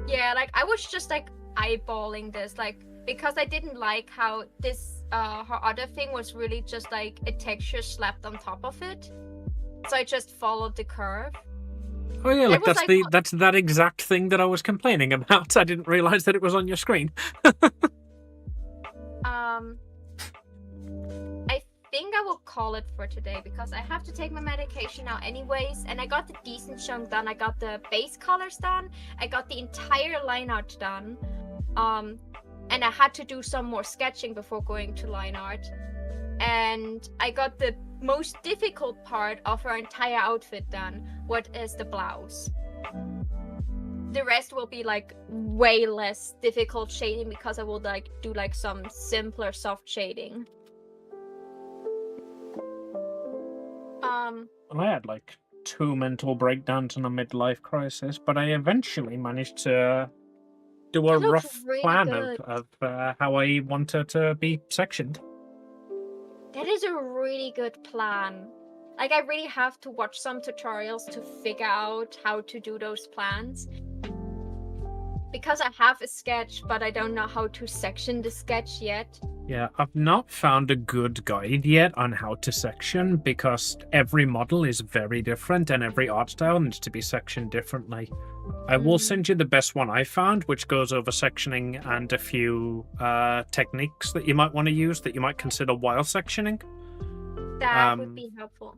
Yeah, like I was just like eyeballing this, like because I didn't like how this her other thing was really just like a texture slapped on top of it. So I just followed the curve. Oh yeah, It like was that's like- that's that exact thing that I was complaining about. I didn't realize that it was on your screen. I think I will call it for today because I have to take my medication now anyways, and I got the decent chunk done. I got the base colors done, I got the entire line art done, and I had to do some more sketching before going to line art, and I got the most difficult part of her entire outfit done, what is the blouse. The rest will be like way less difficult shading because I will like do like some simpler soft shading. Well, I had like 2 mental breakdowns and a midlife crisis, but I eventually managed to do a It looks rough really plan good. of how I want her to be sectioned. That is a really good plan. Like I really have to watch some tutorials to figure out how to do those plans. Because I have a sketch, but I don't know how to section the sketch yet. Yeah, I've not found a good guide yet on how to section because every model is very different and every art style needs to be sectioned differently. I will send you the best one I found, which goes over sectioning and a few techniques that you might want to use that you might consider while sectioning. That would be helpful.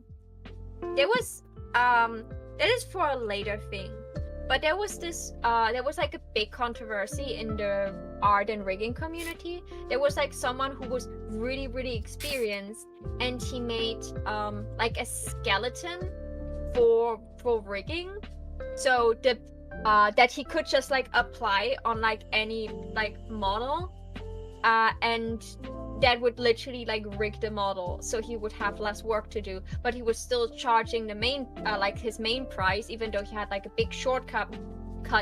There was that is for a later thing. But there was this there was like a big controversy in the art and rigging community. There was like someone who was really, really experienced and he made like a skeleton for rigging. So the that he could just like apply on like any like model. And that would literally like rig the model so he would have less work to do, but he was still charging the main like his main price, even though he had like a big shortcut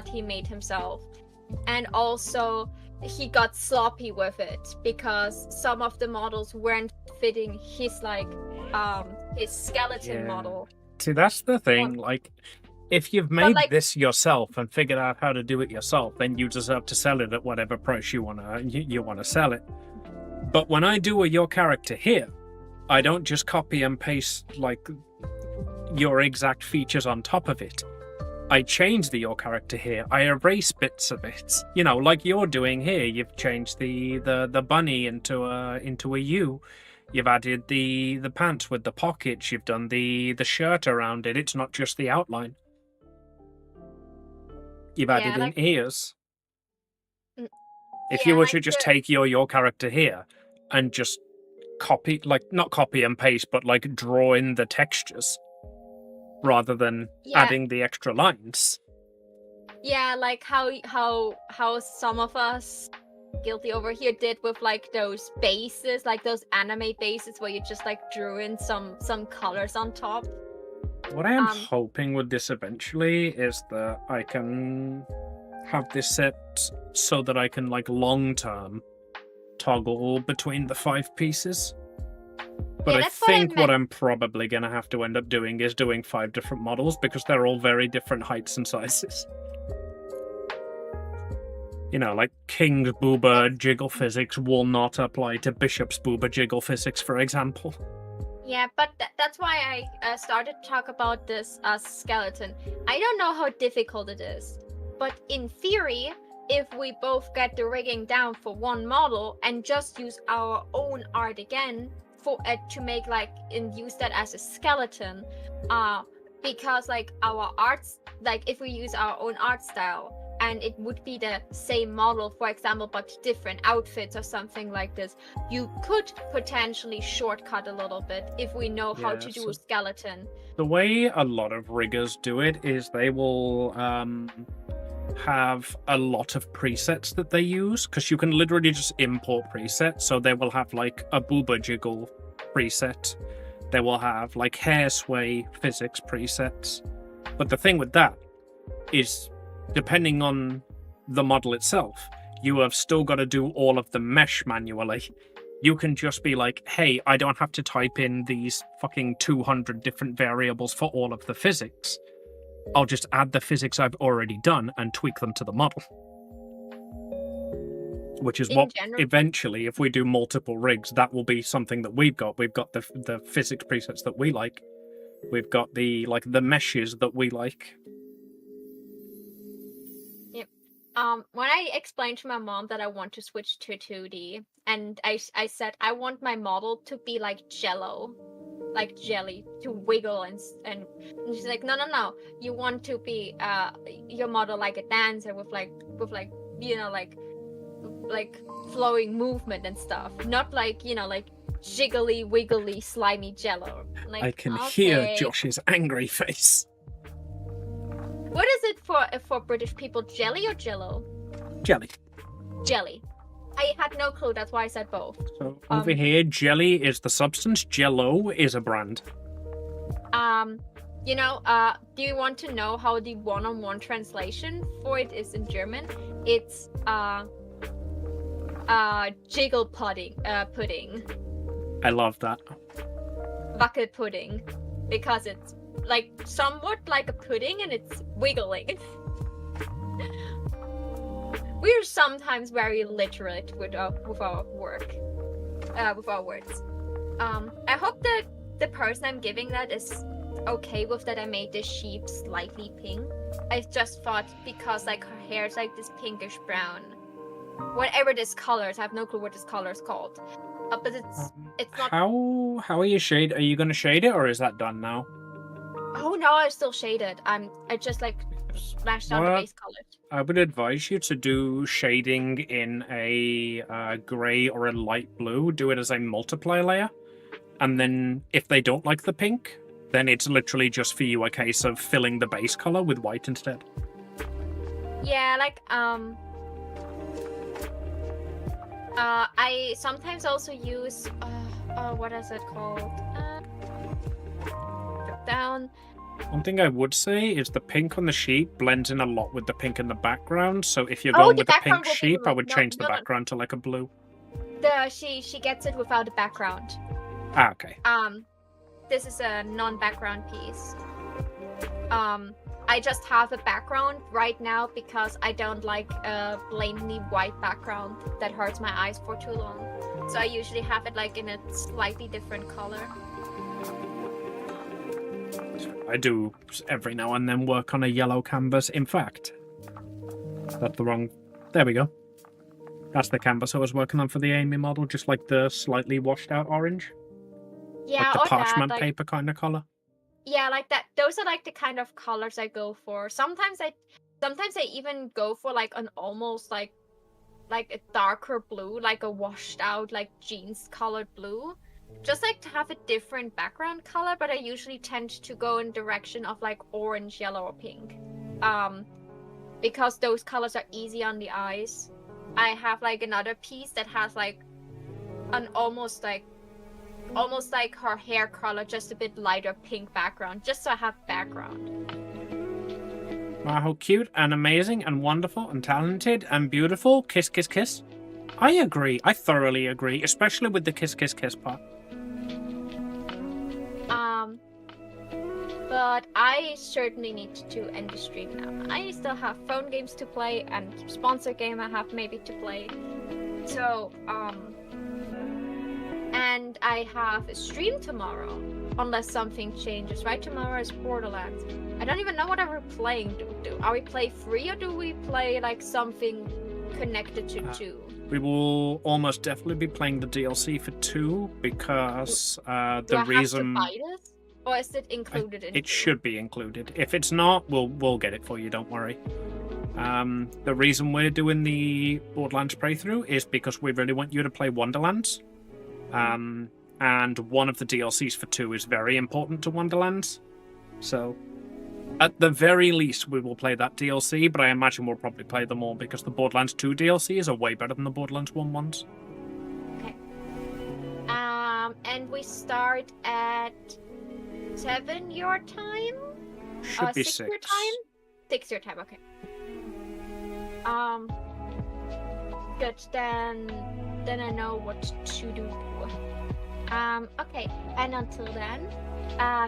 he made himself. And also he got sloppy with it because some of the models weren't fitting his like his skeleton model. See, that's the thing, like, if you've made this yourself and figured out how to do it yourself, then you deserve to sell it at whatever price you wanna sell it. But when I do your character here, I don't just copy and paste like your exact features on top of it. I change your character here. I erase bits of it. You know, like you're doing here. You've changed the bunny into a U. You've added the pants with the pockets. You've done the shirt around it. It's not just the outline. You've added in ears. If you were to just take your character here and just copy, like not copy and paste, but like draw in the textures rather than adding the extra lines. Yeah, like how some of us guilty over here did with like those bases, like those anime bases where you just like drew in some colors on top. What I am hoping with this eventually is that I can have this set so that I can like long term toggle between the 5 pieces. But I think what I'm probably going to have to end up doing is doing 5 different models because they're all very different heights and sizes. You know, like King's Booba jiggle physics will not apply to Bishop's Booba jiggle physics, for example. Yeah, but that's why I started to talk about this skeleton. I don't know how difficult it is, but in theory, if we both get the rigging down for one model and just use our own art again for to make like and use that as a skeleton, because like our arts, like if we use our own art style and it would be the same model, for example, but different outfits or something like this, you could potentially shortcut a little bit if we know how to do a skeleton. The way a lot of riggers do it is they will have a lot of presets that they use, because you can literally just import presets. So they will have like a booba jiggle preset, they will have like hair sway physics presets, but the thing with that is, depending on the model itself, you have still got to do all of the mesh manually. You can just be like, hey, I don't have to type in these fucking 200 different variables for all of the physics. I'll just add the physics I've already done and tweak them to the model. Which is what, eventually, if we do multiple rigs, that will be something that we've got. We've got the physics presets that we like. We've got the meshes that we like. When I explained to my mom that I want to switch to 2D, and I said I want my model to be like Jello, like jelly, to wiggle, and she's like, no, you want to be your model like a dancer with like you know like flowing movement and stuff, not like, you know, like jiggly wiggly slimy Jello. Like, I can hear Josh's angry face. What is it for British people? Jelly or Jello? Jelly. Jelly. I had no clue. That's why I said both. So over here, jelly is the substance. Jello is a brand. You know, do you want to know how the one-on-one translation for it is in German? It's jiggle pudding. I love that. Wackelpudding, because it's like somewhat like a pudding and it's wiggling. We're sometimes very literate with our work, with our words. I hope that the person I'm giving that is okay with that I made this sheep slightly pink. I just thought because like her hair is like this pinkish brown, whatever this color is. I have no clue what this color is called. But it's not. How are you shade? Are you gonna shade it, or is that done now? Oh no, I still shaded. I just like splashed out the base color. I would advise you to do shading in a grey or a light blue. Do it as a multiply layer, and then if they don't like the pink, then it's literally just for you a case of filling the base color with white instead. Yeah, like I sometimes also use what is it called? Drop down. One thing I would say is the pink on the sheep blends in a lot with the pink in the background. So if you're Oh, going the with a background pink will be sheep, I removed. would No, change the no, no. background to like a blue. She gets it without the background. Ah, okay. This is a non-background piece. I just have a background right now because I don't like a plainly white background that hurts my eyes for too long. So I usually have it like in a slightly different color. I do every now and then work on a yellow canvas. In fact, that's the wrong... There we go. That's the canvas I was working on for the Amy model, just like the slightly washed out orange. Yeah, like the or parchment that, like, paper kind of color. yeah, like that. Those are like the kind of colors I go for. Sometimes I even go for like an almost like a darker blue, like a washed out like jeans colored blue. Just like to have a different background color, but I usually tend to go in direction of like orange, yellow, or pink. Because those colors are easy on the eyes. I have like another piece that has like an almost like her hair color, just a bit lighter pink background, just so I have background. Wow, how cute and amazing and wonderful and talented and beautiful. Kiss, kiss, kiss. I agree. I thoroughly agree, especially with the kiss, kiss, kiss part. But I certainly need to end the stream now. I still have phone games to play and sponsor game I have maybe to play. So, and I have a stream tomorrow, unless something changes. Right, tomorrow is Borderlands. I don't even know what we're playing. Are we play free or do we play like something connected to 2? We will almost definitely be playing the DLC for 2 because Do I reason have to buy this? Or is it included in it should be included. If it's not, we'll get it for you, don't worry. The reason we're doing the Borderlands playthrough is because we really want you to play Wonderlands. And one of the DLCs for 2 is very important to Wonderlands. So, at the very least, we will play that DLC, but I imagine we'll probably play them all because the Borderlands 2 DLCs are way better than the Borderlands 1 ones. Okay. And we start at 7 your time? Should be 6 6. your time? 6 your time, okay. Good, then I know what to do. Okay, and until then,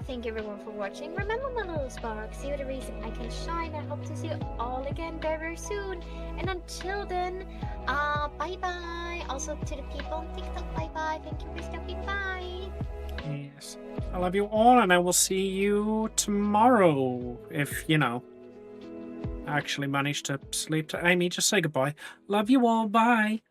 thank you everyone for watching. Remember my little sparks, you're the reason I can shine. I hope to see you all again very, very soon. And until then, bye-bye. Also to the people on TikTok, bye-bye. Thank you for stopping by. Yes. I love you all, and I will see you tomorrow. If, I actually manage to sleep. Amy, just say goodbye. Love you all. Bye.